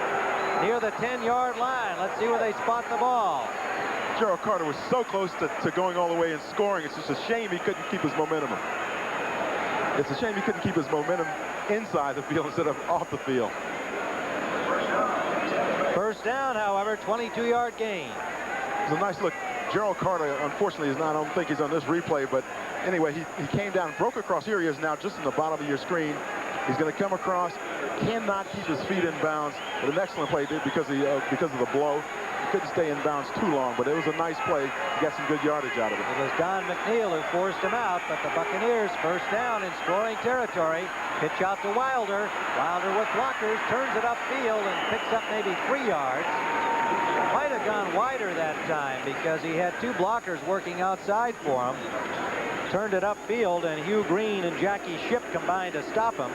near the 10-yard line. Let's see where they spot the ball. Gerald Carter was so close to going all the way and scoring. It's just a shame he couldn't keep his momentum. It's a shame he couldn't keep his momentum inside the field instead of off the field. First down, however, 22-yard gain. It was a nice look. Gerald Carter, unfortunately, is not, I don't think he's on this replay, but anyway, he came down, broke across. Here he is now just in the bottom of your screen. He's going to come across, cannot keep his feet in bounds, but an excellent play because of the blow. He couldn't stay in bounds too long, but it was a nice play. He got some good yardage out of it. It was Don McNeil who forced him out, but the Buccaneers first down in scoring territory. Pitch out to Wilder. Wilder with blockers, turns it upfield and picks up maybe 3 yards. Might have gone wider that time because he had 2 blockers working outside for him. Turned it upfield, and Hugh Green and Jackie Shipp combined to stop him.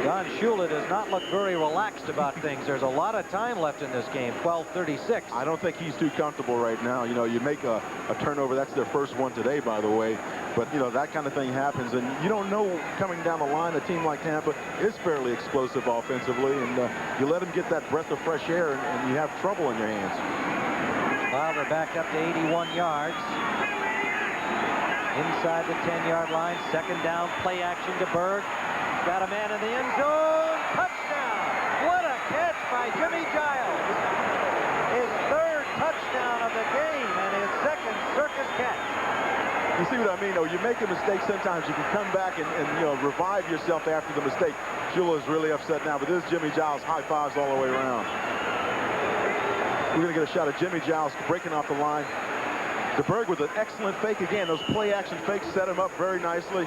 Don Shula does not look very relaxed about things. There's a lot of time left in this game, 12:36. I don't think he's too comfortable right now. You know, you make a turnover. That's their first one today, by the way. But, you know, that kind of thing happens. And you don't know coming down the line, a team like Tampa is fairly explosive offensively. And you let them get that breath of fresh air, and you have trouble in your hands. Wilder backed up to 81 yards. Inside the 10-yard line. Second down, play action to Berg. Got a man in the end zone. Touchdown! What a catch by Jimmy Giles. His 3rd touchdown of the game and his 2nd circus catch. You see what I mean, though? You make a mistake sometimes. You can come back and you know, revive yourself after the mistake. Shula is really upset now, but this is Jimmy Giles. High fives all the way around. We're going to get a shot of Jimmy Giles breaking off the line. DeBerg with an excellent fake again. Those play-action fakes set him up very nicely.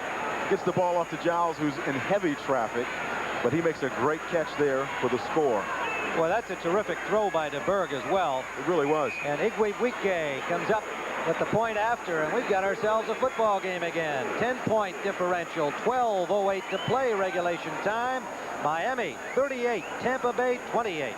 Gets the ball off to Giles, who's in heavy traffic, but he makes a great catch there for the score. Well, that's a terrific throw by DeBerg as well. It really was. And Igwebuike comes up with the point after, and we've got ourselves a football game again. 10-point differential, 12:08 to play regulation time. Miami 38, Tampa Bay 28.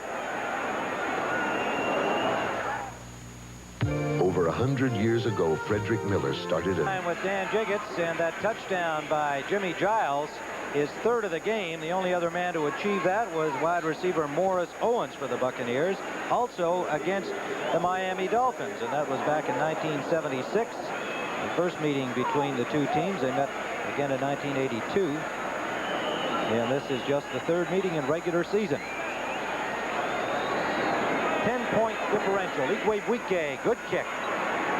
Over 100 years ago, Frederick Miller started Time with Dan Jiggets, and that touchdown by Jimmy Giles is 3rd of the game. The only other man to achieve that was wide receiver Morris Owens for the Buccaneers, also against the Miami Dolphins, and that was back in 1976. The first meeting between the two teams. They met again in 1982, and this is just the 3rd meeting in regular season. 10-point differential. Igwebuike, good kick.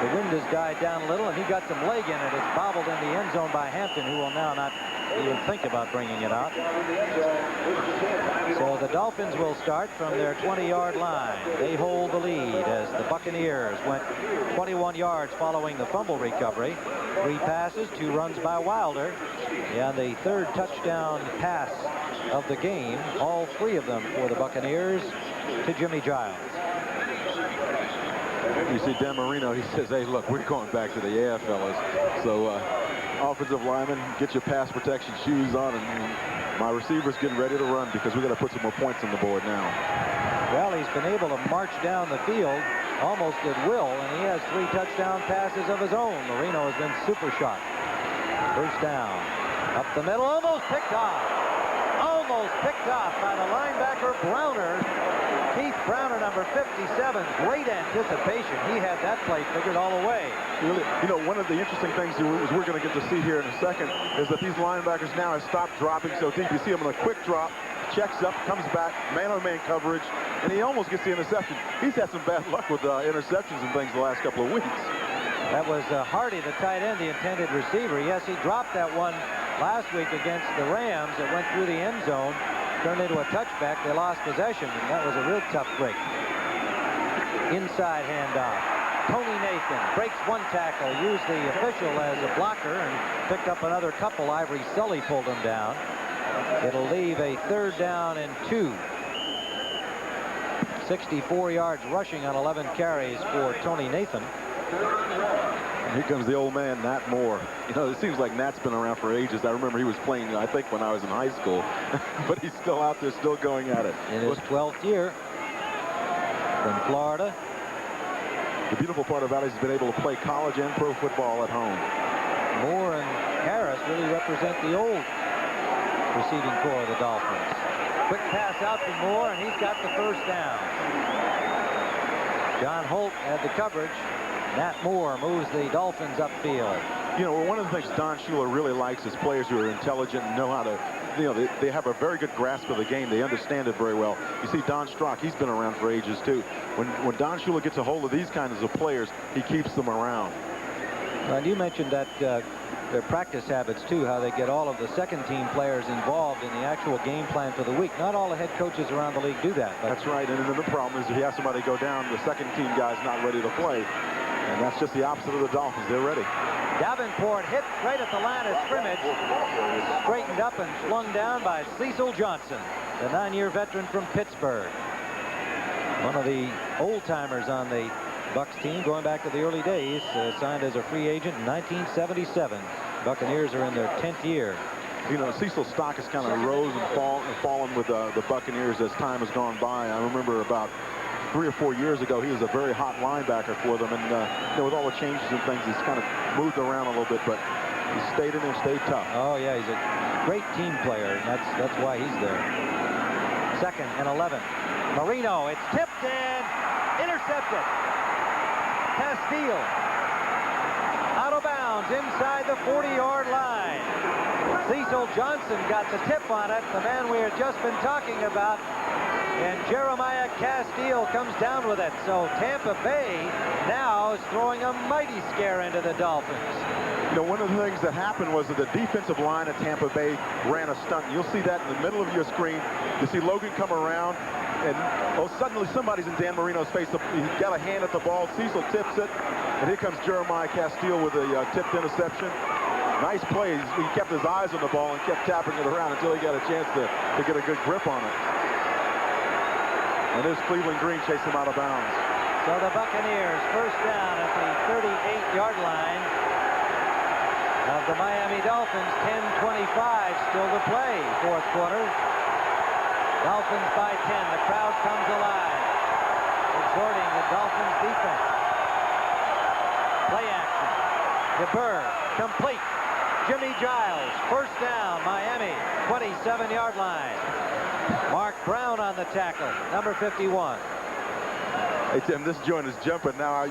The wind has died down a little, and he got some leg in it. It's bobbled in the end zone by Hampton, who will now not even think about bringing it out. So the Dolphins will start from their 20-yard line. They hold the lead as the Buccaneers went 21 yards following the fumble recovery. 3 passes, 2 runs by Wilder, and the 3rd touchdown pass of the game, all 3 of them for the Buccaneers, to Jimmy Giles. You see Dan Marino, he says, hey, look, we're going back to the air, fellas. So offensive linemen, get your pass protection shoes on, and my receiver's getting ready to run because we got to put some more points on the board now. Well, he's been able to march down the field almost at will, and he has 3 touchdown passes of his own. Marino has been super sharp. First down. Up the middle, almost picked off. Almost picked off by the linebacker Browner. Keith Browner, number 57. Great anticipation. He had that play figured all the way. Really, you know, one of the interesting things we're going to get to see here in a second is that these linebackers now have stopped dropping so deep. You see him in a quick drop, checks up, comes back, man-on-man coverage, and he almost gets the interception. He's had some bad luck with interceptions and things the last couple of weeks. That was Hardy, the tight end, the intended receiver. Yes, he dropped that one last week against the Rams. It went through the end zone, turned into a touchback. They lost possession, and that was a real tough break. Inside handoff. Tony Nathan breaks 1 tackle, used the official as a blocker, and picked up another couple. Ivory Sully pulled him down. It'll leave a 3rd down and 2. 64 yards rushing on 11 carries for Tony Nathan. Here comes the old man, Nat Moore. You know, it seems like Nat's been around for ages. I remember he was playing, I think, when I was in high school. But he's still out there, still going at it. In his 12th year from Florida. The beautiful part about it is he's been able to play college and pro football at home. Moore and Harris really represent the old receiving core of the Dolphins. Quick pass out to Moore, and he's got the first down. John Holt had the coverage. Nat Moore moves the Dolphins upfield. You know, one of the things Don Shula really likes is players who are intelligent and know how to, you know, they have a very good grasp of the game. They understand it very well. You see Don Strock, he's been around for ages too. When Don Shula gets a hold of these kinds of players, he keeps them around. And you mentioned that their practice habits too, how they get all of the second team players involved in the actual game plan for the week. Not all the head coaches around the league do that. That's right, and then the problem is if you have somebody go down, the second team guy's not ready to play. And that's just the opposite of the Dolphins. They're ready. Davenport hit right at the line of scrimmage. Straightened up and flung down by Cecil Johnson, the 9-year veteran from Pittsburgh. One of the old-timers on the Bucs team going back to the early days, signed as a free agent in 1977. Buccaneers are in their 10th year. You know, Cecil's stock has kind of rose and fallen with the Buccaneers as time has gone by. I remember about 3 or 4 years ago, he was a very hot linebacker for them, and you know, with all the changes and things, he's kind of moved around a little bit, but he stayed in there, stayed tough. Oh yeah, he's a great team player, and that's why he's there. 2nd and 11. Marino, it's tipped and intercepted. Castile out of bounds inside the 40-yard line. Cecil Johnson got the tip on it, the man we had just been talking about. And Jeremiah Castile comes down with it. So Tampa Bay now is throwing a mighty scare into the Dolphins. You know, one of the things that happened was that the defensive line at Tampa Bay ran a stunt. You'll see that in the middle of your screen. You see Logan come around, and suddenly somebody's in Dan Marino's face. He got a hand at the ball. Cecil tips it, and here comes Jeremiah Castile with a tipped interception. Nice play. He kept his eyes on the ball and kept tapping it around until he got a chance to get a good grip on it. And there's Cleveland Green chasing him out of bounds. So the Buccaneers first down at the 38-yard line of the Miami Dolphins. 10:25 still to play, 4th quarter. Dolphins by 10. The crowd comes alive, exhorting the Dolphins defense. Play action. DeBurr complete. Jimmy Giles, first down, Miami, 27-yard line. Mark Brown on the tackle, number 51. Hey, Tim, this joint is jumping now.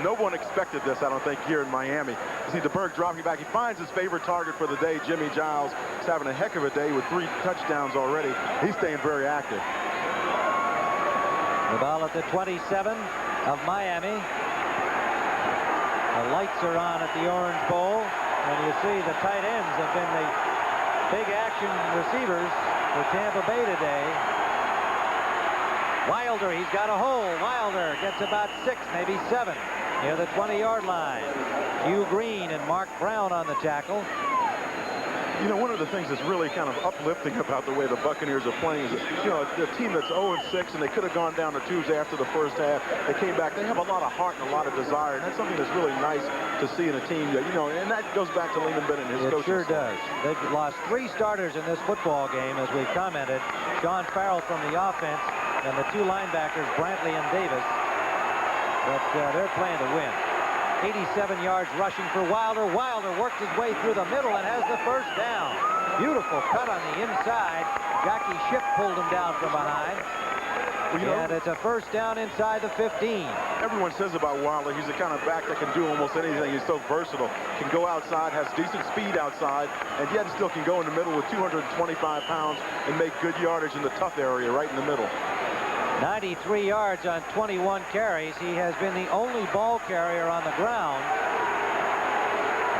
No one expected this, I don't think, here in Miami. You see DeBurr dropping back. He finds his favorite target for the day, Jimmy Giles. He's having a heck of a day with 3 touchdowns already. He's staying very active. The ball at the 27 of Miami. The lights are on at the Orange Bowl. And you see the tight ends have been the big action receivers for Tampa Bay today. Wilder, he's got a hole. Wilder gets about 6, maybe 7 near the 20-yard line. Hugh Green and Mark Brown on the tackle. You know, one of the things that's really kind of uplifting about the way the Buccaneers are playing is that, you know, a team that's 0-6 and they could have gone down to 2s after the first half. They came back. They have a lot of heart and a lot of desire, and that's something that's really nice to see in a team. You know, and that goes back to Lehman Bennett and his coaching. It sure does. They've lost 3 starters in this football game, as we've commented. Sean Farrell from the offense and the 2 linebackers, Brantley and Davis. But they're playing to win. 87 yards rushing for Wilder. Wilder works his way through the middle and has the first down. Beautiful cut on the inside. Jackie Shipp pulled him down from behind. Well, you know, and it's a first down inside the 15. Everyone says about Wilder, he's the kind of back that can do almost anything. He's so versatile. Can go outside, has decent speed outside, and yet still can go in the middle with 225 pounds and make good yardage in the tough area right in the middle. 93 yards on 21 carries. He has been the only ball carrier on the ground.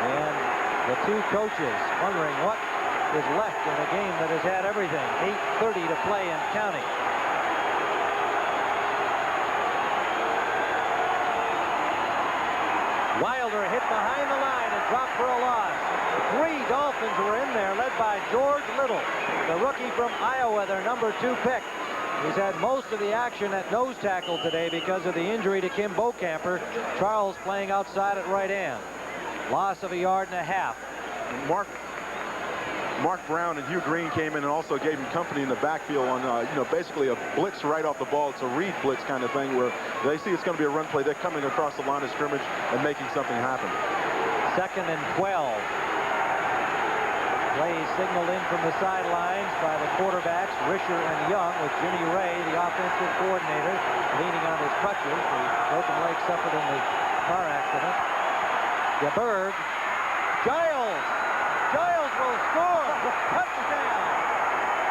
And the 2 coaches wondering what is left in a game that has had everything. 8:30 to play and counting. Wilder hit behind the line and dropped for a loss. 3 Dolphins were in there, led by George Little, the rookie from Iowa, their number 2 pick. He's had most of the action at nose tackle today because of the injury to Kim Bocamper. Charles playing outside at right end. Loss of 1.5 yards. Mark Brown and Hugh Green came in and also gave him company in the backfield on, you know, basically a blitz right off the ball. It's a read blitz kind of thing where they see it's going to be a run play. They're coming across the line of scrimmage and making something happen. 2nd and 12. Plays signaled in from the sidelines by the quarterbacks, Risher and Young, with Jimmy Ray, the offensive coordinator, leaning on his crutches. The broken leg suffered in the car accident. DeBerg. Giles. Giles will score. Touchdown.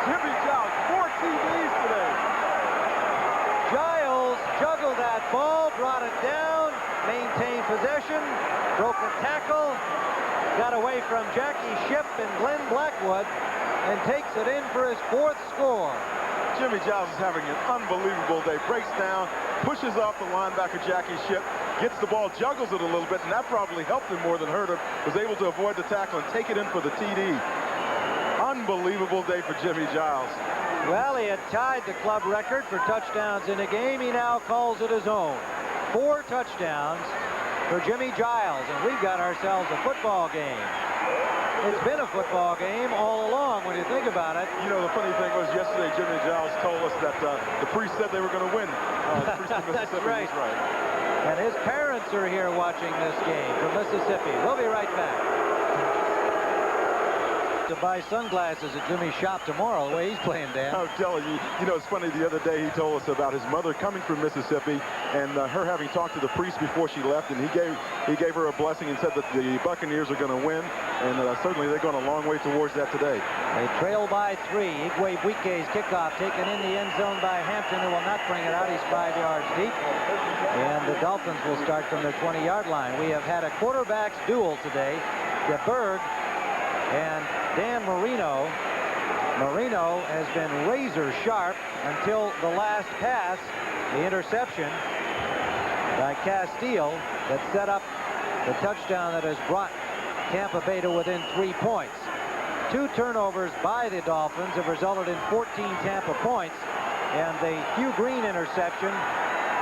Jimmy Giles, 4 TDs today. Giles juggled that ball, brought it down, maintained possession, broke a tackle, got away from Jackie Shipp and Glenn Blackwood, and takes it in for his 4th score. Jimmy Giles is having an unbelievable day. Breaks down, pushes off the linebacker Jackie Shipp, gets the ball, juggles it a little bit, and that probably helped him more than hurt him. Was able to avoid the tackle and take it in for the TD. Unbelievable day for Jimmy Giles. Well, he had tied the club record for touchdowns in a game. He now calls it his own. 4 touchdowns for Jimmy Giles, and we've got ourselves a football game. It's been a football game all along when you think about it. You know, the funny thing was yesterday Jimmy Giles told us that the priest said they were going to win. The priest of Mississippi. That's right. Was right. And his parents are here watching this game from Mississippi. We'll be right back. To buy sunglasses at Jimmy's shop tomorrow, the way he's playing, Dan. I'm telling you, you know, it's funny, the other day he told us about his mother coming from Mississippi and her having talked to the priest before she left, and he gave her a blessing and said that the Buccaneers are going to win, and certainly they're going a long way towards that today. They trail by 3. Igwe Buike's kickoff taken in the end zone by Hampton, who will not bring it out. He's 5 yards deep. And the Dolphins will start from their 20-yard line. We have had a quarterbacks duel today. DeBerg and Dan Marino. Marino has been razor sharp until the last pass, the interception by Castile that set up the touchdown that has brought Tampa Bay to within 3 points. 2 turnovers by the Dolphins have resulted in 14 Tampa points, and the Hugh Green interception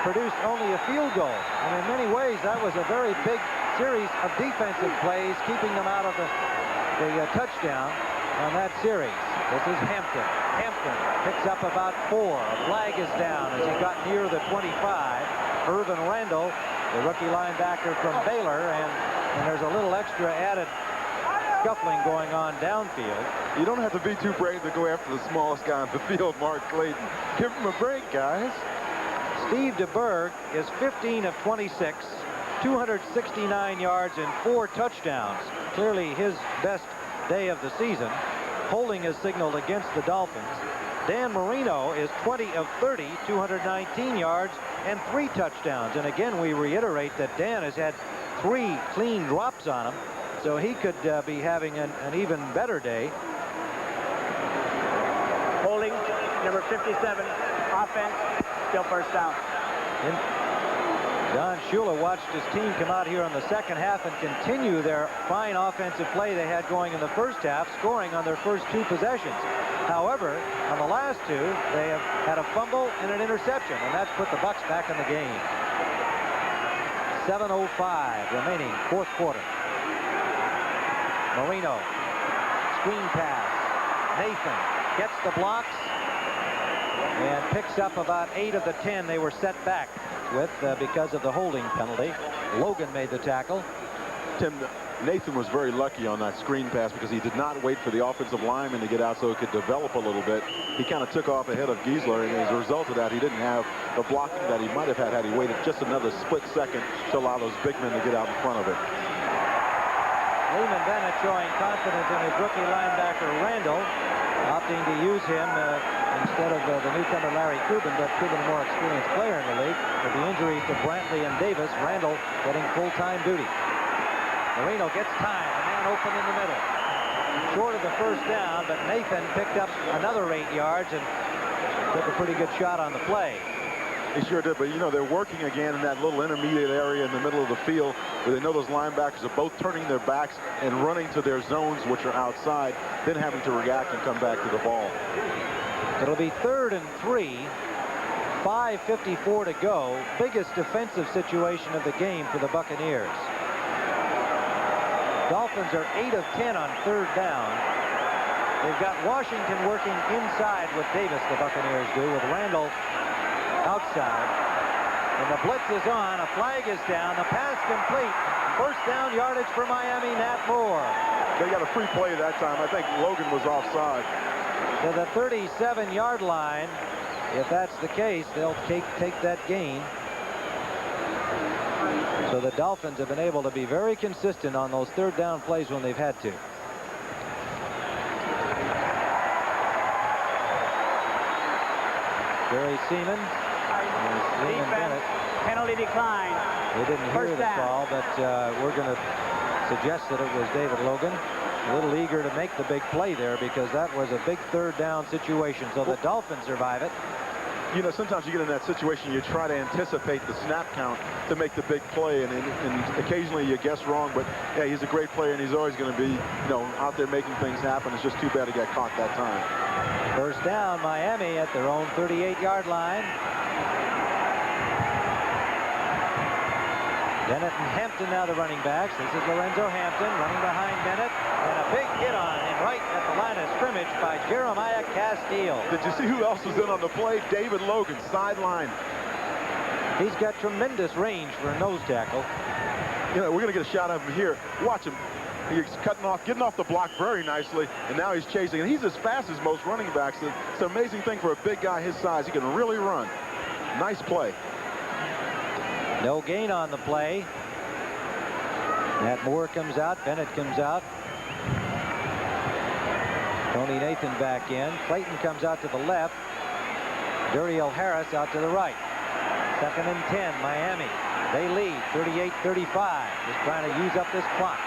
produced only a field goal. And in many ways, that was a very big series of defensive plays, keeping them out of the touchdown on that series. This is Hampton. Hampton picks up about 4. A flag is down as he got near the 25. Irvin Randall, the rookie linebacker from Baylor, and there's a little extra added scuffling going on downfield. You don't have to be too brave to go after the smallest guy on the field, Mark Clayton. Give him a break, guys. Steve DeBerg is 15 of 26, 269 yards and 4 touchdowns. Clearly his best day of the season. Holding is signaled against the Dolphins. Dan Marino is 20 of 30, 219 yards and 3 touchdowns. And again, we reiterate that Dan has had 3 clean drops on him, so he could be having an even better day. Holding, number 57, offense, still first down. Don Shula watched his team come out here in the second half and continue their fine offensive play they had going in the first half, scoring on their first 2 possessions. However, on the last 2, they have had a fumble and an interception, and that's put the Bucs back in the game. 7:05 remaining, 4th quarter. Marino, screen pass. Nathan gets the blocks and picks up about 8 of the 10 they were set back with because of the holding penalty. Logan made the tackle. Tim, Nathan was very lucky on that screen pass because he did not wait for the offensive lineman to get out so it could develop a little bit. He kind of took off ahead of Giesler, and as a result of that, he didn't have the blocking that he might have had he waited just another split second to allow those big men to get out in front of it. Raymond Bennett showing confidence in his rookie linebacker Randall, opting to use him instead of the newcomer Larry Cuban, but Cuban a more experienced player in the league. With the injuries to Brantley and Davis, Randall getting full-time duty. Marino gets time, a man open in the middle. Short of the first down, but Nathan picked up another 8 yards and took a pretty good shot on the play. He sure did, but you know, they're working again in that little intermediate area in the middle of the field where they know those linebackers are both turning their backs and running to their zones, which are outside, then having to react and come back to the ball. It'll be 3rd and 3, 5:54 to go. Biggest defensive situation of the game for the Buccaneers. Dolphins are 8 of 10 on 3rd down. They've got Washington working inside with Davis, the Buccaneers do, with Randall outside. And the blitz is on. A flag is down. The pass complete. First down yardage for Miami. Nat Moore they got a free play that time. I think Logan was offside. To the 37-yard line. If that's the case, they'll take that gain. So the Dolphins have been able to be very consistent on those third down plays when they've had to. Barry Seaman. Defense, penalty decline. They didn't hear the call, but we're going to suggest that it was David Logan. A little eager to make the big play there because that was a big third down situation. So the Dolphins survive it. You know, sometimes you get in that situation, you try to anticipate the snap count to make the big play, and occasionally you guess wrong, but yeah, he's a great player, and he's always going to be, you know, out there making things happen. It's just too bad he got caught that time. First down, Miami at their own 38-yard line. Bennett and Hampton now the running backs. This is Lorenzo Hampton running behind Bennett. And a big hit on him right at the line of scrimmage by Jeremiah Castile. Did you see who else was in on the play? David Logan, sideline. He's got tremendous range for a nose tackle. You know, we're going to get a shot of him here. Watch him. He's getting off the block very nicely, and now he's chasing. And he's as fast as most running backs. It's an amazing thing for a big guy his size. He can really run. Nice play. No gain on the play. Matt Moore comes out. Bennett comes out. Tony Nathan back in. Clayton comes out to the left. Duriel Harris out to the right. 2nd and 10, Miami. They lead 38-35. Just trying to use up this clock.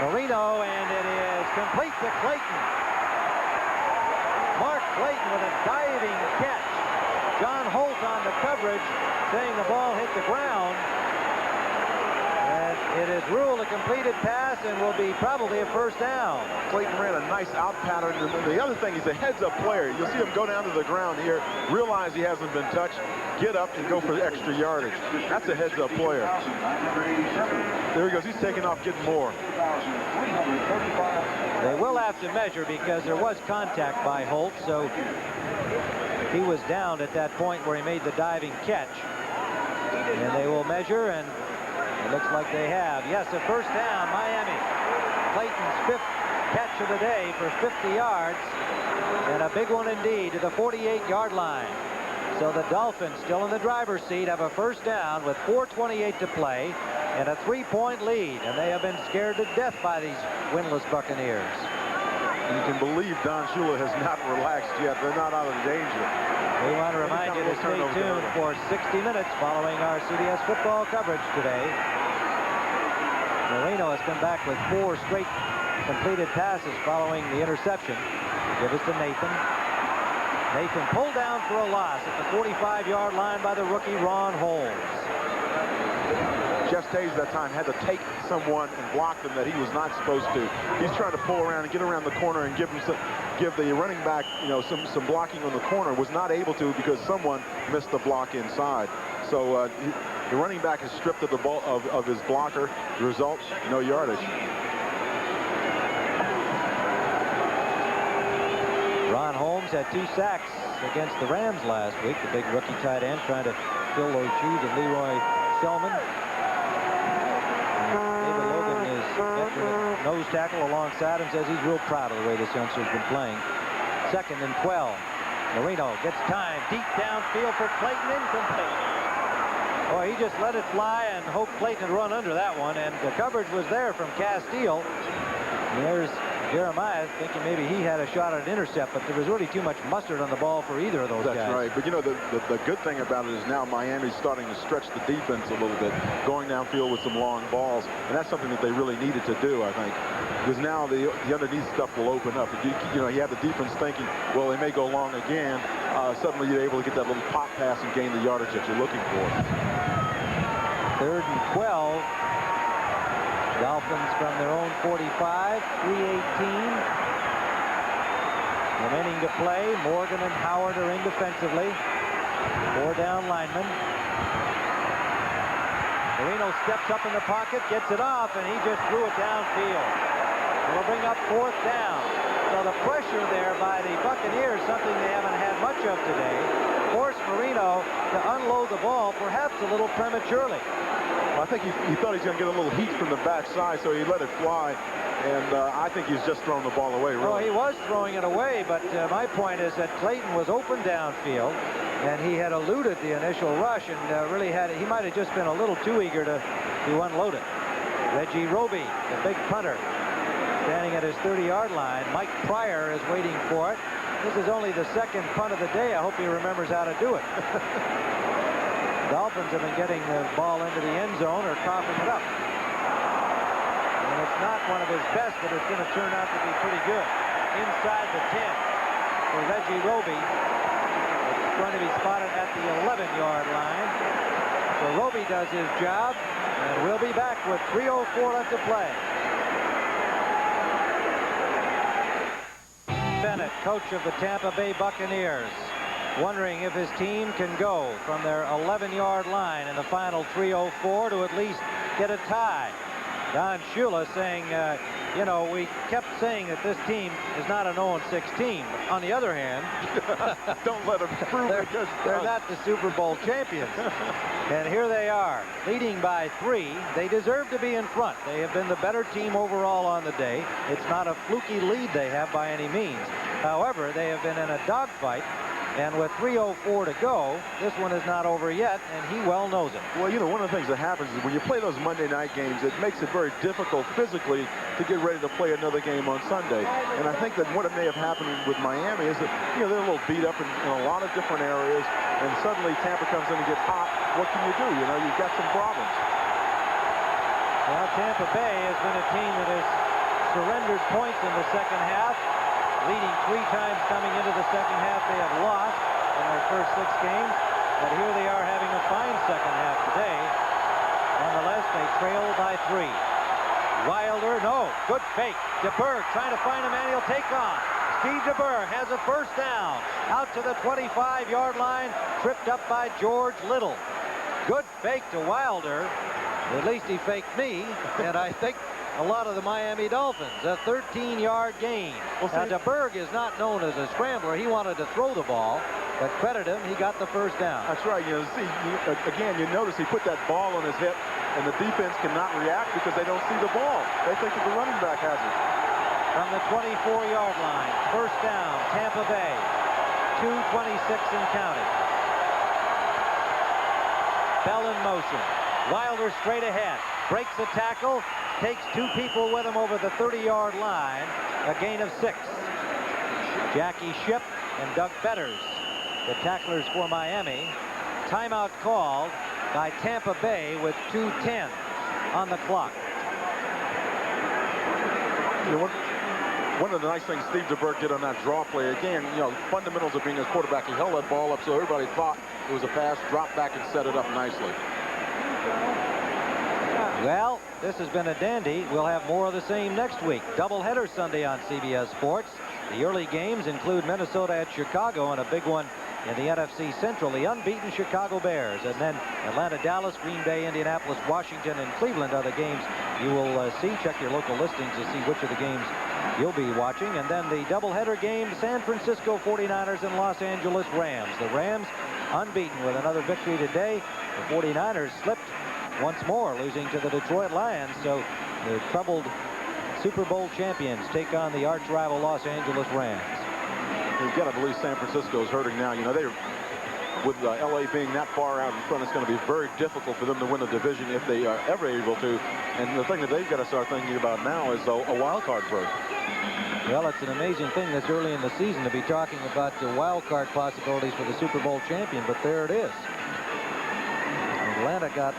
Marino, and it is complete to Clayton. Mark Clayton with a diving catch. John Holt on the coverage, saying the ball hit the ground. And it is ruled a completed pass and will be probably a first down. Clayton ran a nice out pattern. And the other thing, he's a heads-up player. You'll see him go down to the ground here, realize he hasn't been touched, get up and go for extra yardage. That's a heads-up player. There he goes. He's taking off, getting more. They will have to measure because there was contact by Holt, so he was down at that point where he made the diving catch. And they will measure, and it looks like they have. Yes, a first down, Miami. Clayton's 5th catch of the day for 50 yards. And a big one indeed to the 48-yard line. So the Dolphins, still in the driver's seat, have a first down with 4:28 to play and a 3-point lead. And they have been scared to death by these winless Buccaneers. You can believe Don Shula has not relaxed yet. They're not out of danger. We want to remind you to stay tuned for 60 minutes following our CBS football coverage today. Marino has come back with 4 straight completed passes following the interception. Give us to Nathan. Nathan pulled down for a loss at the 45-yard line by the rookie Ron Holmes. Jeff Tays that time had to take someone and block them that he was not supposed to. He's trying to pull around and get around the corner and give the running back, you know, some blocking on the corner. Was not able to because someone missed the block inside. So the running back is stripped of the ball of his blocker. The result, no yardage. Ron Holmes had 2 sacks against the Rams last week. The big rookie tight end trying to fill those shoes of Leroy Selman. David Logan is veteran nose tackle alongside him, says he's real proud of the way this youngster's been playing. 2nd and 12. Marino gets time deep downfield for Clayton, incomplete. Boy, he just let it fly and hoped Clayton would run under that one, and the coverage was there from Castile. And there's Jeremiah thinking maybe he had a shot at an intercept, but there was really too much mustard on the ball for either of those guys. That's right. But, you know, the good thing about it is now Miami's starting to stretch the defense a little bit, going downfield with some long balls. And that's something that they really needed to do, I think. Because now the underneath stuff will open up. If you have the defense thinking, well, they may go long again. Suddenly you're able to get that little pop pass and gain the yardage that you're looking for. 3rd and 12. Dolphins from their own 45, 3:18 remaining to play. Morgan and Howard are in defensively. 4 down linemen. Marino steps up in the pocket, gets it off, and he just threw it downfield. It'll bring up 4th down. So the pressure there by the Buccaneers, something they haven't had much of today, forced Marino know, to unload the ball perhaps a little prematurely. I think he thought he was going to get a little heat from the backside, so he let it fly. And I think he's just thrown the ball away, really. Well, he was throwing it away, but my point is that Clayton was open downfield, and he had eluded the initial rush and really he might have just been a little too eager to unload it. Reggie Roby, the big punter, standing at his 30-yard line. Mike Pryor is waiting for it. This is only the second punt of the day. I hope he remembers how to do it. Dolphins have been getting the ball into the end zone or coughing it up. And it's not one of his best, but it's going to turn out to be pretty good. Inside the 10 for Reggie Roby. It's going to be spotted at the 11-yard line. So Roby does his job, and we'll be back with 3:04 left to play. Bennett, coach of the Tampa Bay Buccaneers, wondering if his team can go from their 11-yard line in the final 3:04 to at least get a tie. Don Shula saying, you know, we kept saying that this team is not an 0-6 team. On the other hand, don't let them prove it. They're not the Super Bowl champions. And here they are, leading by 3. They deserve to be in front. They have been the better team overall on the day. It's not a fluky lead they have by any means. However, they have been in a dogfight. And with 3:04 to go, this one is not over yet, and he well knows it. Well, you know, one of the things that happens is when you play those Monday night games, it makes it very difficult physically to get ready to play another game on Sunday. And I think that what may have happened with Miami is that, you know, they're a little beat up in a lot of different areas, and suddenly Tampa comes in and gets hot. What can you do? You know, you've got some problems. Well, Tampa Bay has been a team that has surrendered points in the second half. Leading 3 times coming into the second half, they have lost in their first 6 games. But here they are having a fine second half today. Nonetheless, they trail by 3. Wilder, no, good fake. DeBerg trying to find a man he'll take on. Steve DeBerg has a first down. Out to the 25-yard line, tripped up by George Little. Good fake to Wilder. At least he faked me, and I think a lot of the Miami Dolphins. A 13-yard gain. Well, now, DeBerg is not known as a scrambler. He wanted to throw the ball, but credit him, he got the first down. That's right. You know, see, again, you notice he put that ball on his hip, and the defense cannot react because they don't see the ball. They think that the running back has it. From the 24-yard line, first down, Tampa Bay. 2:26 and counting. Bell in motion. Wilder straight ahead. Breaks the tackle. Takes 2 people with him over the 30-yard line. A gain of 6. Jackie Shipp and Doug Betters, the tacklers for Miami. Timeout called by Tampa Bay with 2:10 on the clock. You know, one of the nice things Steve DeBerg did on that draw play, again, you know, fundamentals of being a quarterback, he held that ball up so everybody thought it was a pass, dropped back and set it up nicely. Well, this has been a dandy. We'll have more of the same next week. Doubleheader Sunday on CBS Sports. The early games include Minnesota at Chicago and a big one in the NFC Central, the unbeaten Chicago Bears. And then Atlanta, Dallas, Green Bay, Indianapolis, Washington, and Cleveland are the games you will see. Check your local listings to see which of the games you'll be watching. And then the doubleheader game, San Francisco 49ers and Los Angeles Rams. The Rams unbeaten with another victory today. The 49ers slipped once more, losing to the Detroit Lions. So the troubled Super Bowl champions take on the arch rival Los Angeles Rams. You've got to believe San Francisco is hurting now. You know, they're with L.A. being that far out in front, it's going to be very difficult for them to win the division if they are ever able to. And the thing that they've got to start thinking about now is a wild card berth. Well, it's an amazing thing this early in the season to be talking about the wild card possibilities for the Super Bowl champion, but there it is. Atlanta got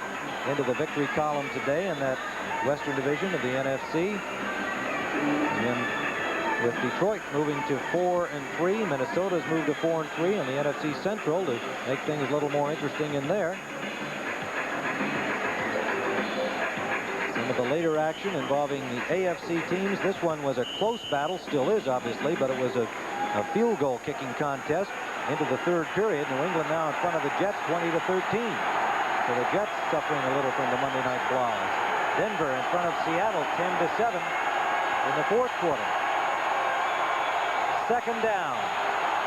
into the victory column today in that Western Division of the NFC. And with Detroit moving to 4-3, Minnesota's moved to 4-3 on the NFC Central to make things a little more interesting in there. Some of the later action involving the AFC teams. This one was a close battle, still is obviously, but it was a field goal kicking contest into the 3rd period. New England now in front of the Jets 20-13. So the Jets suffering a little from the Monday night flaws. Denver in front of Seattle 10-7 in the 4th quarter. Second down.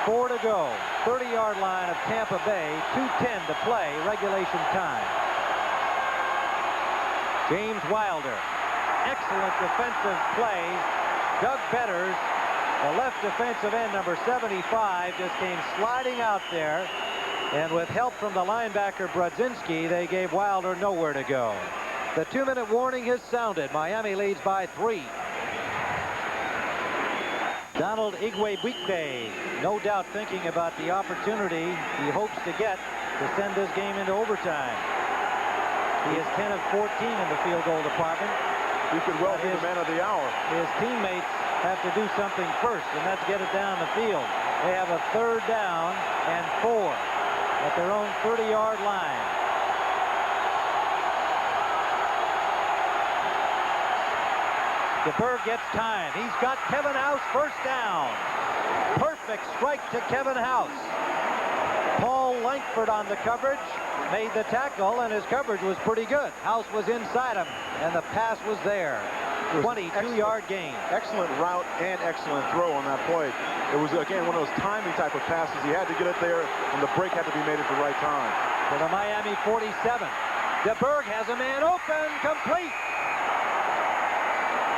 4 to go. 30-yard line of Tampa Bay. 2:10 to play, regulation time. James Wilder. Excellent defensive play. Doug Betters, the left defensive end, number 75, just came sliding out there. And with help from the linebacker Brodzinski, they gave Wilder nowhere to go. The 2-minute warning has sounded. Miami leads by 3. Donald Igwebuike, no doubt thinking about the opportunity he hopes to get to send this game into overtime. He is 10 of 14 in the field goal department. He could well be the man of the hour. His teammates have to do something first, and that's get it down the field. They have a 3rd down and 4 at their own 30-yard line. DeBerg gets time. He's got Kevin House, first down. Perfect strike to Kevin House. Paul Langford on the coverage, made the tackle, and his coverage was pretty good. House was inside him, and the pass was there. 22-yard gain. Excellent route and excellent throw on that play. It was, again, one of those timing type of passes. He had to get it there, and the break had to be made at the right time. For the Miami 47. DeBerg has a man open, complete.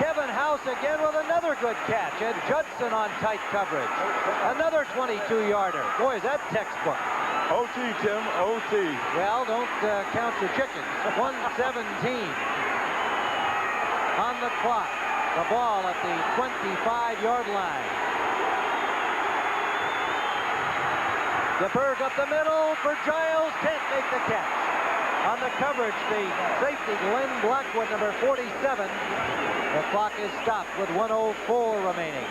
Kevin House again with another good catch, and Judson on tight coverage. Another 22-yarder. Boy, is that textbook. OT, Tim, OT. Well, don't count your chickens. 1:17 on the clock. The ball at the 25-yard line. DeBerg up the middle for Giles. Can't make the catch. On the coverage, the safety, Glenn Blackwood, number 47. The clock is stopped with 1:04 remaining.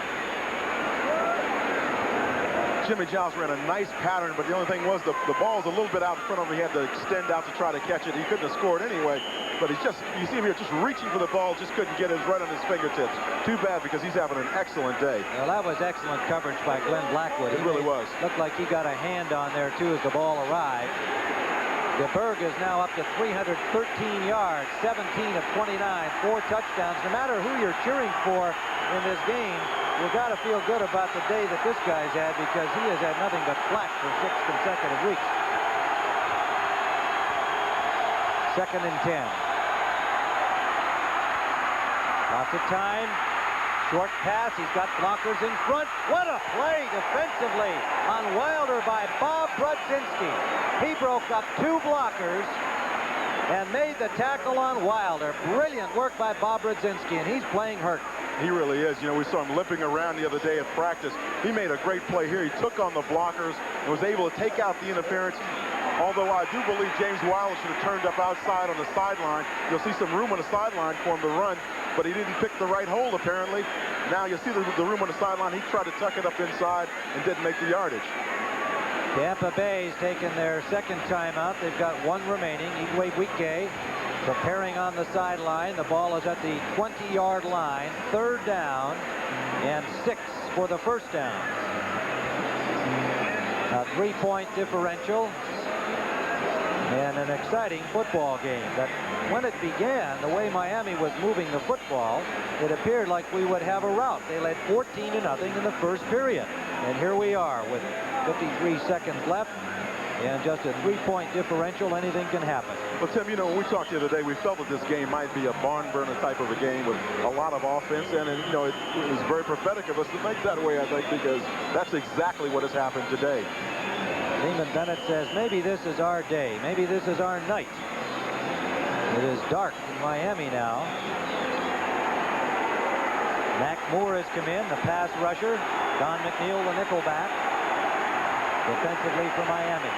Jimmy Giles ran a nice pattern, but the only thing was the ball's a little bit out in front of him. He had to extend out to try to catch it. He couldn't have scored anyway, but he's just, you see him here just reaching for the ball, just couldn't get it right on his fingertips. Too bad, because he's having an excellent day. Well, that was excellent coverage by Glenn Blackwood. It really was. Looked like he got a hand on there, too, as the ball arrived. DeBerg is now up to 313 yards, 17 of 29, 4 touchdowns. No matter who you're cheering for in this game, you've got to feel good about the day that this guy's had, because he has had nothing but flack for 6 consecutive weeks. 2nd and 10. Lots of time. Short pass. He's got blockers in front. What a play defensively on Wilder by Bob Brodzinski. He broke up 2 blockers and made the tackle on Wilder. Brilliant work by Bob Brodzinski, and he's playing hurt. He really is. You know, we saw him limping around the other day at practice. He made a great play here. He took on the blockers and was able to take out the interference. Although I do believe James Wilder should have turned up outside on the sideline. You'll see some room on the sideline for him to run, but he didn't pick the right hole, apparently. Now you'll see the room on the sideline. He tried to tuck it up inside and didn't make the yardage. Tampa Bay's taken their 2nd timeout. They've got 1 remaining. Igwebuike preparing on the sideline. The ball is at the 20-yard line. 3rd down and 6 for the first down. A 3-point differential and an exciting football game. That when it began, the way Miami was moving the football, it appeared like we would have a rout. They led 14-0 in the first period. And here we are with 53 seconds left and just a 3-point differential. Anything can happen. Well, Tim, you know, when we talked the other day, we felt that this game might be a barn burner type of a game with a lot of offense. And you know, it was very prophetic of us to make that way, I think, because that's exactly what has happened today. Lehman Bennett says, maybe this is our day. Maybe this is our night. It is dark in Miami now. Mac Moore has come in, the pass rusher. Don McNeil, the nickelback. Defensively for Miami.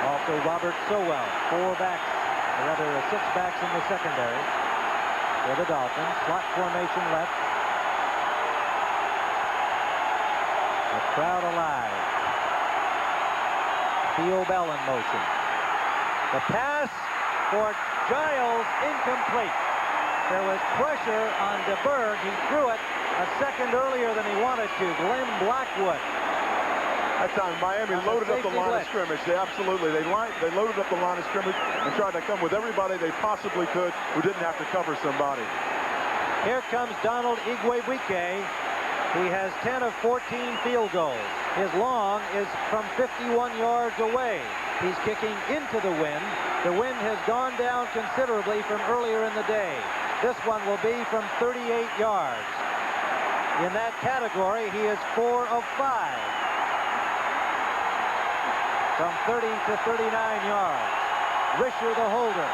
Also Robert Sowell, 4 backs, or rather 6 backs in the secondary for the Dolphins. Slot formation left. The crowd alive. Theo Bell in motion. The pass for Giles incomplete. There was pressure on DeBerg. He threw it a second earlier than he wanted to. Glenn Blackwood. That time Miami loaded up the line of scrimmage. Absolutely. They loaded up the line of scrimmage and tried to come with everybody they possibly could who didn't have to cover somebody. Here comes Donald Igwebuike. He has 10 of 14 field goals. His long is from 51 yards away. He's kicking into the wind. The wind has gone down considerably from earlier in the day. This one will be from 38 yards. In that category, he is 4 of 5. From 30 to 39 yards. Risher the holder.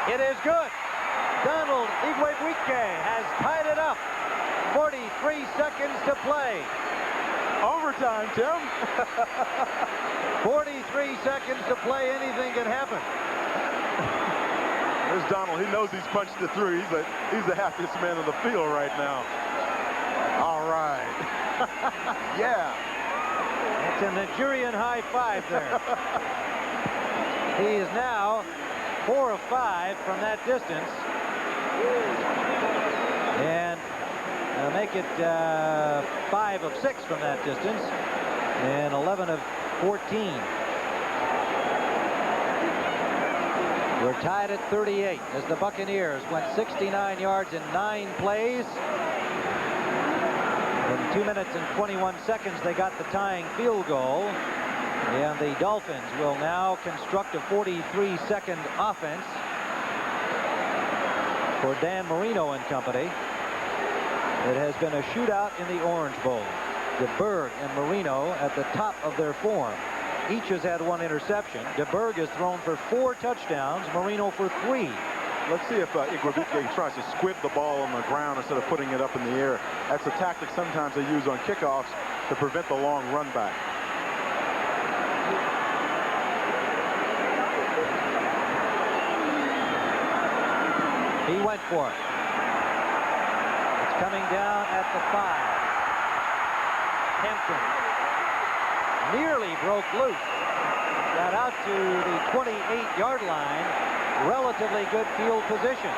It is good. Donald Igwebuike has tied it up. 43 seconds to play. Overtime, Tim. 43 seconds to play. Anything can happen. There's Donald. He knows he's punched it through. He's the happiest man on the field right now. All right. Yeah. It's a Nigerian high five there. He is now 4 of 5 from that distance. And make it 5 of 6 from that distance. And 11 of 14. We're tied at 38 as the Buccaneers went 69 yards in 9 plays. In 2 minutes and 21 seconds, they got the tying field goal. And the Dolphins will now construct a 43-second offense for Dan Marino and company. It has been a shootout in the Orange Bowl. DeBerg and Marino at the top of their form. Each has had 1 interception. DeBerg has thrown for 4 touchdowns, Marino for 3. Let's see if Igwebuike tries to squib the ball on the ground instead of putting it up in the air. That's a tactic sometimes they use on kickoffs to prevent the long run back. He went for it. It's coming down at the 5. Hampton nearly broke loose. Got out to the 28-yard line. Relatively good field position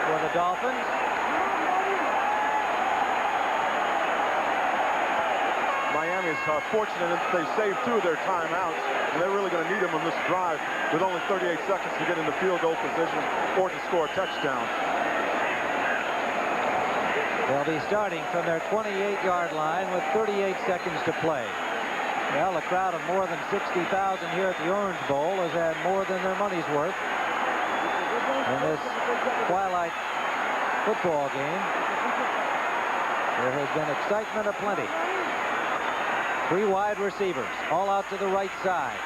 for the Dolphins. Miami is fortunate that they saved 2 of their timeouts, and they're really going to need them on this drive with only 38 seconds to get into field goal position or to score a touchdown. They'll be starting from their 28-yard line with 38 seconds to play. Well, a crowd of more than 60,000 here at the Orange Bowl has had more than their money's worth in this twilight football game. There has been excitement aplenty. 3 wide receivers, all out to the right side.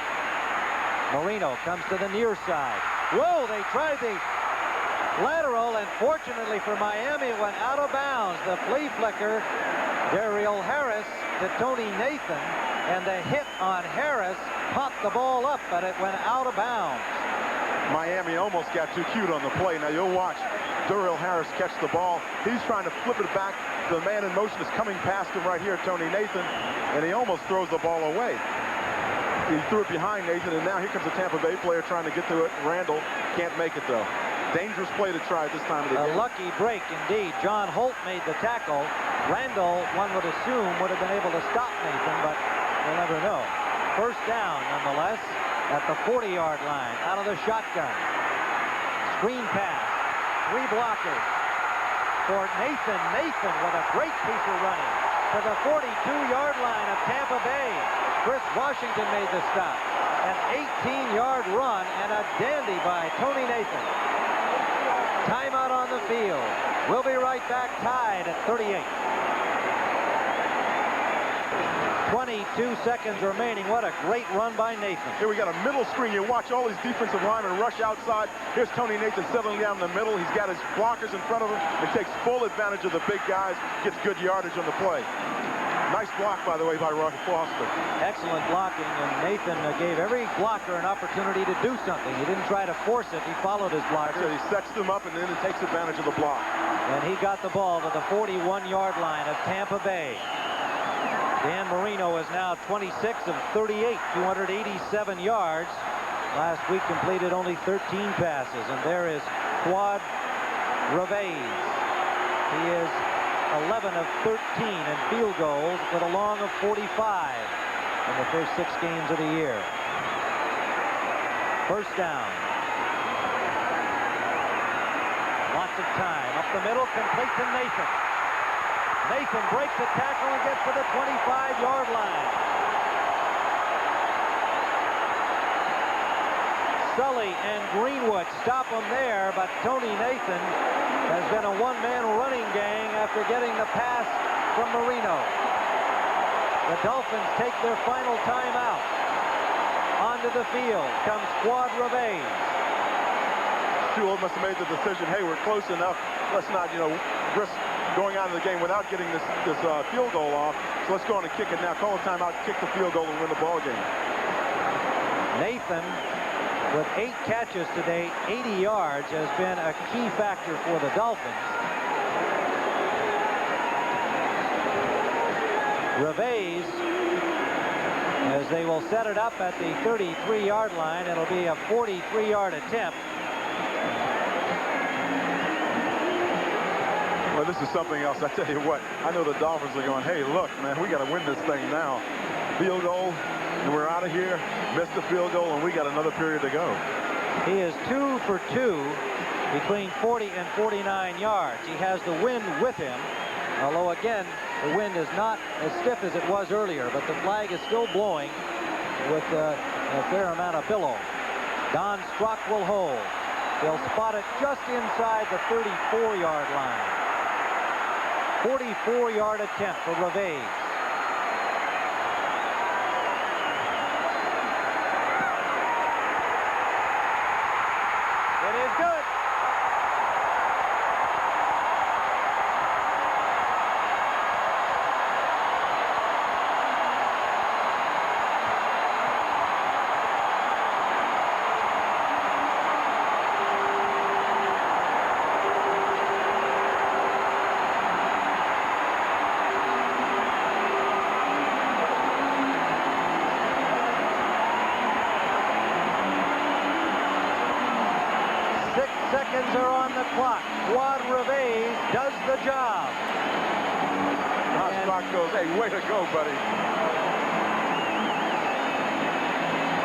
Marino comes to the near side. Whoa, they tried the lateral, and fortunately for Miami, it went out of bounds. The flea flicker, Daryl Harris to Tony Nathan, and the hit on Harris popped the ball up, but it went out of bounds. Miami almost got too cute on the play. Now you'll watch Daryl Harris catch the ball. He's trying to flip it back. The man in motion is coming past him right here, Tony Nathan, and he almost throws the ball away. He threw it behind Nathan, and now here comes a Tampa Bay player trying to get to it. Randall can't make it, though. Dangerous play to try at this time of the game. A lucky break, indeed. John Holt made the tackle. Randall, one would assume, would have been able to stop Nathan, but we'll never know. First down, nonetheless, at the 40-yard line, out of the shotgun. Screen pass. 3 blockers for Nathan. Nathan with a great piece of running to the 42-yard line of Tampa Bay. Chris Washington made the stop. An 18-yard run and a dandy by Tony Nathan. Timeout on the field. We'll be right back, tied at 38. 22 seconds remaining. What a great run by Nathan. Here we got a middle screen. You watch all these defensive linemen rush outside. Here's Tony Nathan settling down in the middle. He's got his blockers in front of him and takes full advantage of the big guys. Gets good yardage on the play. Nice block, by the way, by Roy Foster. Excellent blocking, and Nathan gave every blocker an opportunity to do something. He didn't try to force it. He followed his blocker. So he sets them up and then he takes advantage of the block. And he got the ball to the 41-yard line of Tampa Bay. Dan Marino is now 26 of 38, 287 yards. Last week completed only 13 passes. And there is Fuad Reveiz. He is 11 of 13 in field goals with a long of 45 in the first 6 games of the year. First down. Lots of time. Up the middle, complete to Nathan. Nathan breaks the tackle and gets to the 25-yard line. Sully and Greenwood stop him there, but Tony Nathan has been a one-man running gang after getting the pass from Marino. The Dolphins take their final timeout. Onto the field comes Fuad Reveiz. Shula must have made the decision, hey, we're close enough. Let's not, risk going out of the game without getting this field goal off. So let's go on and kick it now. Call a timeout, kick the field goal, and win the ball game. Nathan, with 8 catches today, 80 yards, has been a key factor for the Dolphins. Reveiz, as they will set it up at the 33-yard line. It'll be a 43-yard attempt. Well, this is something else. I tell you what, I know the Dolphins are going, hey, look, man, we got to win this thing now. Field goal, and we're out of here. Missed the field goal, and we got another period to go. He is 2 for 2 between 40 and 49 yards. He has the wind with him, although, again, the wind is not as stiff as it was earlier, but the flag is still blowing with a fair amount of billow. Don Strock will hold. They'll spot it just inside the 34-yard line. 44-yard attempt for Reveiz. It is good. Seconds are on the clock. Fuad Reveiz does the job. Strock goes, hey, way to go, buddy.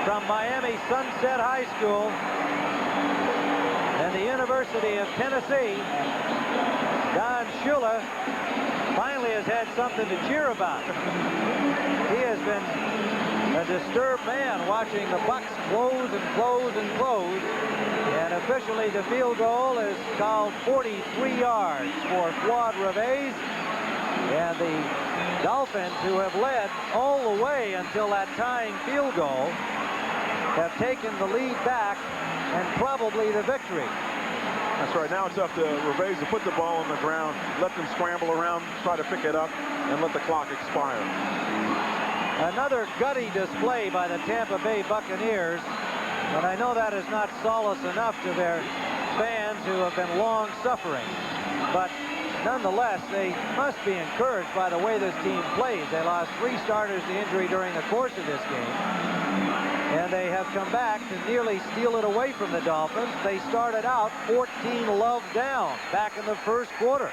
From Miami Sunset High School and the University of Tennessee, Don Shula finally has had something to cheer about. He has been a disturbed man watching the Bucs close and close and close. And officially the field goal is called 43 yards for Fuad Reveiz. And the Dolphins, who have led all the way until that tying field goal, have taken the lead back and probably the victory. That's right. Now it's up to Reveiz to put the ball on the ground, let them scramble around, try to pick it up, and let the clock expire. Another gutty display by the Tampa Bay Buccaneers. And I know that is not solace enough to their fans who have been long suffering. But nonetheless, they must be encouraged by the way this team plays. They lost 3 starters to injury during the course of this game. And they have come back to nearly steal it away from the Dolphins. They started out 14 love down back in the first quarter.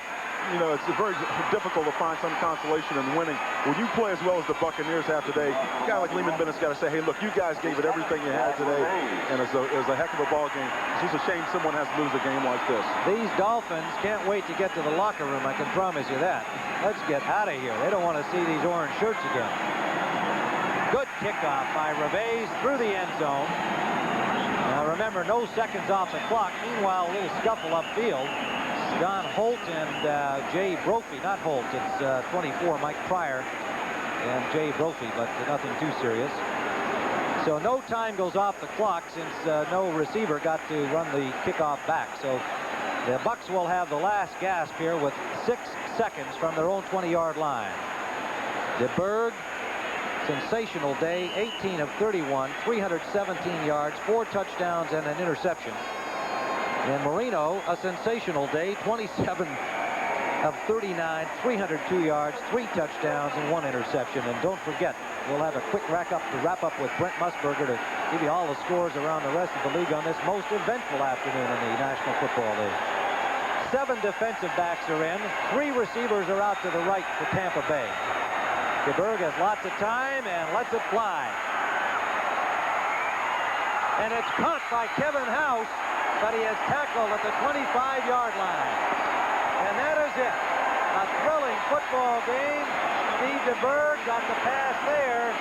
You know, it's very difficult to find some consolation in winning. When you play as well as the Buccaneers have today, a guy like Lehman Bennett's got to say, hey, look, you guys gave it everything you had today, and it was a heck of a ball game. It's just a shame someone has to lose a game like this. These Dolphins can't wait to get to the locker room, I can promise you that. Let's get out of here. They don't want to see these orange shirts again. Good kickoff by Reveiz through the end zone. Now remember, no seconds off the clock. Meanwhile, a little scuffle upfield. John Holt and Jay Brophy, not Holt, it's 24, Mike Pryor and Jay Brophy, but nothing too serious. So no time goes off the clock since no receiver got to run the kickoff back. So the Bucs will have the last gasp here with 6 seconds from their own 20-yard line. DeBerg, sensational day, 18 of 31, 317 yards, 4 touchdowns and an interception. And Marino, a sensational day, 27 of 39, 302 yards, 3 touchdowns, and 1 interception. And don't forget, we'll have a quick wrap up with Brent Musburger to give you all the scores around the rest of the league on this most eventful afternoon in the National Football League. 7 defensive backs are in. 3 receivers are out to the right for Tampa Bay. DeBerg has lots of time and lets it fly. And it's caught by Kevin House, but he is tackled at the 25-yard line. And that is it. A thrilling football game. Steve DeBerg got the pass there,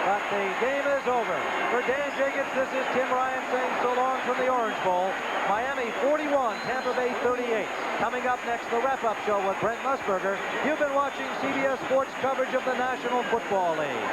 but the game is over. For Dan Jacobs, this is Tim Ryan saying so long from the Orange Bowl. Miami 41, Tampa Bay 38. Coming up next, the wrap-up show with Brent Musburger. You've been watching CBS Sports coverage of the National Football League.